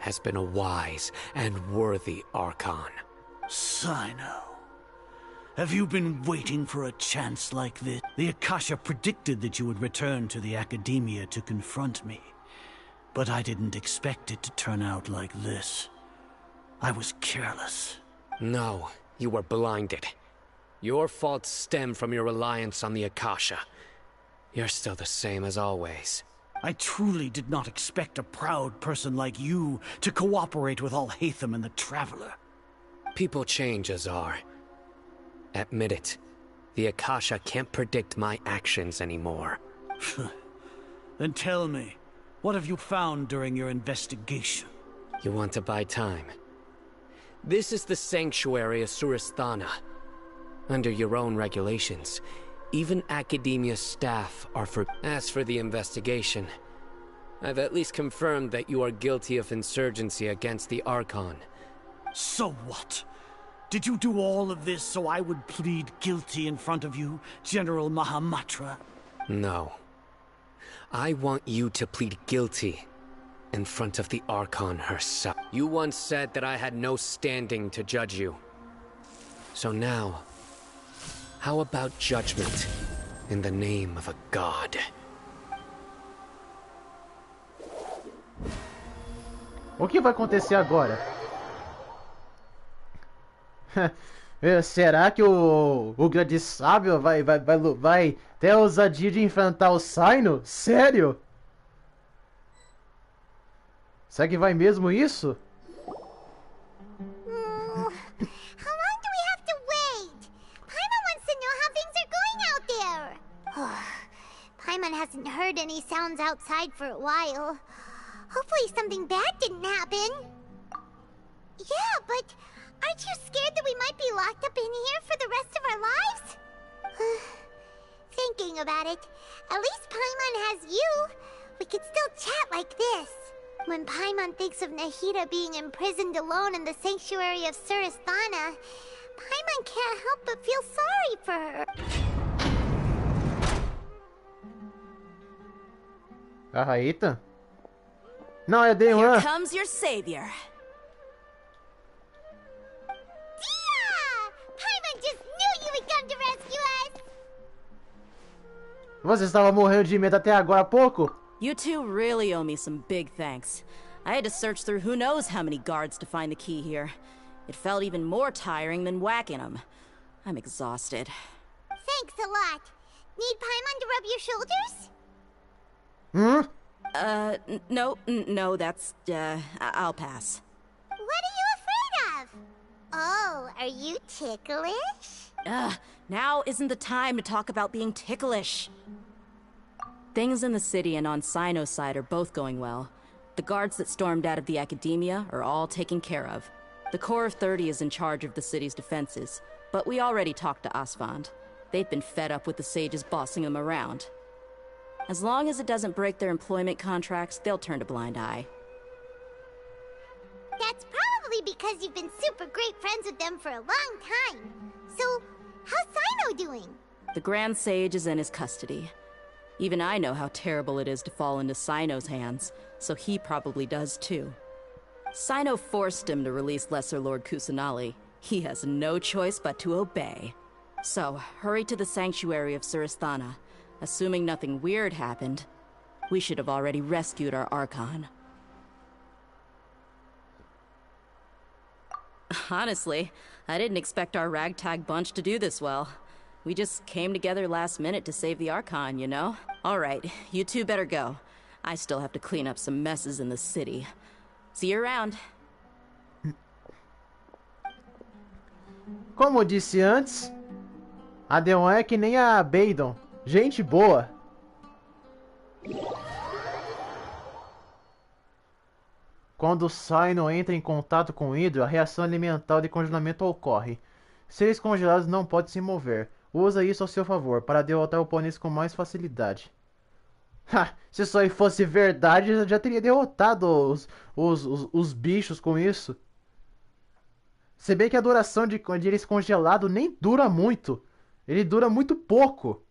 has been a wise and worthy Archon. Sino, have you been waiting for a chance like this? The Akasha predicted that you would return to the Academia to confront me. But I didn't expect it to turn out like this. I was careless. No, you were blinded. Your faults stem from your reliance on the Akasha. You're still the same as always. I truly did not expect a proud person like you to cooperate with Alhaitham and the Traveler. People change, Azar. Admit it. The Akasha can't predict my actions anymore. Then tell me, what have you found during your investigation? You want to buy time? This is the sanctuary of Surasthana. Under your own regulations, even Academia staff are for... As for the investigation, I've at least confirmed that you are guilty of insurgency against the Archon. So what? Did you do all of this so I would plead guilty in front of you, General Mahamatra? No. I want you to plead guilty in front of the Archon herself. You once said that I had no standing to judge you. So now, how about judgment in the name of a god? O que vai acontecer agora? Será que o grande sábio vai ter a ousadia de enfrentar o Sino? Sério? Será que vai mesmo isso? How long do we have to wait? Paimon wants to know how things are going out there. Paimon hasn't heard any sounds outside for a while. Hopefully something bad didn't happen. Yeah, but aren't you scared that we might be locked up in here for the rest of our lives? Thinking about it, at least Paimon has you. We could still chat like this. When Paimon thinks of Nahida being imprisoned alone in the sanctuary of Surasthana, Paimon can't help but feel sorry for her. A Raíta? Não, é Dewan. Here comes your savior. Você estava morrendo de medo até agora há pouco? You two really owe me some big thanks. I had to search through who knows how many guards to find the key here. It felt even more tiring than whacking them. I'm exhausted. Thanks a lot. Need Paimon to rub your shoulders? No, that's, I'll pass. What are you afraid of? Oh, are you ticklish? Now isn't the time to talk about being ticklish. Things in the city and on Sino's side are both going well. The guards that stormed out of the Academia are all taken care of. The Corps of 30 is in charge of the city's defenses, but we already talked to Asfand. They've been fed up with the sages bossing them around. As long as it doesn't break their employment contracts, they'll turn a blind eye. That's probably because you've been super great friends with them for a long time. So, how's Sino doing? The Grand Sage is in his custody. Even I know how terrible it is to fall into Sino's hands, so he probably does too. Sino forced him to release Lesser Lord Kusanali. He has no choice but to obey. So, hurry to the sanctuary of Surasthana. Assuming nothing weird happened, we should have already rescued our Archon. Honestly, I didn't expect our ragtag bunch to do this well. We just came together last minute to save the Archon, you know? Alright, you two better go. I still have to clean up some messes in the city. See you around. Como eu disse antes, a Dewan é que nem a Baydon. Gente boa. Quando o Sino entra em contato com o Hydro, a reação elemental de congelamento ocorre. Seres congelados não podem se mover. Usa isso ao seu favor, para derrotar oponentes com mais facilidade. Se isso aí fosse verdade, eu já teria derrotado os bichos com isso. Se bem que a duração de eles congelado nem dura muito. Ele dura muito pouco.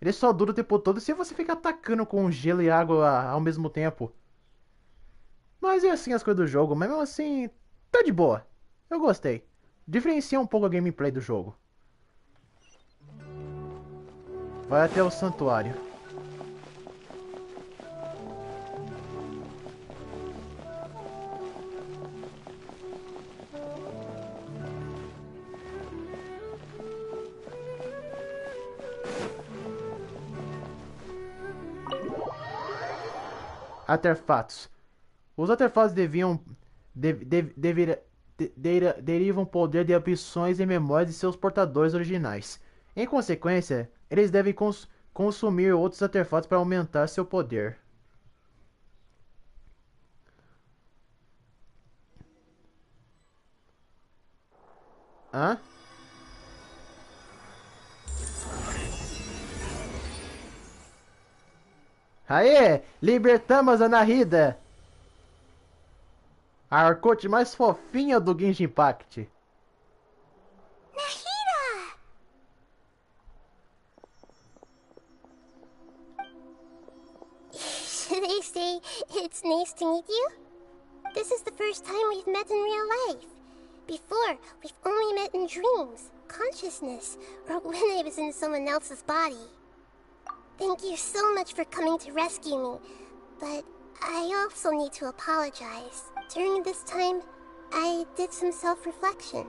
Ele só dura o tempo todo se você ficar atacando com gelo e água ao mesmo tempo. Mas é assim as coisas do jogo, mas mesmo assim, tá de boa. Eu gostei. Diferencia um pouco a gameplay do jogo. Vai até o santuário. Artefatos. Os artefatos derivam poder de ambições e memórias de seus portadores originais. Em consequência, eles devem consumir outros artefatos para aumentar seu poder. Hã? Aê! Libertamos a Narida! A arcote mais fofinha do Genshin Impact. Nahida! Should I say it's nice to meet you? This is the first time we've met in real life. Before, we've only met in dreams, consciousness, or when I was in someone else's body. Thank you so much for coming to rescue me, but I also need to apologize. During this time, I did some self-reflection.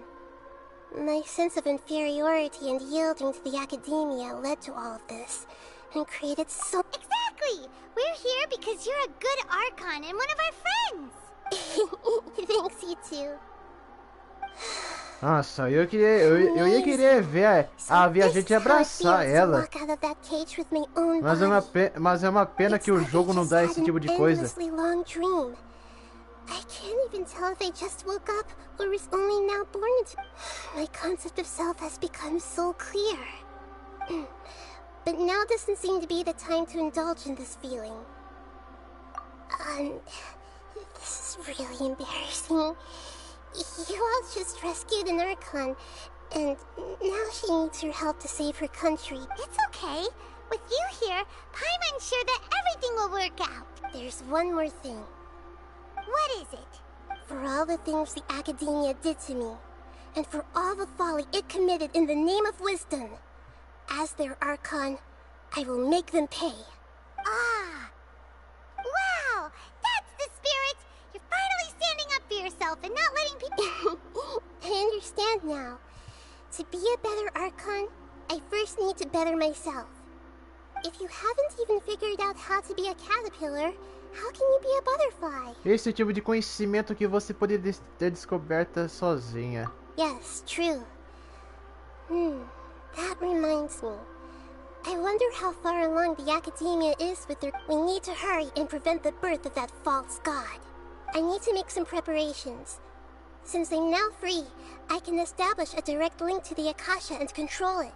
My sense of inferiority and yielding to the academia led to all of this, and created so— Exactly! We're here because you're a good Archon and one of our friends! Thanks, you too. Nossa, eu ia querer ver a viajante abraçar ela. Mas é uma pena que o jogo não dá esse tipo de coisa. I can't even tell if I just woke up or was only now born into— My concept of self has become so clear. But now doesn't seem to be the time to indulge in this feeling. This is really embarrassing. You all just rescued an Archon, and now she needs your help to save her country. It's okay. With you here, Paimon's sure that everything will work out. There's one more thing. What is it? For all the things the Academia did to me, and for all the folly it committed in the name of wisdom, as their Archon, I will make them pay. Ah! Wow! That's the spirit! You're finally standing up for yourself and not letting people— I understand now. To be a better Archon, I first need to better myself. If you haven't even figured out how to be a caterpillar, how can you be a butterfly? Esse tipo de conhecimento que você poderia ter descoberto sozinha. Yes, true. That reminds me. I wonder how far along the Academia is with their— We need to hurry and prevent the birth of that false god. I need to make some preparations. Since I'm now free, I can establish a direct link to the Akasha and control it.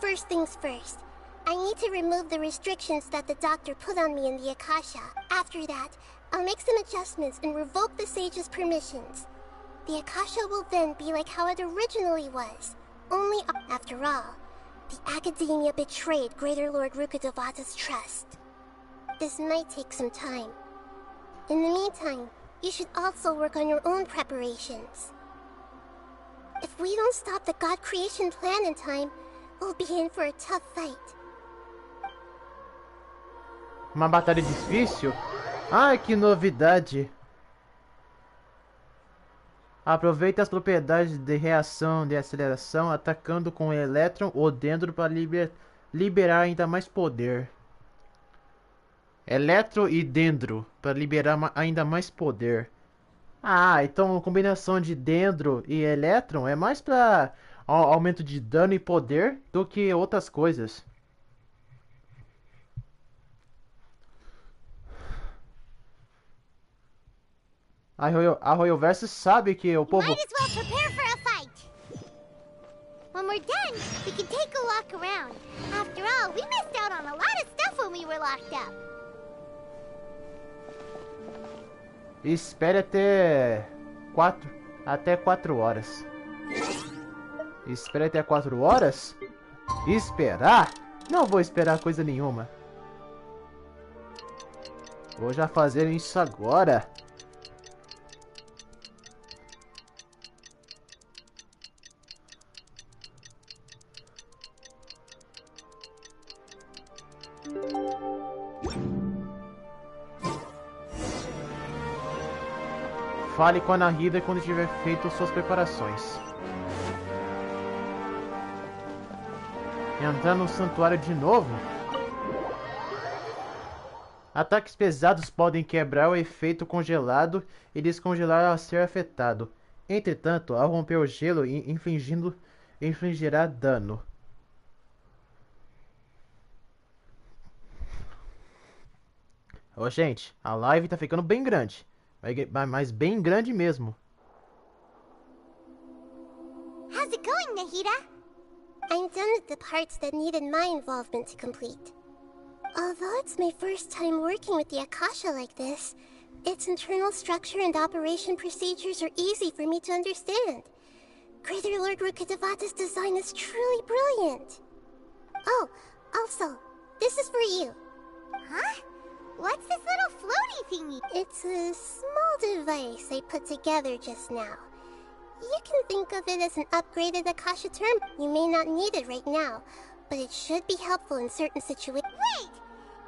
First things first, I need to remove the restrictions that the doctor put on me in the Akasha. After that, I'll make some adjustments and revoke the sage's permissions. The Akasha will then be like how it originally was. Only, after all, the Academia betrayed Greater Lord Rukkhadevata's trust. This might take some time. In the meantime, you should also work on your own preparations. If we don't stop the God creation plan in time, we'll be in for a tough fight. Uma batalha difícil? Ai, que novidade! Aproveite as propriedades de reação de aceleração atacando com o elétron ou dendro para liberar ainda mais poder. Eletro e dendro para liberar ainda mais poder. Ah, então a combinação de dendro e elétron é mais para aumento de dano e poder do que outras coisas. A Royal Versus sabe que o povo... Might as well prepare for a fight. When we're done, we can take a walk around. After all, we missed out on a lot of stuff when we were locked up. Espere até 4 horas. Espera até 4 horas? Esperar? Não vou esperar coisa nenhuma. Vou já fazer isso agora. Fale com a Nahida quando tiver feito suas preparações. Entrar no santuário de novo? Ataques pesados podem quebrar o efeito congelado e descongelar ao ser afetado. Entretanto, ao romper o gelo, infligirá dano. Ô, gente, a live tá ficando bem grande. Mas bem grande mesmo. How's it going, Nahida? I'm done with the parts that needed my involvement to complete. Although it's my first time working with the Akasha like this, its internal structure and operation procedures are easy for me to understand. Greater Lord Rukkhadevata's design is truly brilliant. Oh, also, this is for you. Huh? What's this little floaty thingy? It's a small device I put together just now. You can think of it as an upgraded Akasha term. You may not need it right now, but it should be helpful in certain situations. Wait!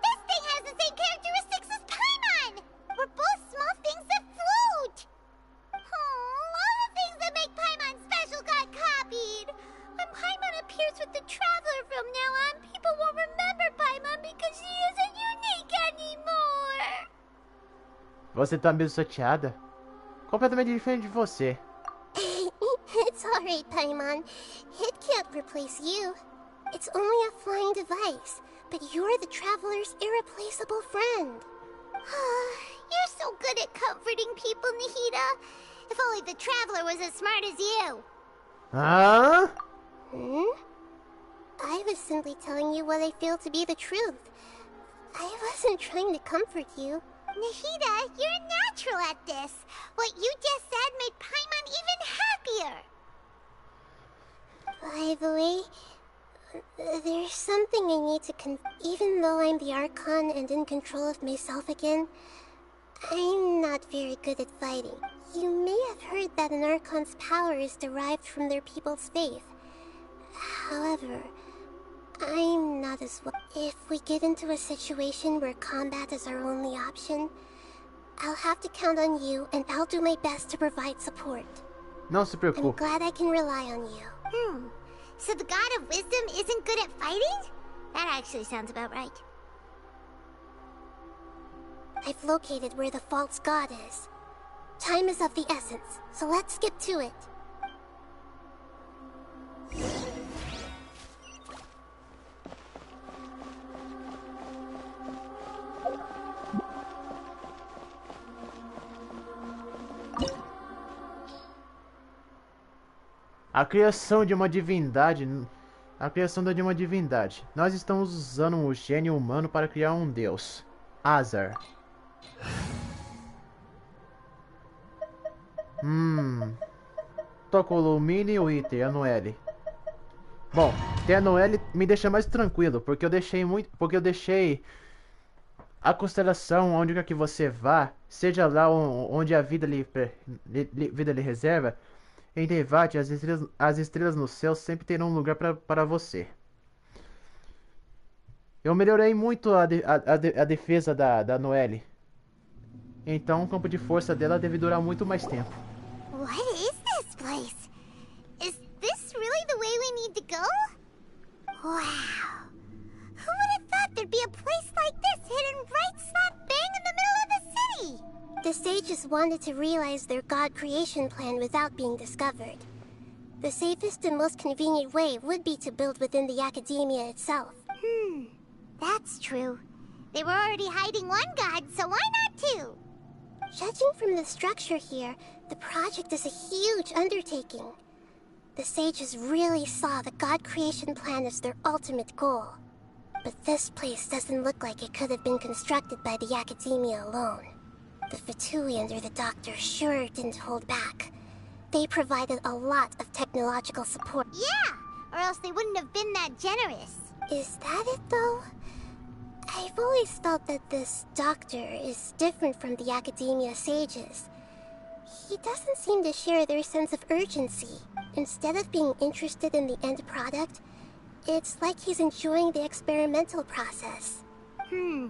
This thing has the same characteristics as Paimon! We're both small things that float! All the things that make Paimon special got copied! When Paimon appears with the Traveler from now on, people won't remember Paimon because she isn't unique anymore! Você tá mesmo chateada? Completamente diferente de você. It's alright, Paimon. It can't replace you. It's only a flying device, but you're the Traveler's irreplaceable friend. You're so good at comforting people, Nahida. If only the Traveler was as smart as you. Huh? I was simply telling you what I feel to be the truth. I wasn't trying to comfort you. Nahida, you're natural at this. What you just said made Paimon even happier. By the way, there's something I need to even though I'm the Archon and in control of myself again, I'm not very good at fighting. You may have heard that an Archon's power is derived from their people's faith. However, I'm not as well. If we get into a situation where combat is our only option, I'll have to count on you, and I'll do my best to provide support. Não se preocupe. I'm glad I can rely on you. So the God of Wisdom isn't good at fighting? That actually sounds about right. I've located where the false god is. Time is of the essence, so let's skip to it. A criação de uma divindade. A criação de uma divindade. Nós estamos usando um gênio humano para criar um deus. Azar. Toco o Lumine e o Iter, a Noelle. Bom, ter a Noelle me deixa mais tranquilo, porque eu deixei a constelação onde quer que você vá, seja lá onde a vida lhe reserva, em Devat, as estrelas no céu sempre terão um lugar para você. Eu melhorei muito a defesa da Noelle. Então o campo de força dela deve durar muito mais tempo. What is this place? Is this really the way we need to go? Wow. Who would have thought there'd be a place like this hidden right slap bang in the middle of the city? The sages wanted to realize their god creation plan without being discovered. The safest and most convenient way would be to build within the academia itself. That's true. They were already hiding one god, so why not two? Judging from the structure here, the project is a huge undertaking. The sages really saw the god creation plan as their ultimate goal. But this place doesn't look like it could have been constructed by the academia alone. The Fatui under the Doctor sure didn't hold back. They provided a lot of technological support. Yeah, or else they wouldn't have been that generous. Is that it, though? I've always felt that this doctor is different from the academia sages. He doesn't seem to share their sense of urgency. Instead of being interested in the end product, it's like he's enjoying the experimental process. The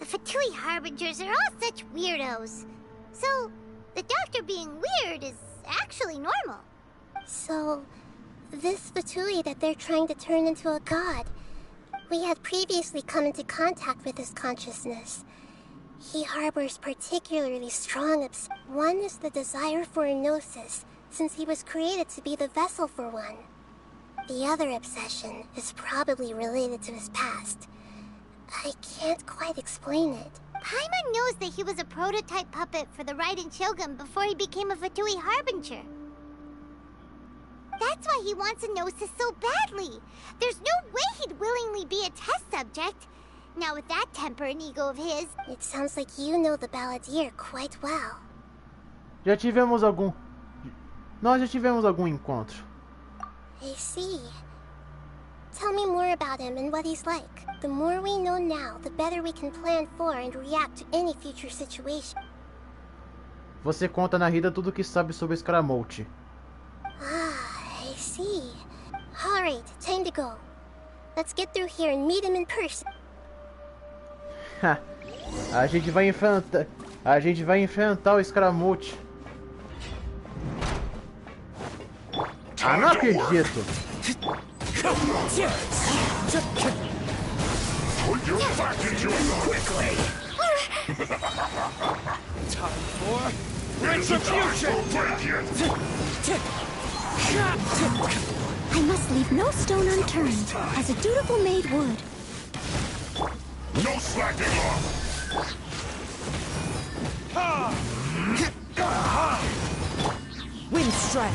Fatui Harbingers are all such weirdos. So, the doctor being weird is actually normal. So, this Fatui that they're trying to turn into a god, we had previously come into contact with his consciousness. He harbors particularly strong one is the desire for a gnosis, since he was created to be the vessel for one. The other obsession is probably related to his past. I can't quite explain it. Paimon knows that he was a prototype puppet for the Raiden Shogun before he became a Fatui Harbinger. That's why he wants a gnosis so badly. There's no way he'd willingly be a test subject. Now with that temper and ego of his, it sounds like you know the Balladeer quite well. Nós já tivemos algum encontro. I see. Tell me more about him and what he's like. The more we know now, the better we can plan for and react to any future situation. Você conta na Rida tudo o que sabe sobre Scaramote. I see. Alright, time to go. Let's get through here and meet him in person. A gente vai enfrentar o Scaramote. Ah, não acredito. Put your back into it quickly. Time for retribution. I must leave no stone unturned, as a dutiful maid would. No slacking off. Wind strike.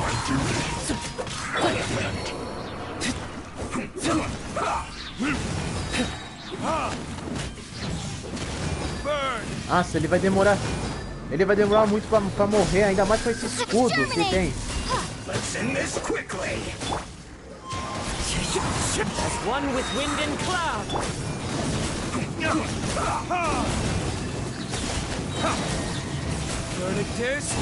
Nossa, ele vai demorar muito pra morrer, ainda mais com esse escudo que tem. Let's end this quickly. As one with wind and cloud. Verdict is...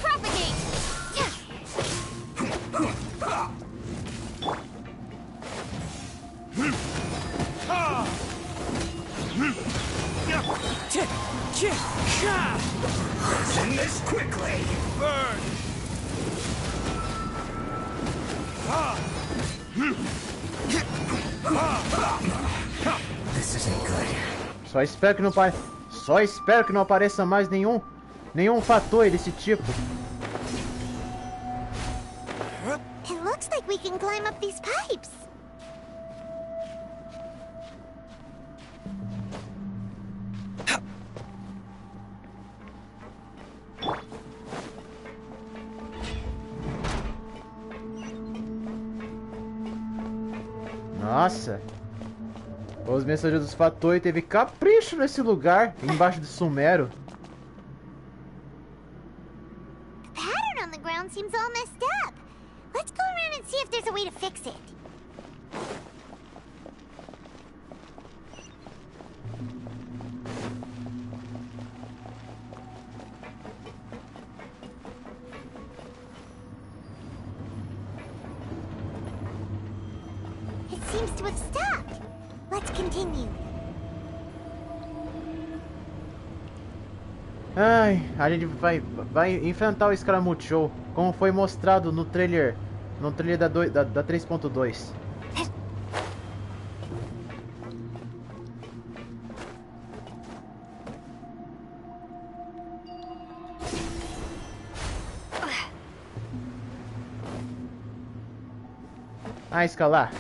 Propagate. Let's end this quickly. Burn. This isn't good. Só espero que não apareça mais nenhum fator desse tipo. It looks like we can climb up these pipes. Nossa, os mensageiros dos Fatoi teve capricho nesse lugar, embaixo de Sumero. The pattern on the ground seems all messed up. Let's go around and see if there's a way to fix it. It seems to have stopped. Let's continue. Ai, a gente vai enfrentar o Scaramucci, como foi mostrado no trailer da 3.2. Ah, escalar.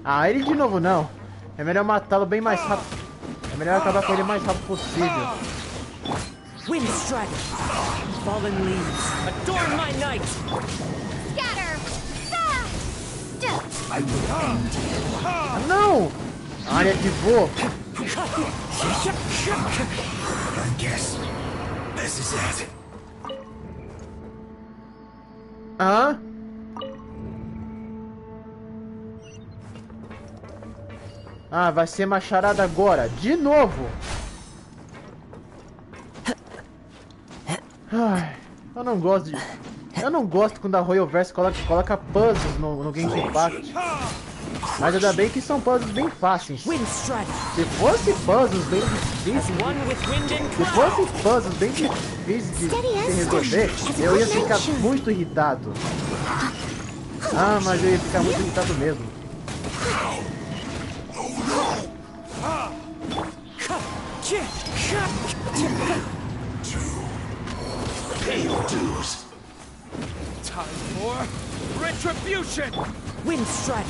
Ah, ele de novo não. É melhor matá-lo bem mais rápido. É melhor acabar com ele o mais rápido possível. Wind strider. Fallen leaves. Adorn my night. Scatter. I will end you. Ah, não! Ah, ele ativou. I guess this is it. Ah? Ah, vai ser macharada agora. De novo. Ai, eu não gosto de... Eu não gosto quando a Royalverse coloca puzzles no Genshin Impact. Mas ainda bem que são puzzles bem fáceis. Se fosse puzzles bem difíceis... Se fosse puzzles bem difíceis de resolver, eu ia ficar muito irritado. Ah, mas eu ia ficar muito irritado mesmo. Pay your dues. Time for retribution. Wind strider.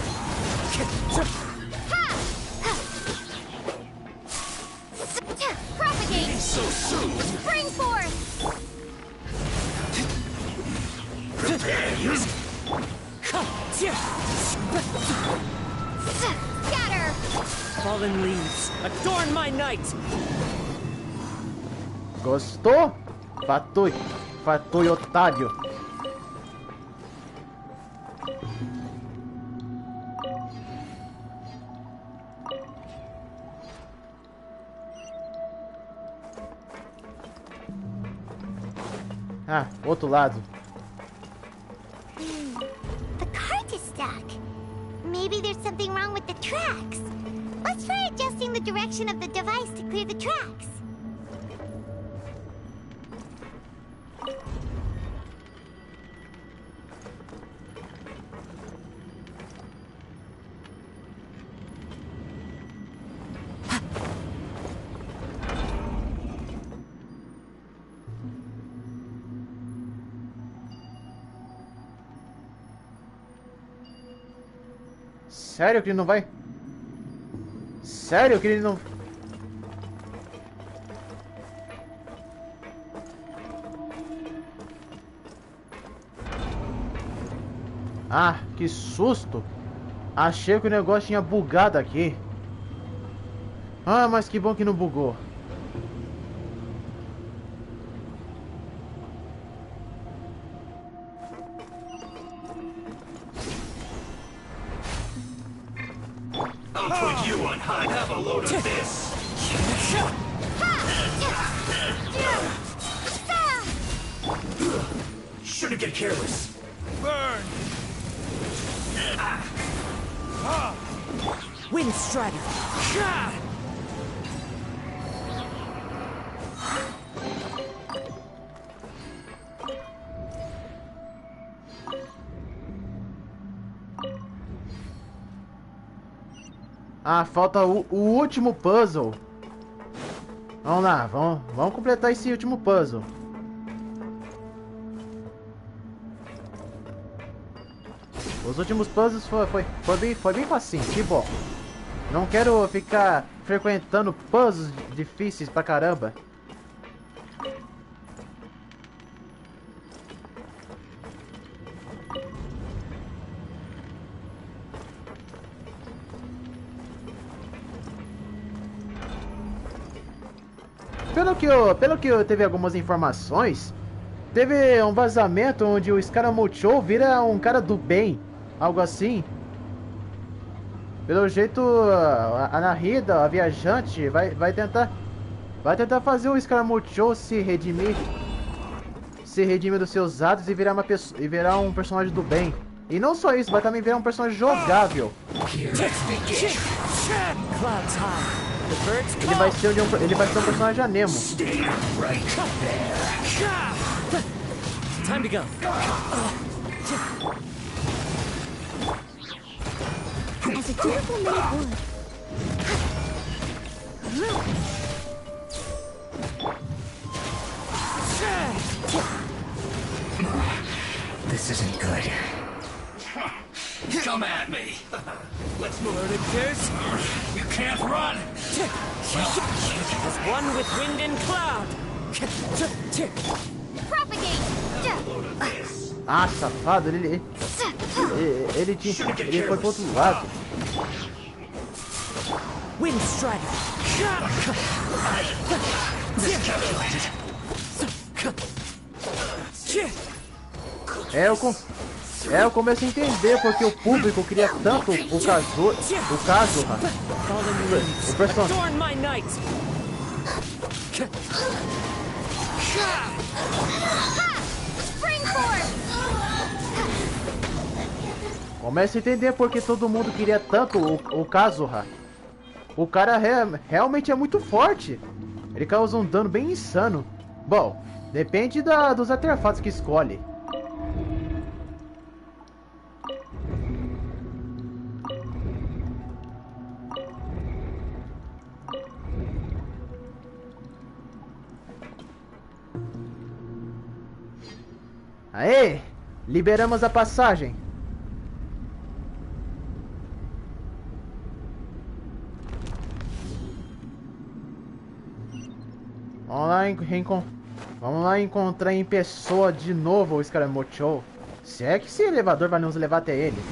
Propagate. So soon. Spring forth. Scatter. Fallen leaves. Adorn my night. Gostou? Fatui, otário. Ah, outro lado. The cart is stuck. Maybe there's something wrong with the tracks. Let's try adjusting the direction of the device to clear the tracks. Sério que ele não vai? Sério que ele não... Ah, que susto! Achei que o negócio tinha bugado aqui. Ah, mas que bom que não bugou. I'll put you on high. Have a load of this. Shouldn't get careless. Burn. Wind strider. Ah, falta o último puzzle. Vamos lá, vamos completar esse último puzzle. Os últimos puzzles foi bem facinho, que bom. Não quero ficar frequentando puzzles difíceis pra caramba. Pelo que eu teve algumas informações, teve um vazamento onde o Scaramucho vira um cara do bem, algo assim. Pelo jeito, a Narida, a viajante, vai tentar fazer o Scaramucho se redimir dos seus atos e virar um personagem do bem. E não só isso, vai também virar um personagem jogável. Ele vai ser um personagem anemo. Time to go. As a dutiful maid would. This isn't good. Come at me. Let's learn it, Pierce. You can't run. As one with wind and cloud. Ah, safado, ele foi pro outro lado. Wind Strider. Eu começo a entender porque o público queria tanto o Kazuha, o personagem. Começo a entender porque todo mundo queria tanto o Kazuha. O cara realmente é muito forte. Ele causa um dano bem insano. Bom, depende dos artefatos que escolhe. Aê! Liberamos a passagem. Vamos lá encontrar em pessoa de novo o Scaramucci. Se é que esse elevador vai nos levar até ele.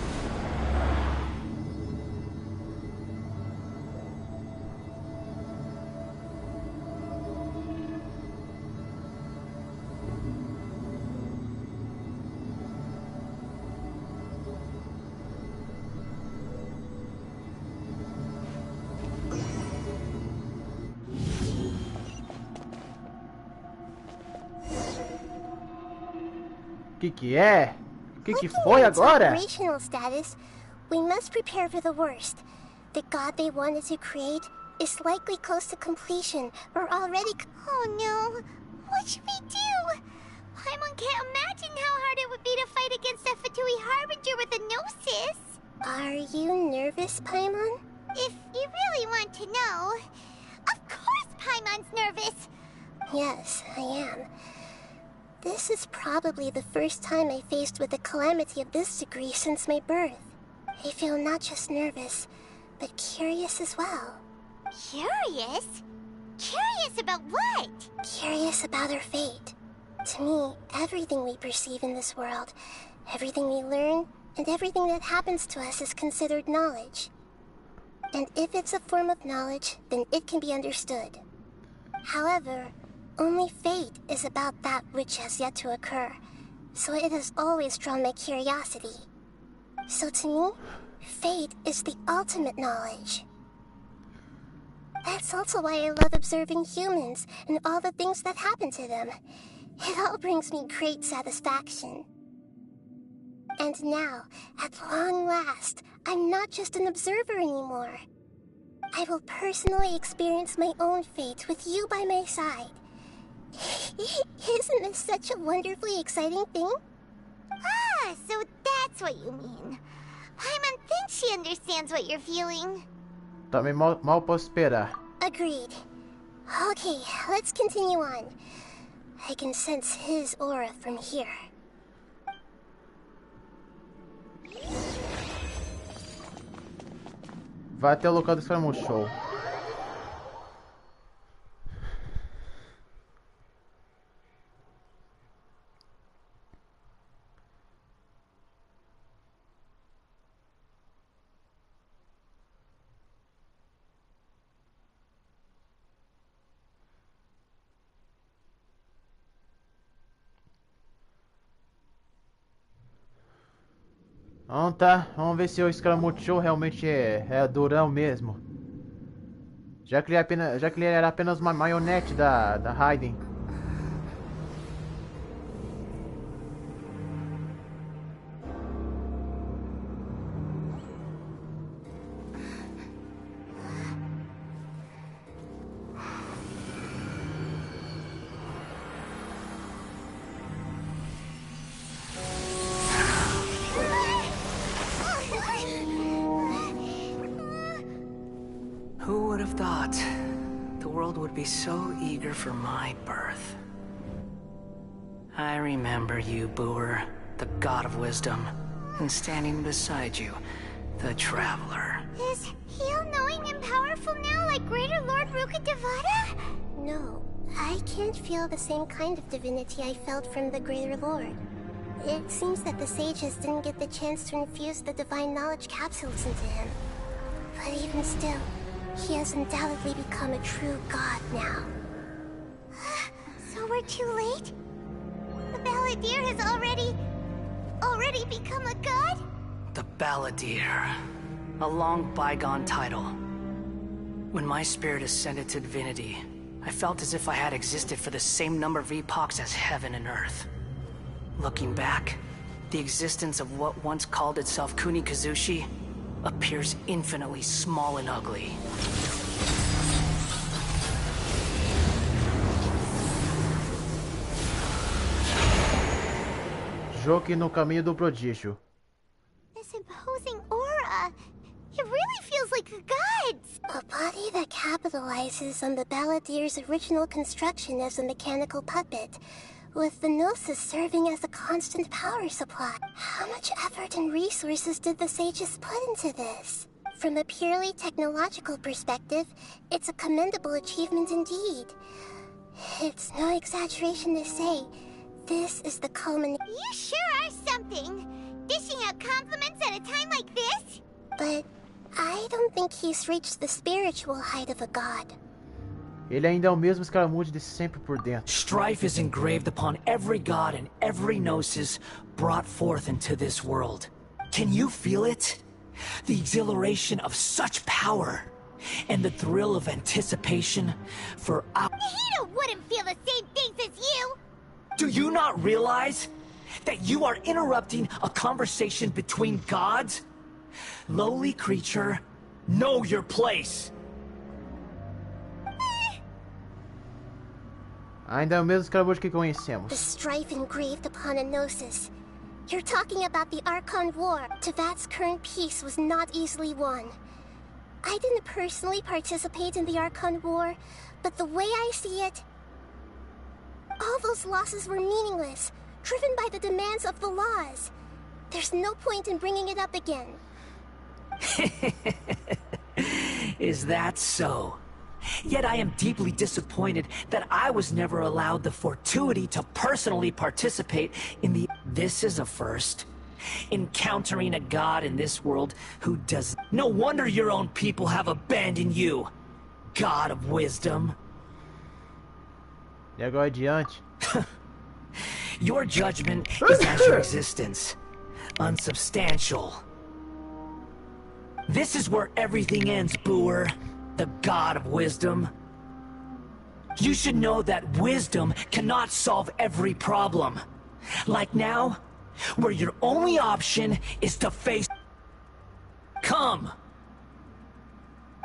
Que é? Que foi agora? Operational status, we must prepare for the worst. The god they wanted to create is likely close to completion or already. Oh no! What should we do? Paimon can't imagine how hard it would be to fight against a Fatui Harbinger with a Gnosis. Are you nervous, Paimon? If you really want to know, of course Paimon's nervous. Yes, I am. This is probably the first time I faced with a calamity of this degree since my birth. I feel not just nervous, but curious as well. Curious? Curious about what? Curious about our fate. To me, everything we perceive in this world, everything we learn, and everything that happens to us is considered knowledge. And if it's a form of knowledge, then it can be understood. However, only fate is about that which has yet to occur, so it has always drawn my curiosity. So to me, fate is the ultimate knowledge. That's also why I love observing humans and all the things that happen to them. It all brings me great satisfaction. And now, at long last, I'm not just an observer anymore. I will personally experience my own fate with you by my side. Isn't this such a wonderfully exciting thing? Ah, so that's what you mean. Paimon thinks she understands what you're feeling. Também mal posso esperar. Agreed. Okay, let's continue on. I can sense his aura from here. Vai até o local do Scaramucci. Então tá, vamos ver se o Scaramucci realmente é durão mesmo. Já que ele era apenas uma marionete da Raiden. Who would have thought the world would be so eager for my birth? I remember you, Booer, the god of wisdom, and standing beside you, the traveler. Is he all-knowing and powerful now, like Greater Lord Rukkhadevata? No, I can't feel the same kind of divinity I felt from the Greater Lord. It seems that the sages didn't get the chance to infuse the divine knowledge capsules into him. But even still, he has undoubtedly become a true god now. So we're too late? The Balladeer has already become a god? The Balladeer. A long bygone title. When my spirit ascended to divinity, I felt as if I had existed for the same number of epochs as heaven and earth. Looking back, the existence of what once called itself Kunikazushi appears infinitely small and ugly. Joki no caminho do prodígio. This imposing aura. It really feels like the gods! A body that capitalizes on the Balladeer's original construction as a mechanical puppet, with the Gnosis serving as a constant power supply. How much effort and resources did the sages put into this? From a purely technological perspective, it's a commendable achievement indeed. It's no exaggeration to say, this is the culmination. You sure are something! Dishing out compliments at a time like this? But I don't think he's reached the spiritual height of a god. Ele ainda é o mesmo escaramujo de sempre por dentro. Strife is engraved upon every god and every gnosis brought forth into this world. Can you feel it? The exhilaration of such power, and the thrill of anticipation for our... Nahida wouldn't feel the same things as you! Do you not realize that you are interrupting a conversation between gods? Lowly creature, know your place! Ainda é o mesmo escaramujo que conhecemos. The strife engraved upon a gnosis. You're talking about the Archon War. Tevat's current peace was not easily won. I didn't personally participate in the Archon War, but the way I see it, all those losses were meaningless, driven by the demands of the laws. There's no point in bringing it up again. Is that so? Yet I am deeply disappointed that I was never allowed the fortuity to personally participate in the... This is a first. Encountering a god in this world who does... No wonder your own people have abandoned you, God of Wisdom. E agora adiante. Your judgment is as your existence. Unsubstantial. This is where everything ends, Booer. The God of Wisdom. You should know that wisdom cannot solve every problem. Like now, where your only option is to face... Come!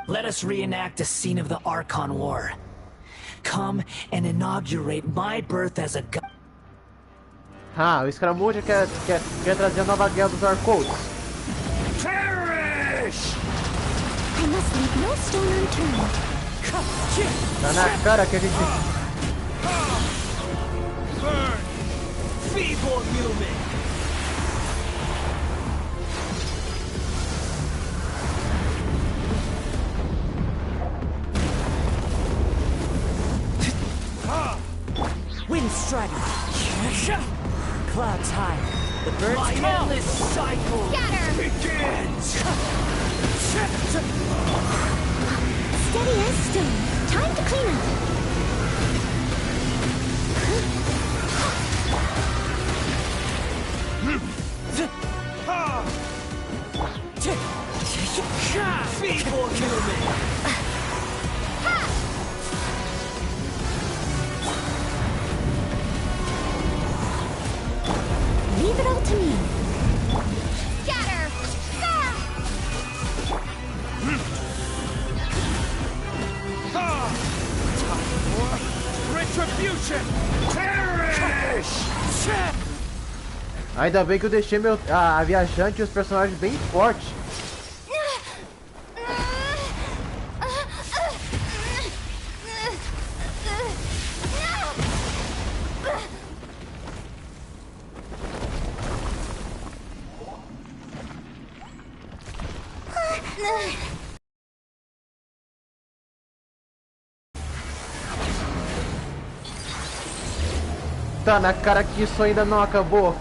Let us reenact a scene of the Archon War. Come and inaugurate my birth as a god. Ah, o escaramujo quer trazer a nova guerra dos Arcouts. Perish! I must leave no stone unturned. Tá na cara que a gente... Burn! Feeble human! Wind strider. Clouds high. The birds My call. endless cycle begins! Steady as stone. Time to clean up. Feeble human! Leave it all to me. Scatter! Retribution! Perish! Ainda bem que eu deixei a viajante e os personagens bem fortes. Tá na cara que isso ainda não acabou.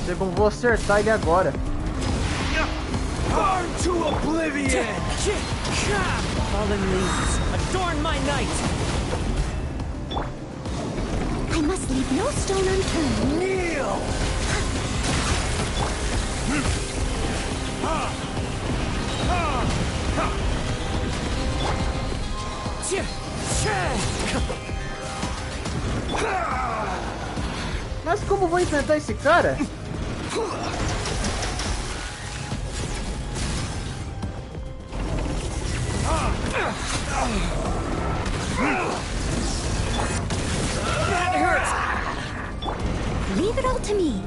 Sei como vou acertar ele agora. Burn to oblivion! Fallen leaves, adorn my night! I must leave no stone unturned. Kneel! Mas como vou enfrentar esse cara? That hurts. Leave it all to me.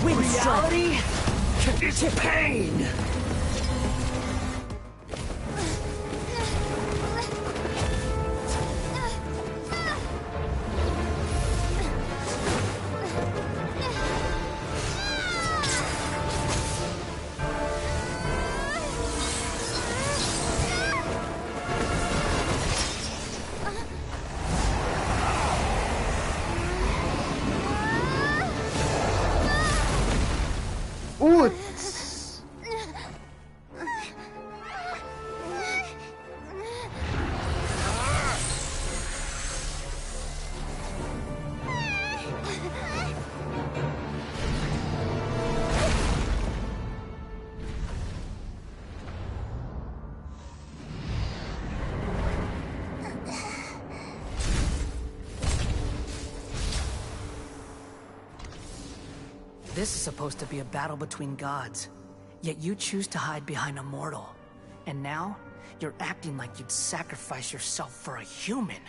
Reality is pain. This is supposed to be a battle between gods, yet you choose to hide behind a mortal. And now, you're acting like you'd sacrifice yourself for a human.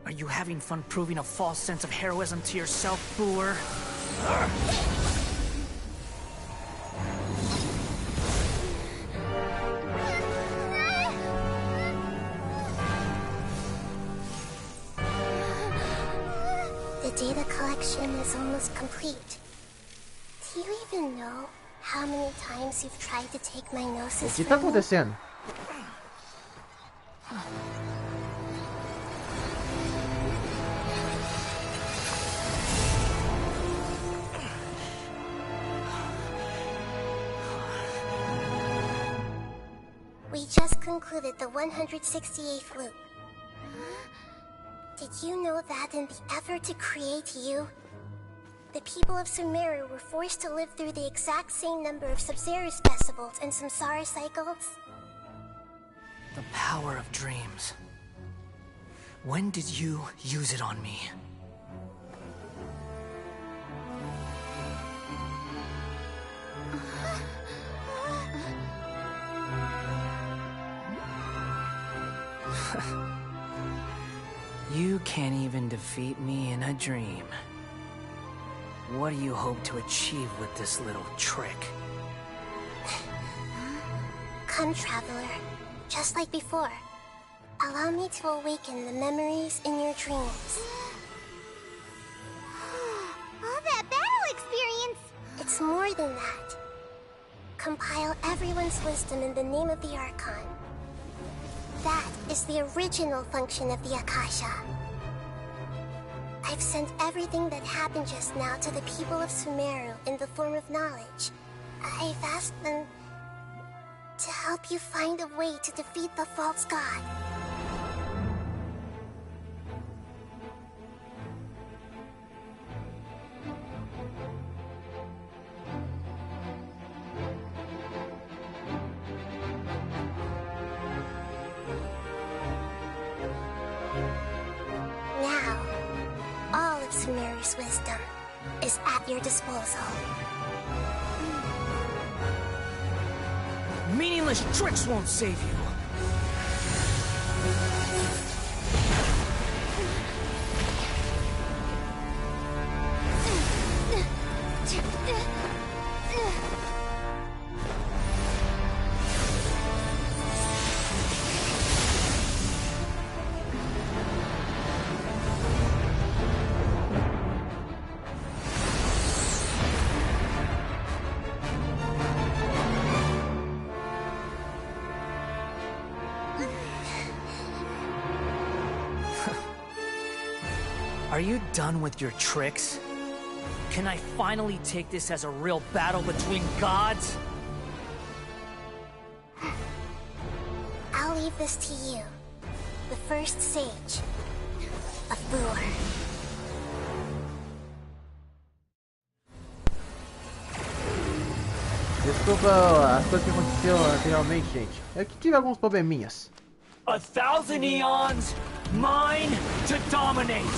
Are you having fun proving a false sense of heroism to yourself, Booer? The data collection is almost complete. Do you even know how many times you've tried to take my gnosis? O que tá acontecendo? We just concluded the 168th loop. Did you know that in the effort to create you, the people of Sumero were forced to live through the exact same number of Sub-Zerus festivals and Samsara cycles? The power of dreams. When did you use it on me? You can't even defeat me in a dream. What do you hope to achieve with this little trick? Come, Traveler. Just like before. Allow me to awaken the memories in your dreams. All that battle experience! It's more than that. Compile everyone's wisdom in the name of the Archon. That is the original function of the Akasha. I've sent everything that happened just now to the people of Sumero in the form of knowledge. I've asked them to help you find a way to defeat the false god. Now, all of Sumeru's wisdom is at your disposal. Meaningless tricks won't save you. Are you done with your tricks? Can I finally take this as a real battle between gods? I'll leave this to you. The first sage of Boor. Desculpa as coisas que aconteceram anteriormente, gente. É que tive alguns probleminhas. 1,000 eons, mine to dominate.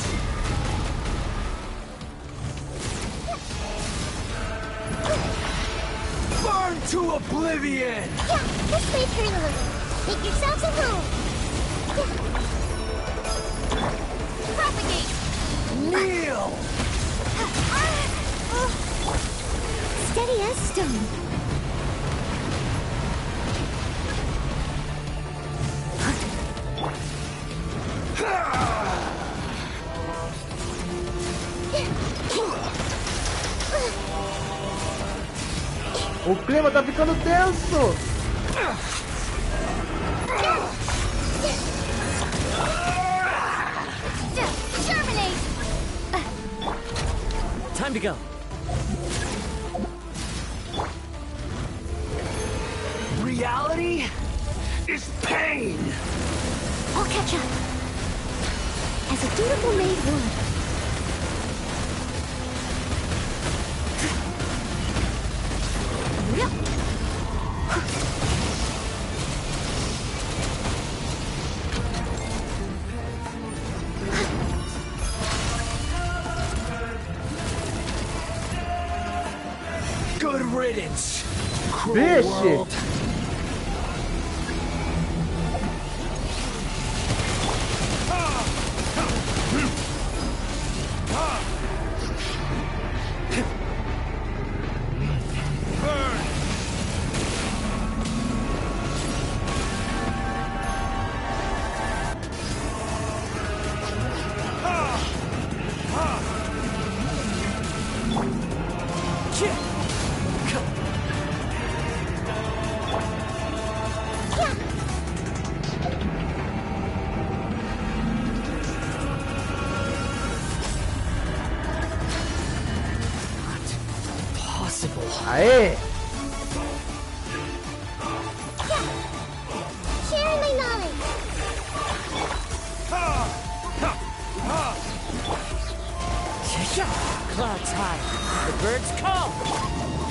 Burn to oblivion! Yeah, this way, turn a little. Make yourselves a home. Propagate! Kneel! Steady as stone. O clima tá ficando tenso! Time to go. Reality is pain. I'll catch up. As a dutiful maid would. Yep. Good riddance, cruel Vixe! world. Aê! Share my knowledge. Clouds high. The birds call.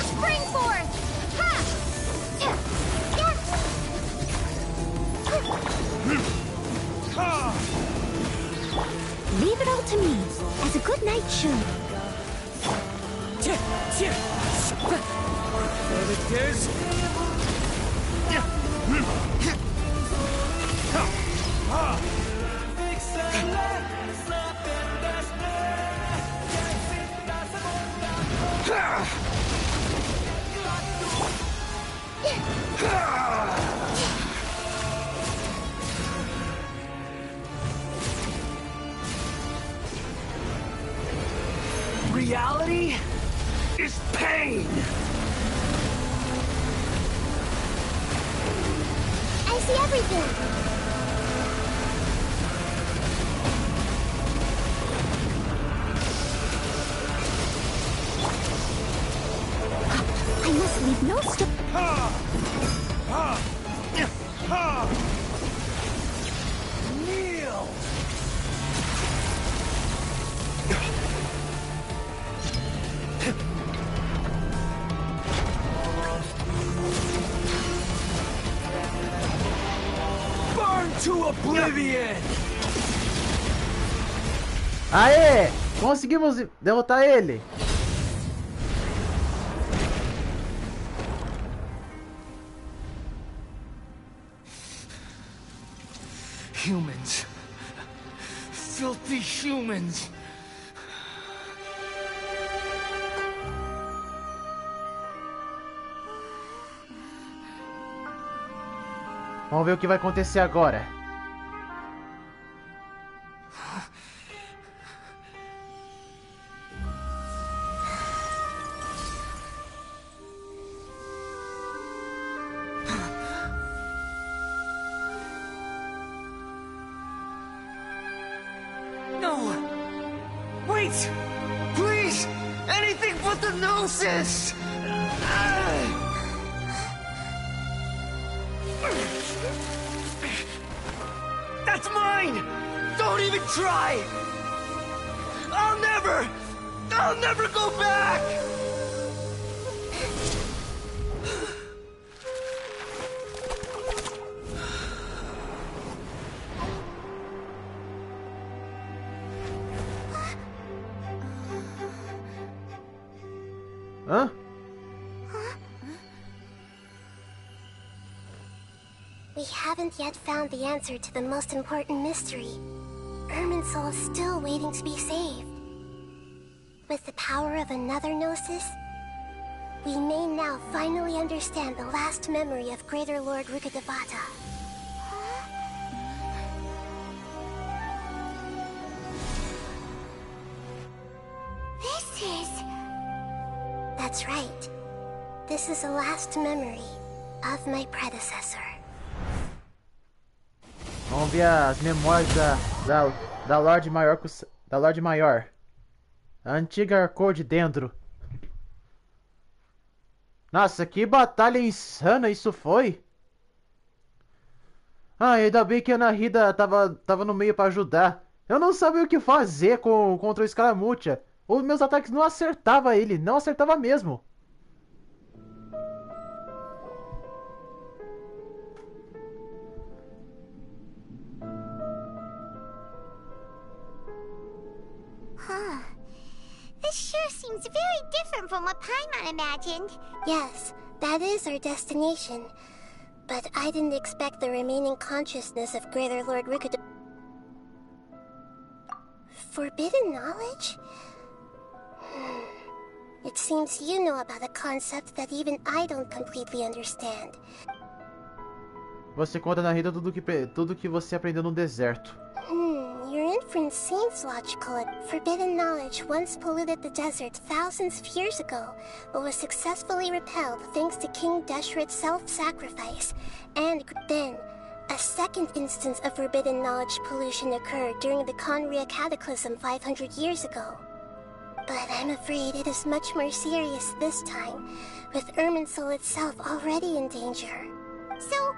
Spring forth. Ha! Leave it all to me, as a good knight should. Servitors. Reality is pain. I see everything. I must leave no stone. Kneel. Burn to oblivion. Aê! Conseguimos derrotar ele! Humans. Filthy humans. Vamos ver o que vai acontecer agora. Wait! Please! Anything but the Gnosis! That's mine! Don't even try! I'll never go back! Huh? We haven't yet found the answer to the most important mystery. Irminsul is still waiting to be saved. With the power of another Gnosis, we may now finally understand the last memory of Greater Lord Rukkhadevata. That's right. This is the last memory of my predecessor. Vamos ver as memórias da Lorde Maior, da Lorde Maior. A antiga cor de dentro. Nossa, que batalha insana isso foi. Ah, ainda bem que a Nahida tava no meio pra ajudar. Eu não sabia o que fazer contra o Scaramuccia. Os meus ataques não acertavam ele, não acertava mesmo. Huh. This sure seems very different from what Paimon imagined. Yes, that is our destination. But I didn't expect the remaining consciousness of Greater Lord Rukkhadevata. Forbidden knowledge? It seems you know about a concept that even I don't completely understand. Você conta na Nahida tudo que você aprendeu no deserto. Your inference seems logical. Forbidden knowledge once polluted the desert thousands of years ago, but was successfully repelled thanks to King Deshret's self-sacrifice. And then, a second instance of forbidden knowledge pollution occurred during the Conria Cataclysm 500 years ago. But I'm afraid it is much more serious this time, with Irminsul itself already in danger. So,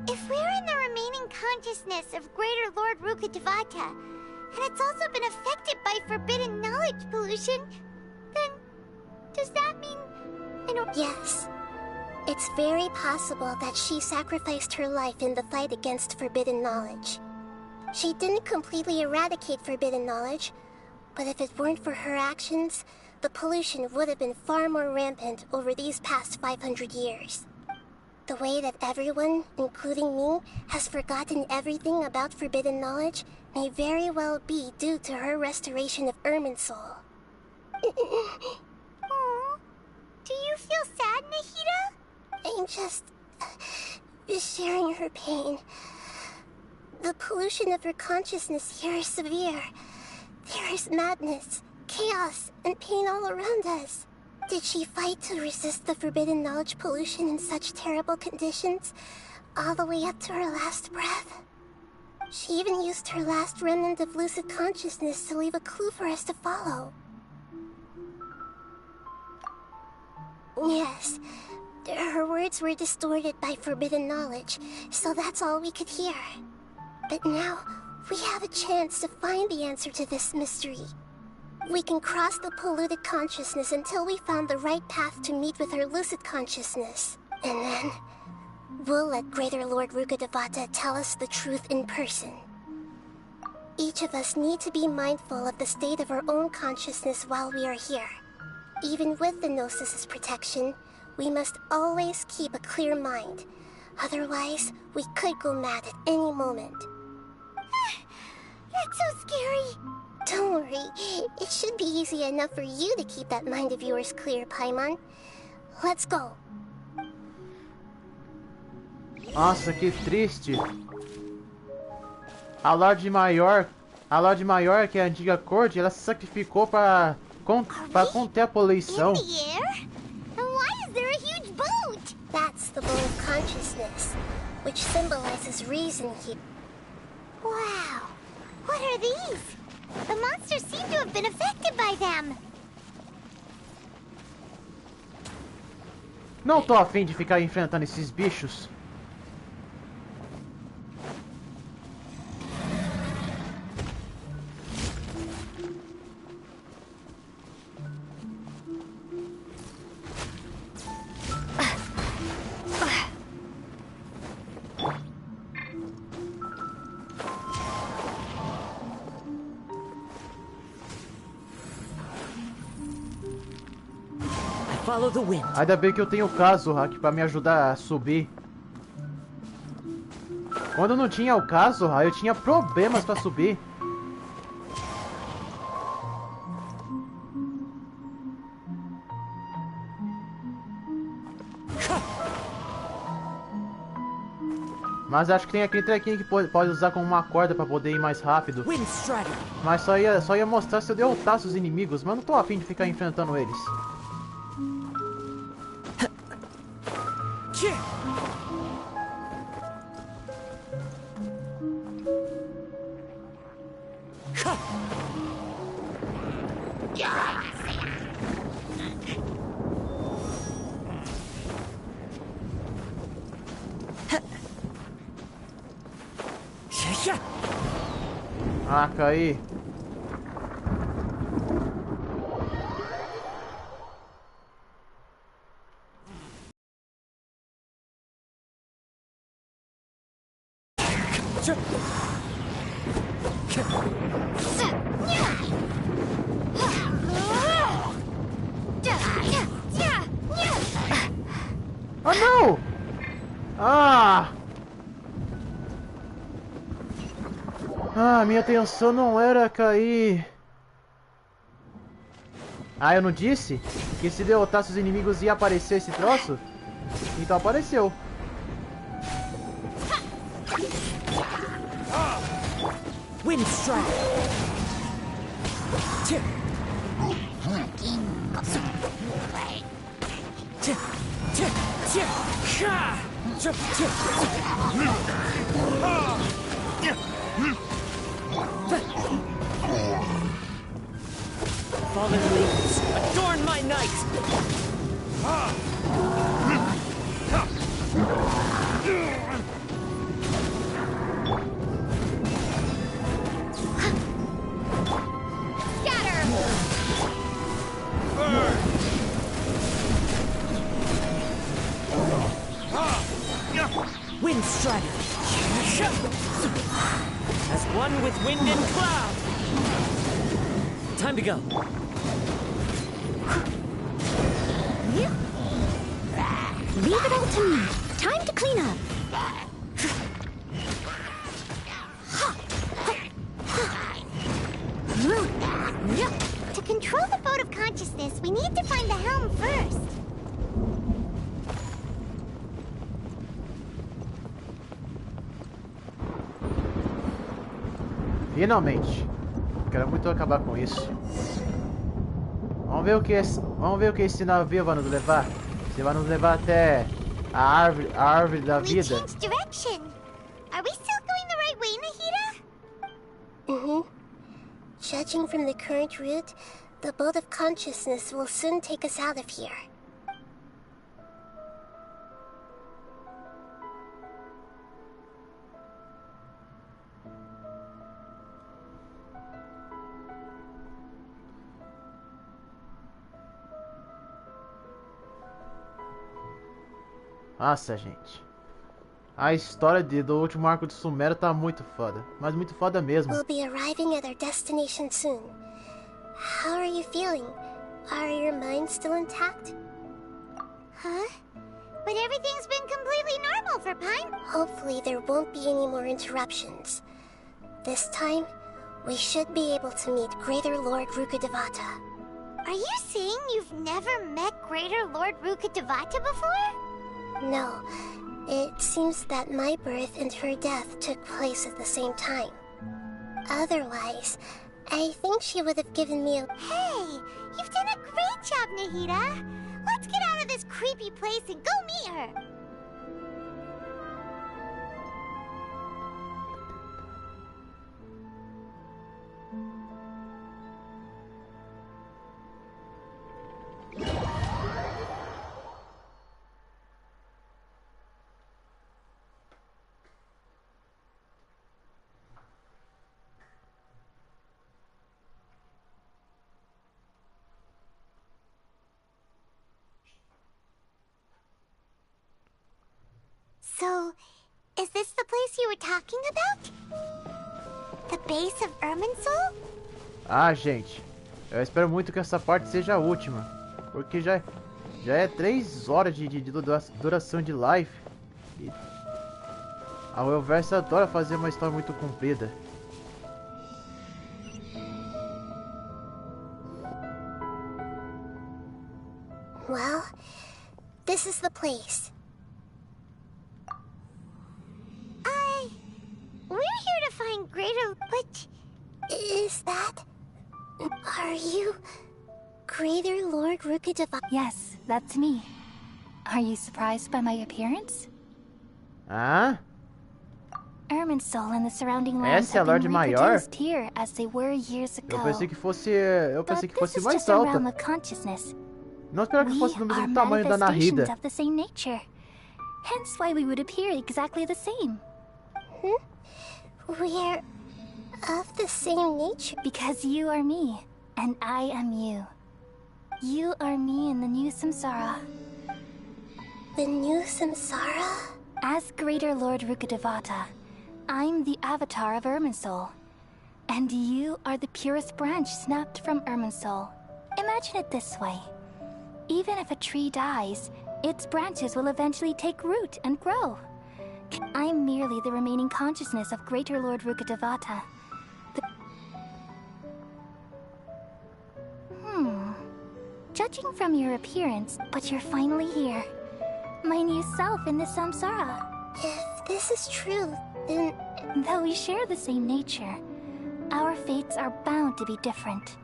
if we're in the remaining consciousness of Greater Lord Rukkhadevata, and it's also been affected by forbidden knowledge pollution, then does that mean... Yes. It's very possible that she sacrificed her life in the fight against forbidden knowledge. She didn't completely eradicate forbidden knowledge, but if it weren't for her actions, the pollution would have been far more rampant over these past 500 years. The way that everyone, including me, has forgotten everything about forbidden knowledge may very well be due to her restoration of Irminsul. Do you feel sad, Nahida? I'm just sharing her pain. The pollution of her consciousness here is severe. There is madness, chaos, and pain all around us. Did she fight to resist the forbidden knowledge pollution in such terrible conditions, all the way up to her last breath? She even used her last remnant of lucid consciousness to leave a clue for us to follow. Yes, her words were distorted by forbidden knowledge, so that's all we could hear. But now, we have a chance to find the answer to this mystery. We can cross the polluted consciousness until we found the right path to meet with her lucid consciousness. And then, we'll let Greater Lord Rukkhadevata tell us the truth in person. Each of us need to be mindful of the state of our own consciousness while we are here. Even with the Gnosis' protection, we must always keep a clear mind. Otherwise, we could go mad at any moment. That's so scary. Don't worry, it should be easy enough for you to keep that mind of yours clear, Paimon. Let's go. Nossa, que triste. A Lorde Maior, que é a antiga corte, ela se sacrificou para conter a poluição. In the air? And why is there a huge boat? That's the boat of consciousness, which symbolizes reason here. Wow, what are these? The monsters seem to have been affected by them. Não tô afim de ficar enfrentando esses bichos. Follow the wind. Ainda bem que eu tenho o Kazuha pra me ajudar a subir. Quando não tinha o Kazuha, eu tinha problemas pra subir. Mas acho que tem aquele trequinho que pode usar como uma corda pra poder ir mais rápido. Mas só ia mostrar se eu derrotasse os inimigos, mas não tô afim de ficar enfrentando eles. Ah, caí. Oh não! Ah! Ah, minha intenção não era cair. Ah, eu não disse que se derrotasse os inimigos ia aparecer esse troço? Então apareceu. Wind strike. Fallen leaves, adorn my night! Scatter! Wind strider! As one with wind and cloud! Time to go. Leave it all to me. Time to clean up. To control the boat of consciousness, we need to find the helm first. Finalmente. Quero muito acabar com isso. Vamos ver o que esse navio vai nos levar. Você vai nos levar até a árvore da vida. We changed direction. Are we still going the right way, Nahida? Judging from the current route, the boat of consciousness will soon take us out of here. Nossa, gente. A história do último arco de Sumero tá muito foda. Mas muito foda mesmo. We'll be arriving at our destination soon. How are you feeling? Are your minds still intact? Huh? But everything's been completely normal for Paimon. Hopefully there won't be any more interruptions. This time, we should be able to meet Greater Lord Rukkhadevata. Are you saying you've never met Greater Lord Rukkhadevata before? No. It seems that my birth and her death took place at the same time. Otherwise, I think she would have given me a... Hey! You've done a great job, Nahida! Let's get out of this creepy place and go meet her! were talking about? The base of Irminsul? Ah, gente. Eu espero muito que essa parte seja a última. Porque já é 3 horas de duração de live. E a Royalverse adora fazer uma história muito comprida. Well, this is the place. We're here to find greater... What is that? Are you Greater Lord Rukadeva? Yes, that's me. Are you surprised by my appearance? Ah? Irminsul and the surrounding lands Essa é a have Lorde been Maior? reproduced here as they were years ago. Eu pensei que fosse This is mais just a alta. realm of consciousness. Não esperava que fosse do We are mesmo tamanho da manifestations Narida. of the same nature. Hence why we would appear exactly the same. We're of the same nature. Because you are me, and I am you. You are me in the new samsara. The new samsara? As Greater Lord Rukadevata, I'm the avatar of Irminsul. And you are the purest branch snapped from Irminsul. Imagine it this way. Even if a tree dies, its branches will eventually take root and grow. I'm merely the remaining consciousness of Greater Lord Rukadevata. Judging from your appearance, but you're finally here. My new self in the samsara. If this is true, then... Though we share the same nature, our fates are bound to be different.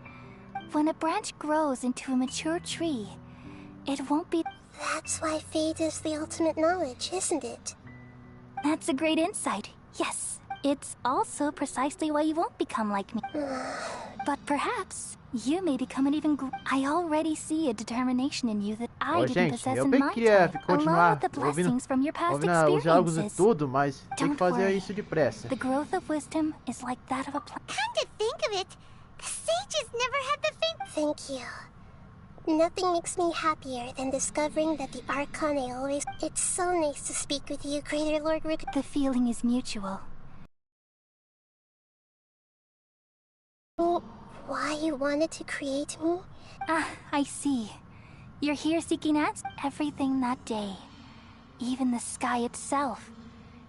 When a branch grows into a mature tree, it won't be... That's why fate is the ultimate knowledge, isn't it? That's a great insight, yes. It's also precisely why you won't become like me. But perhaps you may become an even I already see a determination in you that I didn't possess in my time, along with the blessings from your past os diálogos e experiences. tudo, mas tem que Don't fazer worry. isso depressa. The growth of wisdom is like that of a plant. Come to think of it, the sages never had the faint... Thank you. Nothing makes me happier than discovering that the Arcane always... It's so nice to speak with you, Greater Lord Rook. The feeling is mutual. Why you wanted to create me? Ah, I see. You're here seeking answers. Everything that day, even the sky itself,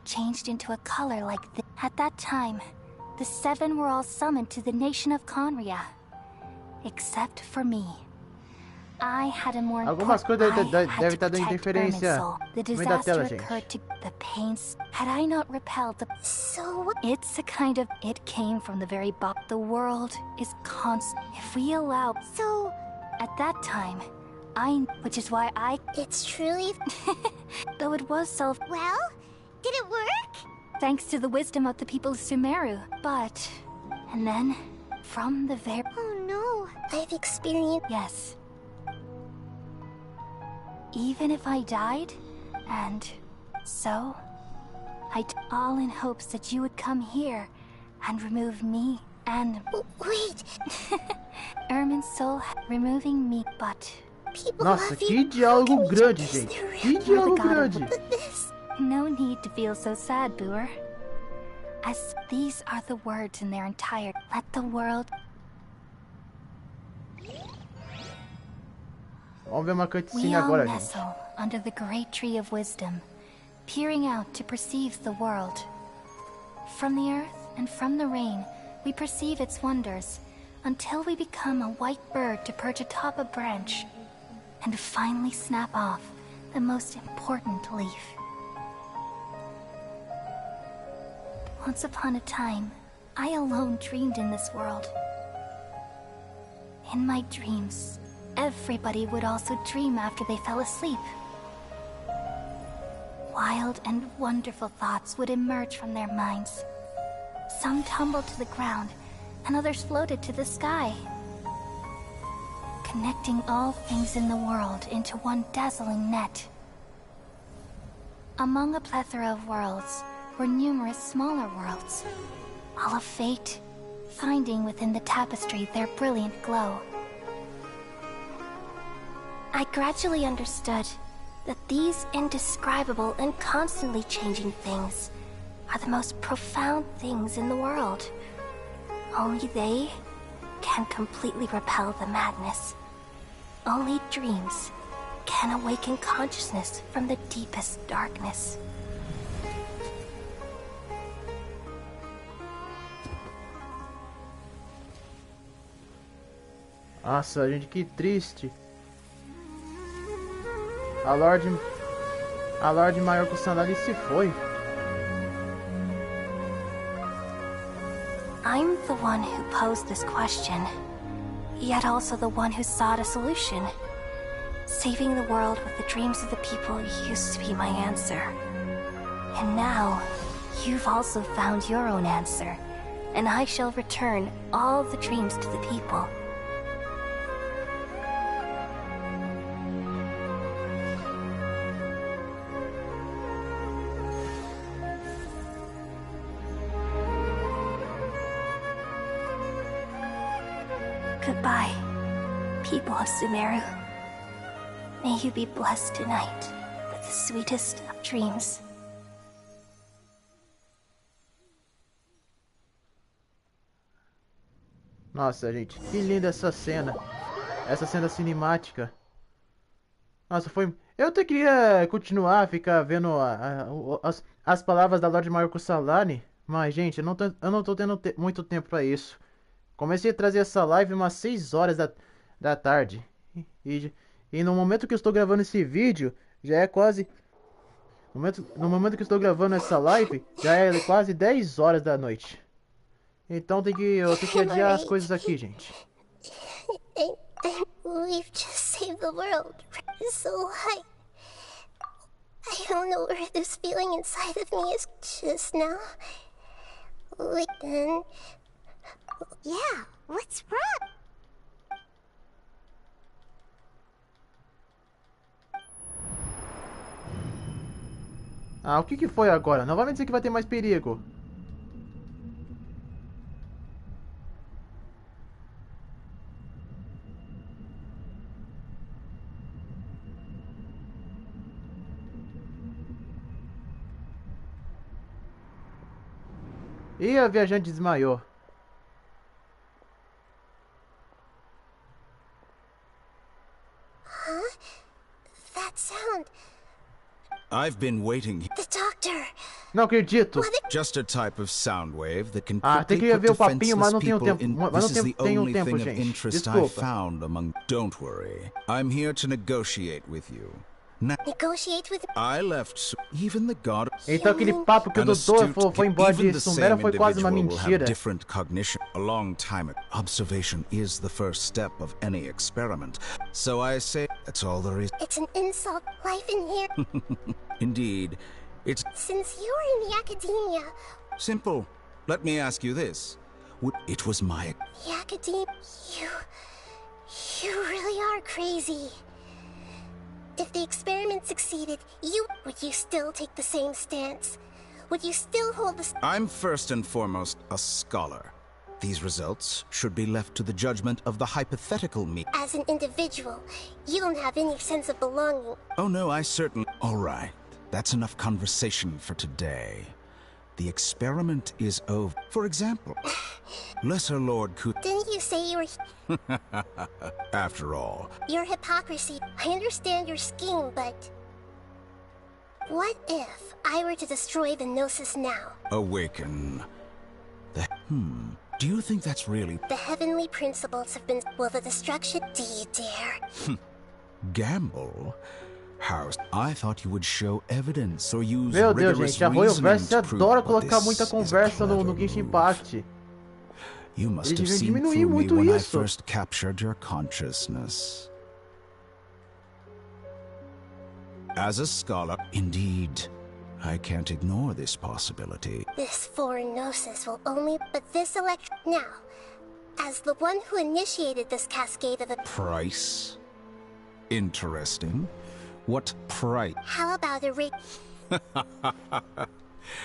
changed into a color like this. At that time, the 7 were all summoned to the nation of Conria. Except for me. I had a more Algumas coisas deve estar dando protect interferência Irminsul. The no meio da tela, disaster gente. occurred to the pains. Had I not repelled the... So what? It's a kind of... It came from the very bottom. The world is constant. If we allow... So... At that time, which is why I... It's truly... Though it was self... Well, did it work? Thanks to the wisdom of the people of Sumeru. But... And then, from the very... Oh no. I've experienced... Yes. Even if I died, and so, all in hopes that you would come here and remove me and... Wait! Irminsul removing me, but... People Nossa, love que you. diálogo grande, gente. Que diálogo grande. No need to feel so sad, Boer. As these are the words in their entirety. Let the world... Vamos ver uma We cutscene all agora, gente. nestle under the great tree of wisdom, peering out to perceive the world. From the earth and from the rain, we perceive its wonders, until we become a white bird to perch atop a branch, and finally snap off the most important leaf. Once upon a time, I alone dreamed in this world. In my dreams, everybody would also dream after they fell asleep. Wild and wonderful thoughts would emerge from their minds. Some tumbled to the ground, and others floated to the sky, connecting all things in the world into one dazzling net. Among a plethora of worlds were numerous smaller worlds, all of fate, finding within the tapestry their brilliant glow. I gradually understood that these indescribable and constantly changing things are the most profound things in the world. Only they can completely repel the madness. Only dreams can awaken consciousness from the deepest darkness. Nossa, gente, que triste. A Lorde Maior Kusanagi se foi. I'm the one who posed this question, yet also the one who sought a solution. Saving the world with the dreams of the people used to be my answer. And now, you've also found your own answer, and I shall return all the dreams to the people. Goodbye, people of Sumeru. May you be blessed tonight with the sweetest of dreams. Nossa, gente, que linda essa cena. Essa cena cinemática. Nossa, foi... Eu até queria continuar, ficar vendo as palavras da Lorde Maior Kusanagi, mas, gente, eu não tô tendo muito tempo pra isso. Comecei a trazer essa live umas 6 horas da tarde. E no momento que eu estou gravando esse vídeo, já é quase... No momento que eu estou gravando essa live, já é quase 10 horas da noite. Então eu tenho que adiar as coisas aqui, gente. We've just saved the world. So I don't know where this feeling inside of me is just now. Then... Yeah, what's wrong? Ah, o que foi agora? Não vai me dizer que vai ter mais perigo. E a viajante desmaiou. Huh? That sound. I've been waiting. The doctor. Não acredito. Just a type of sound wave that can tem quickly que put ver o papinho, mas defenseless não tenho people tempo. in. Mas This não is the tenho only tempo, thing of gente. interest I Desculpa. found among. Don't worry, I'm here to negotiate with you. Now, Negotiate with... I left even the god. Então aquele papo que o doutor foi embora de Sumero foi quase uma mentira. Different cognition. A long time ago. Observation is the first step of any experiment. So I say that's all there is. It's an insult. Life in here. Indeed, it's Since you were in the academia... simple. Let me ask you this. It was my... The academia... You really are crazy. If the experiment succeeded, would you still take the same stance? Would you still hold the... I'm first and foremost a scholar. These results should be left to the judgment of the hypothetical me. As an individual, you don't have any sense of belonging. Oh no, I certainly... All right, that's enough conversation for today. The experiment is over. For example, Lesser Lord could... Didn't you say you were... After all... Your hypocrisy. I understand your scheme, but... What if I were to destroy the Gnosis now? Awaken. Do you think that's really... The heavenly principles have been... Will the destruction... Do you dare? Gamble? How? I thought you would show evidence or use Meu Deus, rigorous gente, a Royalverse reasoning to prove adora what colocar this muita is a conversa no clever Genshin move. Impact. You must Eles have deviam seen diminuir through me muito when I isso. first captured your consciousness. As a scholar, indeed, I can't ignore this possibility. This foreign Gnosis will only... But this Now, as the one who initiated this cascade of... Price? Interesting. What price? How about a rate?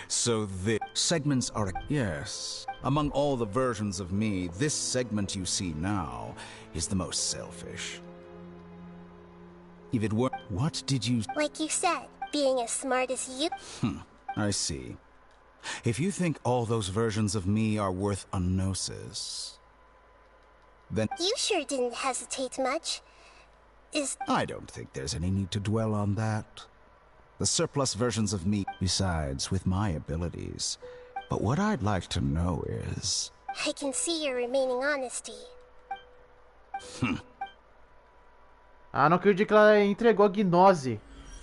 So the segments are... Yes. Among all the versions of me, this segment you see now is the most selfish. If it were... What did you... Like you said, being as smart as you... I see. If you think all those versions of me are worth a gnosis, then You sure didn't hesitate much. I don't think there's any need to dwell on that. The surplus versions of me, besides, with my abilities. But what I'd like to know is... I can see your remaining honesty. Ah, não acredito que ela entregou a gnose.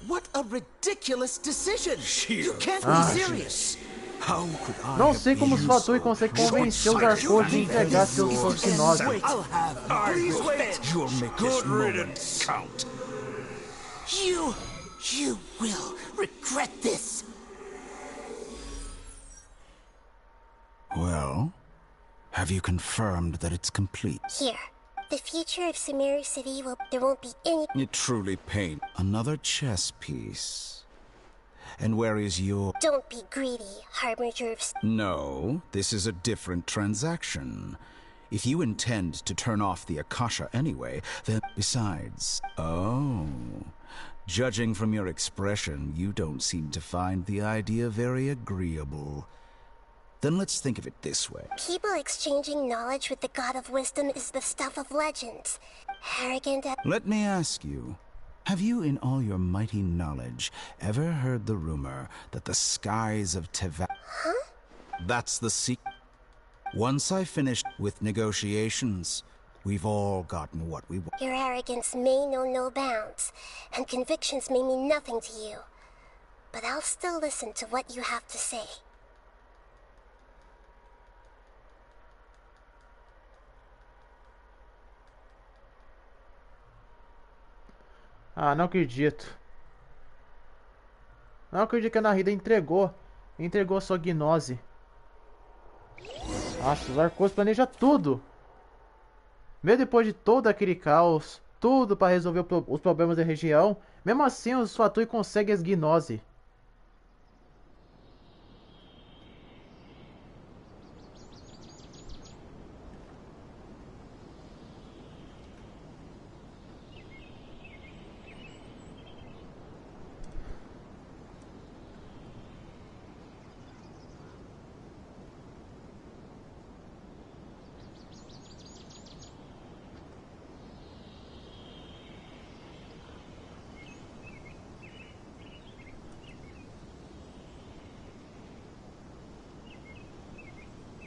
What a ridiculous decision! You can't Ah. be serious! How could I Não sei como os Fatui conseguem convencer os Arcos de entregar seus gnose. I'll have Please wait! You'll make Good this moment riddance. count. You will regret this! Well, have you confirmed that it's complete? Here. The future of Sumero City there won't be any... It truly paint another chess piece. And where is your... Don't be greedy, Harbinger of... No, this is a different transaction. If you intend to turn off the Akasha anyway, then... Besides... Oh... Judging from your expression, you don't seem to find the idea very agreeable. Then let's think of it this way. People exchanging knowledge with the God of Wisdom is the stuff of legends. Arrogant... Let me ask you, have you in all your mighty knowledge ever heard the rumor that the skies of Teva... Huh? That's the secret. Once I finished with negotiations, we've all gotten what we want. Your arrogance may know no bounds, and convictions may mean nothing to you. But I'll still listen to what you have to say. Ah, não acredito. Não acredito que a Narida entregou sua gnose. Nossa, os Arcos planejam tudo. Mesmo depois de todo aquele caos, tudo para resolver os problemas da região, mesmo assim os Fatui conseguem as gnose.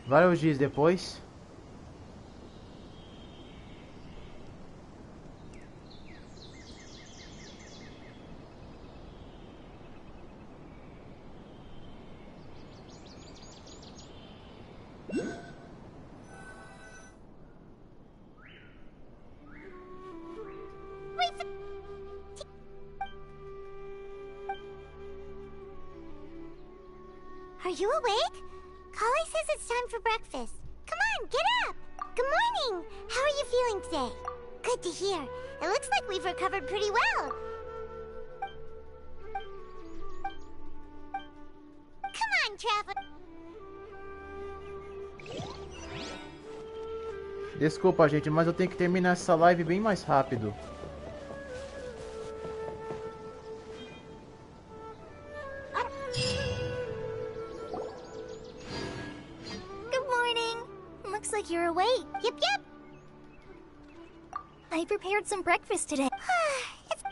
Vários dias depois. Are you awake? Kale says it's time for breakfast. Come on, get up! Good morning! How are you feeling today? Good to hear. It looks like we've recovered pretty well. Come on, traveler. Desculpa, gente, mas eu tenho que terminar essa live bem mais rápido. You're awake. Yep. I prepared some breakfast today.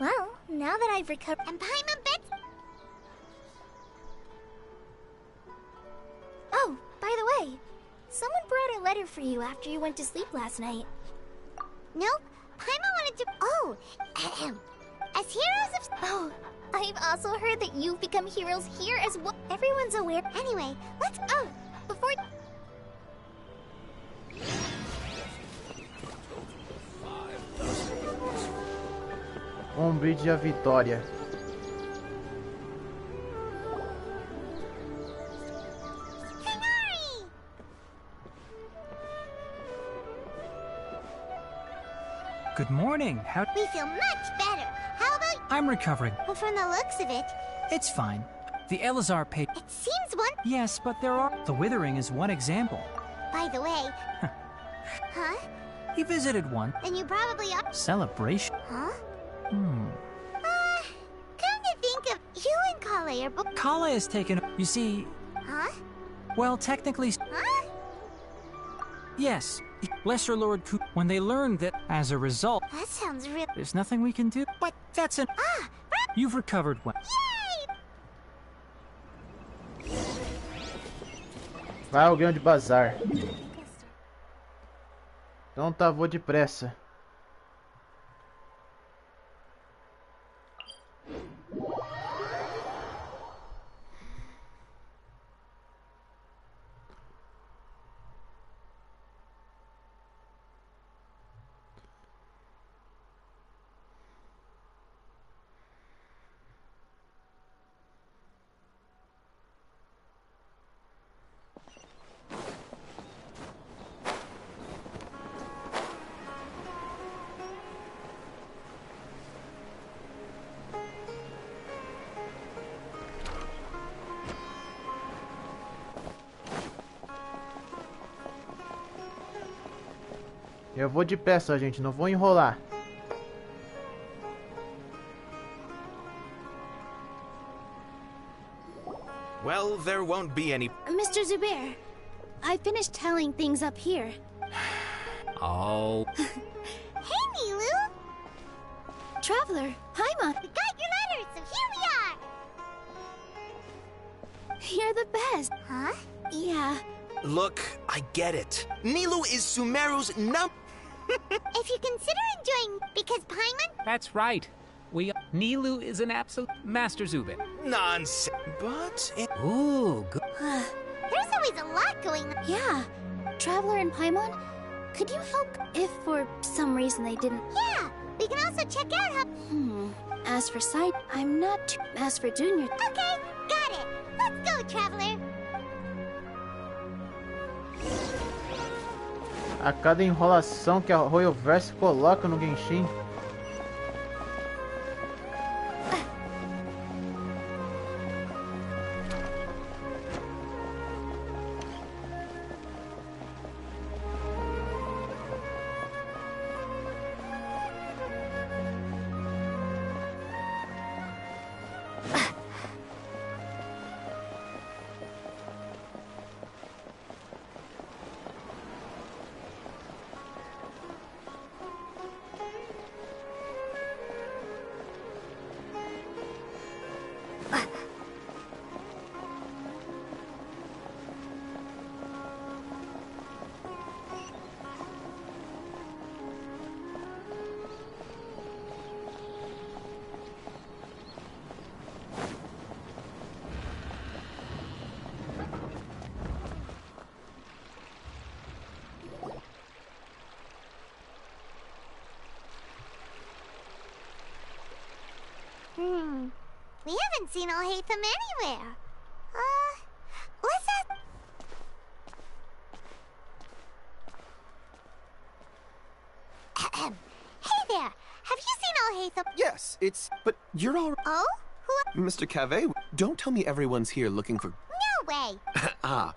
Well, now that I've recovered... And Paimon bits... Oh, by the way, someone brought a letter for you after you went to sleep last night. Nope. Paimon wanted to... Oh, as heroes of... Oh, I've also heard that you've become heroes here as well. Everyone's aware. Anyway, let's... Oh, before... Brinde a vitória. Good morning. How... We feel much better. How about... I'm recovering. Well, from the looks of it... It's fine. The Elazar paid... It seems one... Yes, but there are... The Withering is one example. By the way... Huh? He visited one. Then you probably are... Celebration. Huh? Hmm. Come to think of... You and Kale are both... Kale has taken... You see... Huh? Well, technically... Huh? Yes. Lesser Lord Ku... When they learned that, as a result... That sounds real... There's nothing we can do. But that's an... Ah! You've recovered well. Yay! Vai ao grande bazar. Então tá, vou depressa. Eu vou depressa, gente, não vou enrolar. Well, there won't be any... Mr. Zubair, I finished tallying things up here. Oh. Hey, Nilu! Traveler, Paimon, We got your letters, so here we are! you're the best. Huh? Yeah. Look, I get it. Nilu is Sumeru's If you consider enjoying... Because Paimon... That's right. Nilu is an absolute master Zubin. Nonsense. But it... Ooh, good. There's always a lot going on. Yeah. Traveler and Paimon, could you help if for some reason they didn't... Yeah! We can also check out how... As for sight, I'm not... As for Junior... Okay, got it. Let's go, Traveler. A cada enrolação que a Royalverse coloca no Genchin. We haven't seen Alhaitham anywhere. What's that? Hey there! Have you seen Alhaitham? Yes, it's... But you're all... Oh? Who? Mr. Cave, don't tell me everyone's here looking for... No way! Ah.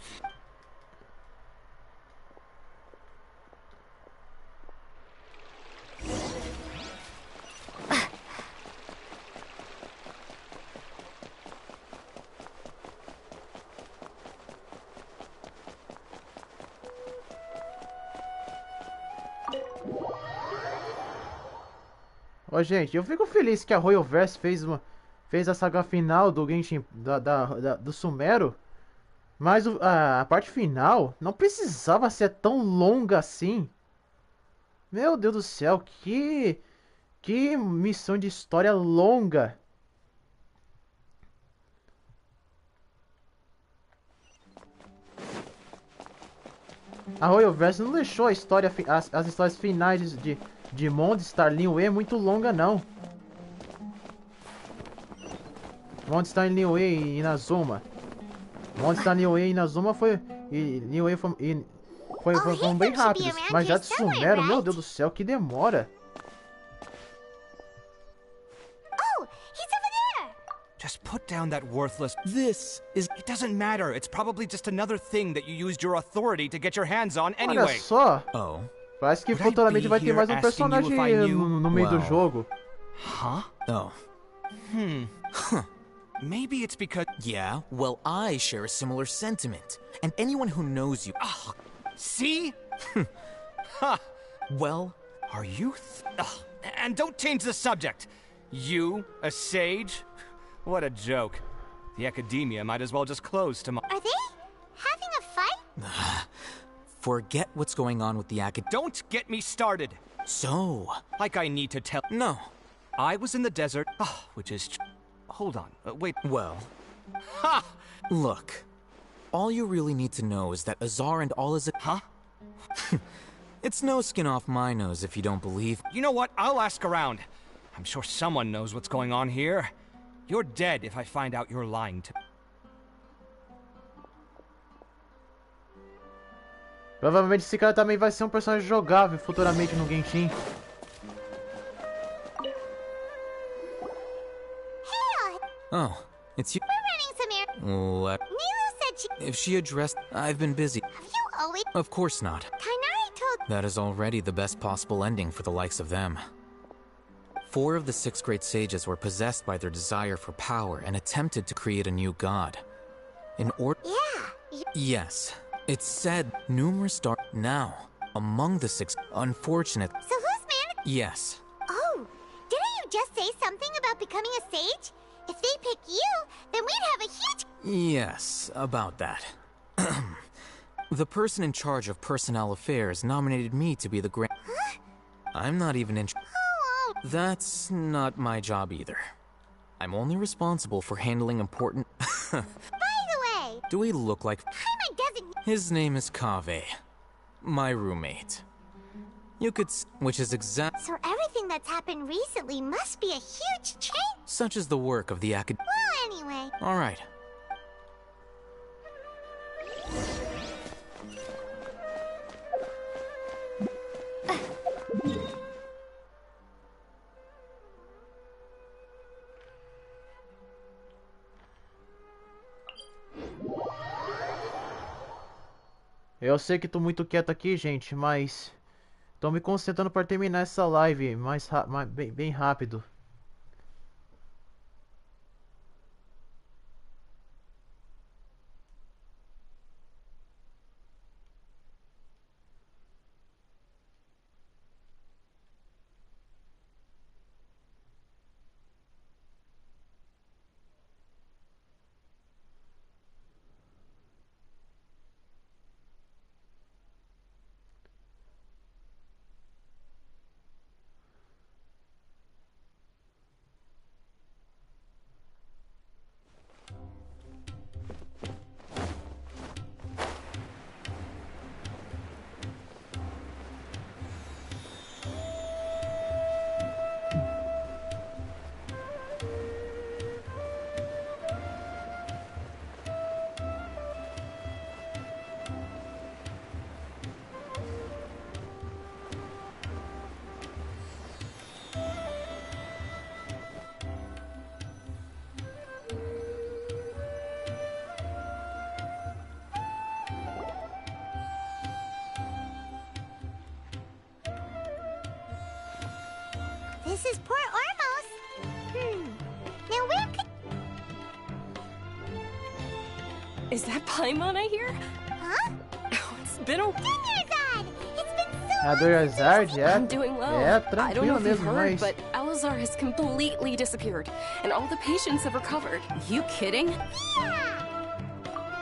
Ó, gente, eu fico feliz que a Royalverse fez a saga final do Genchin do Sumero. Mas a parte final não precisava ser tão longa assim. Meu Deus do céu, que missão de história longa. A Royalverse não deixou as histórias finais de Mondstadt Liyue muito longa, não. Mondstadt Liyue e Inazuma. Mondstadt Liyue e Inazuma foram bem rápidos. Mas já de Sumero, meu Deus do céu, que demora. Oh, he's over there! Just put down that worthless... This is... It doesn't matter. It's probably just another thing that you used your authority to get your hands on anyway. Olha só. Oh. Parece que futuramente vai ter mais um personagem no meio do jogo. Huh? Oh. Maybe it's because... Yeah, well, I share a similar sentiment. And anyone who knows you... Ugh, see? Ha! Well, are you... And don't change the subject. You, a sage? What a joke. The academia might as well just close tomorrow. Are they having a fight? Forget what's going on with the acad... Don't get me started. So... Like I need to tell... No. I was in the desert, which is... Hold on, wait. Well... Ha! Look. All you really need to know is that Azar and all his... Huh? It's no skin off my nose if you don't believe... You know what? I'll ask around. I'm sure someone knows what's going on here. You're dead if I find out you're lying to... Provavelmente esse cara também vai ser um personagem jogável futuramente no Genchin. Oh, it's you. We're running some errands. What? Nilu said she... If she addressed... I've been busy. Have you always... Of course not. Tighnari told... That is already the best possible ending for the likes of them. 4 of the 6 great sages were possessed by their desire for power and attempted to create a new god. In order... Yeah. Yes. It's said numerous dark... Now, among the 6... Unfortunate... So who's man... Yes. Oh, didn't you just say something about becoming a sage? If they pick you, then we'd have a huge... Yes, about that. The person in charge of personnel affairs nominated me to be the grand... Huh? I'm not even in... Oh. That's not my job either. I'm only responsible for handling important... By the way... Do we look like... Paimon doesn't... His name is Kaveh. My roommate. You could... Which is exact... So everything that's happened recently must be a huge change. Such is the work of the acad... Well, anyway... Alright. Eu sei que tô muito quieto aqui, gente, mas tô me concentrando para terminar essa live bem rápido. This is Port Ormos. Now where could... Is that Paimon I hear? Huh? Oh, it's been a... Dunyarzad! It's been so A Dunyarzad, é? I'm doing well. É, I don't know tranquilo if you've mesmo, heard, mas... but Alazar has completely disappeared, and all the patients have recovered. You kidding? Yeah!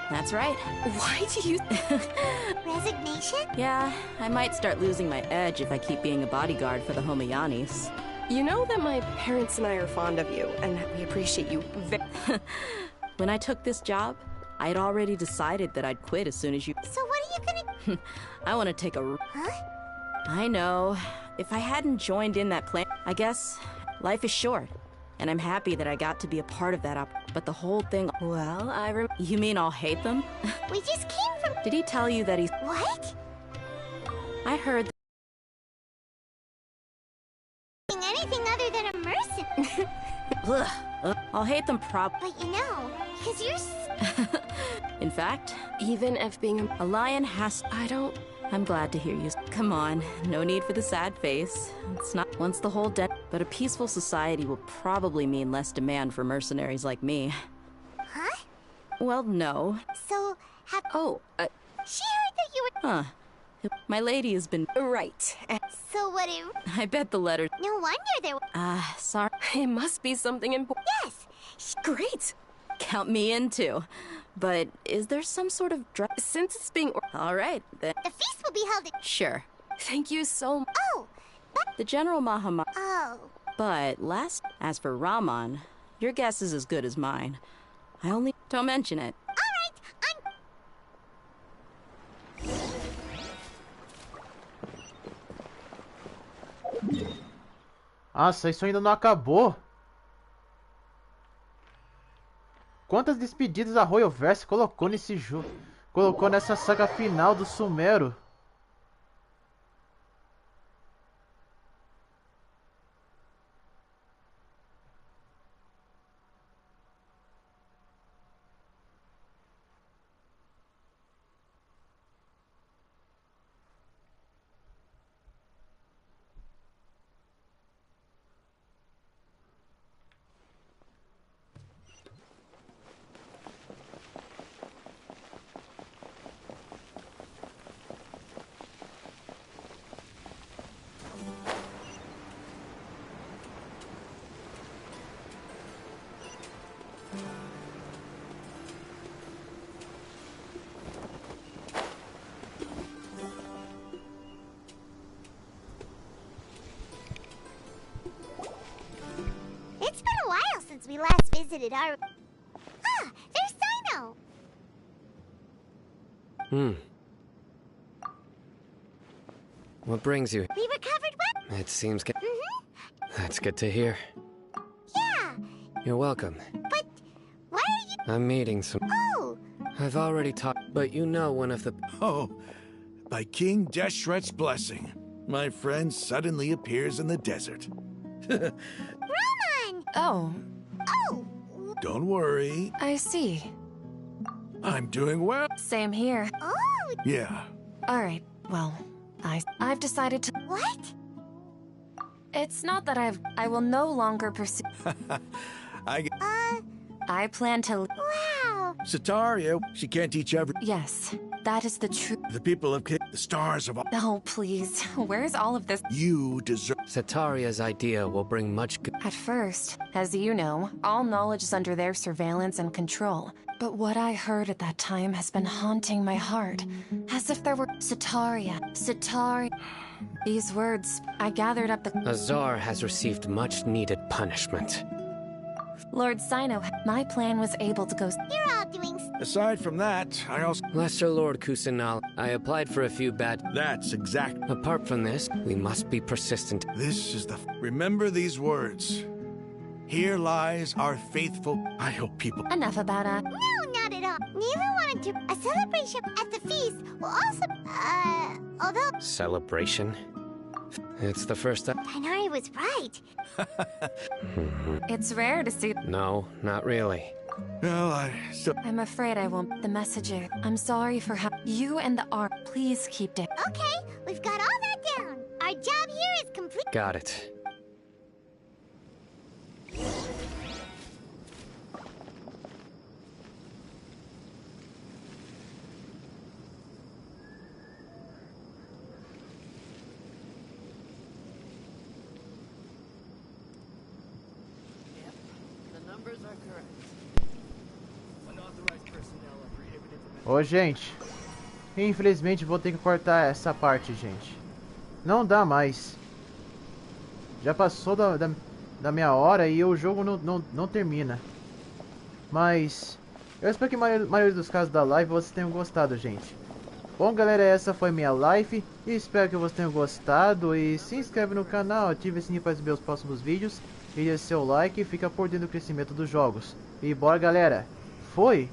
That's right. Why do you... Resignation? Yeah, I might start losing my edge if I keep being a bodyguard for the Homayanis. You know that my parents and I are fond of you, and that we appreciate you When I took this job, I'd already decided that I'd quit as soon as you... So what are you gonna... I want to take a... Huh? I know. If I hadn't joined in that plan... I guess life is short, and I'm happy that I got to be a part of that But the whole thing... Well, You mean I'll hate them? We just came from... Did he tell you that he's... What? I heard... Anything other than a mercenary. I'll hate them But you know, because you're... In fact, even if being a lion has... I'm glad to hear you. Come on, no need for the sad face. It's not once the whole but a peaceful society will probably mean less demand for mercenaries like me. Huh? Well, no. So, She heard that you were... Huh. My lady has been... Right. So what it... I bet the letter... No wonder there were... sorry. It must be something important. Yes! Great! Count me in too. But is there some sort of... Since it's being... Alright, then... The feast will be held at... Sure. Thank you so much. Oh! But... The General Mahamad... Oh. But as for Rahman, your guess is as good as mine. I only... Don't mention it. Nossa, isso ainda não acabou. Quantas despedidas a Royalverse colocou nesse jogo? Colocou nessa saga final do Sumero. It's been a while since we last visited our... Ah, there's Sino! What brings you? We recovered what? It seems good. That's good to hear. Yeah! You're welcome. But... why are you... I'm meeting some... Oh! I've already talked, but you know one of the... Oh, by King Deshret's blessing, my friend suddenly appears in the desert. Roman! Oh. Oh! Don't worry. I see. I'm doing well. Same here. Oh! Yeah. Alright, well, I've decided to... What? It's not that I will no longer pursue... I plan to... Wow! Sataria, she can't teach Yes, that is the truth. The people of the stars of all... Oh, please. Where's all of this? You deserve... Sataria's idea will bring much good... At first, as you know, all knowledge is under their surveillance and control. But what I heard at that time has been haunting my heart. As if there were... Sataria. These words, I gathered up the... Azar has received much-needed punishment. Lord Sino, my plan was able to go... You're all doing... Aside from that, I also... Lesser Lord Kusanal, I applied for a few bad... That's exact... Apart from this, we must be persistent. This is the... Remember these words. Here lies our faithful... I hope people... Enough about No, not at all. Neela wanted to... A celebration at the feast will also... although... Celebration? It's the first time... Tighnari was right. It's rare to see... No, not really. Well, I'm afraid I won't... The messenger. I'm sorry for how... You and the art. Please keep it. Okay, we've got all that down. Our job here is complete. Got it. Ô, gente, infelizmente vou ter que cortar essa parte, gente. Não dá mais. Já passou da minha hora e o jogo não termina. Mas eu espero que a maioria dos casos da live vocês tenham gostado, gente. Bom, galera, essa foi minha live. E espero que vocês tenham gostado. E se inscreve no canal, ative o sininho para receber os próximos vídeos. E deixe seu like e fica por dentro do crescimento dos jogos. E bora, galera. Foi!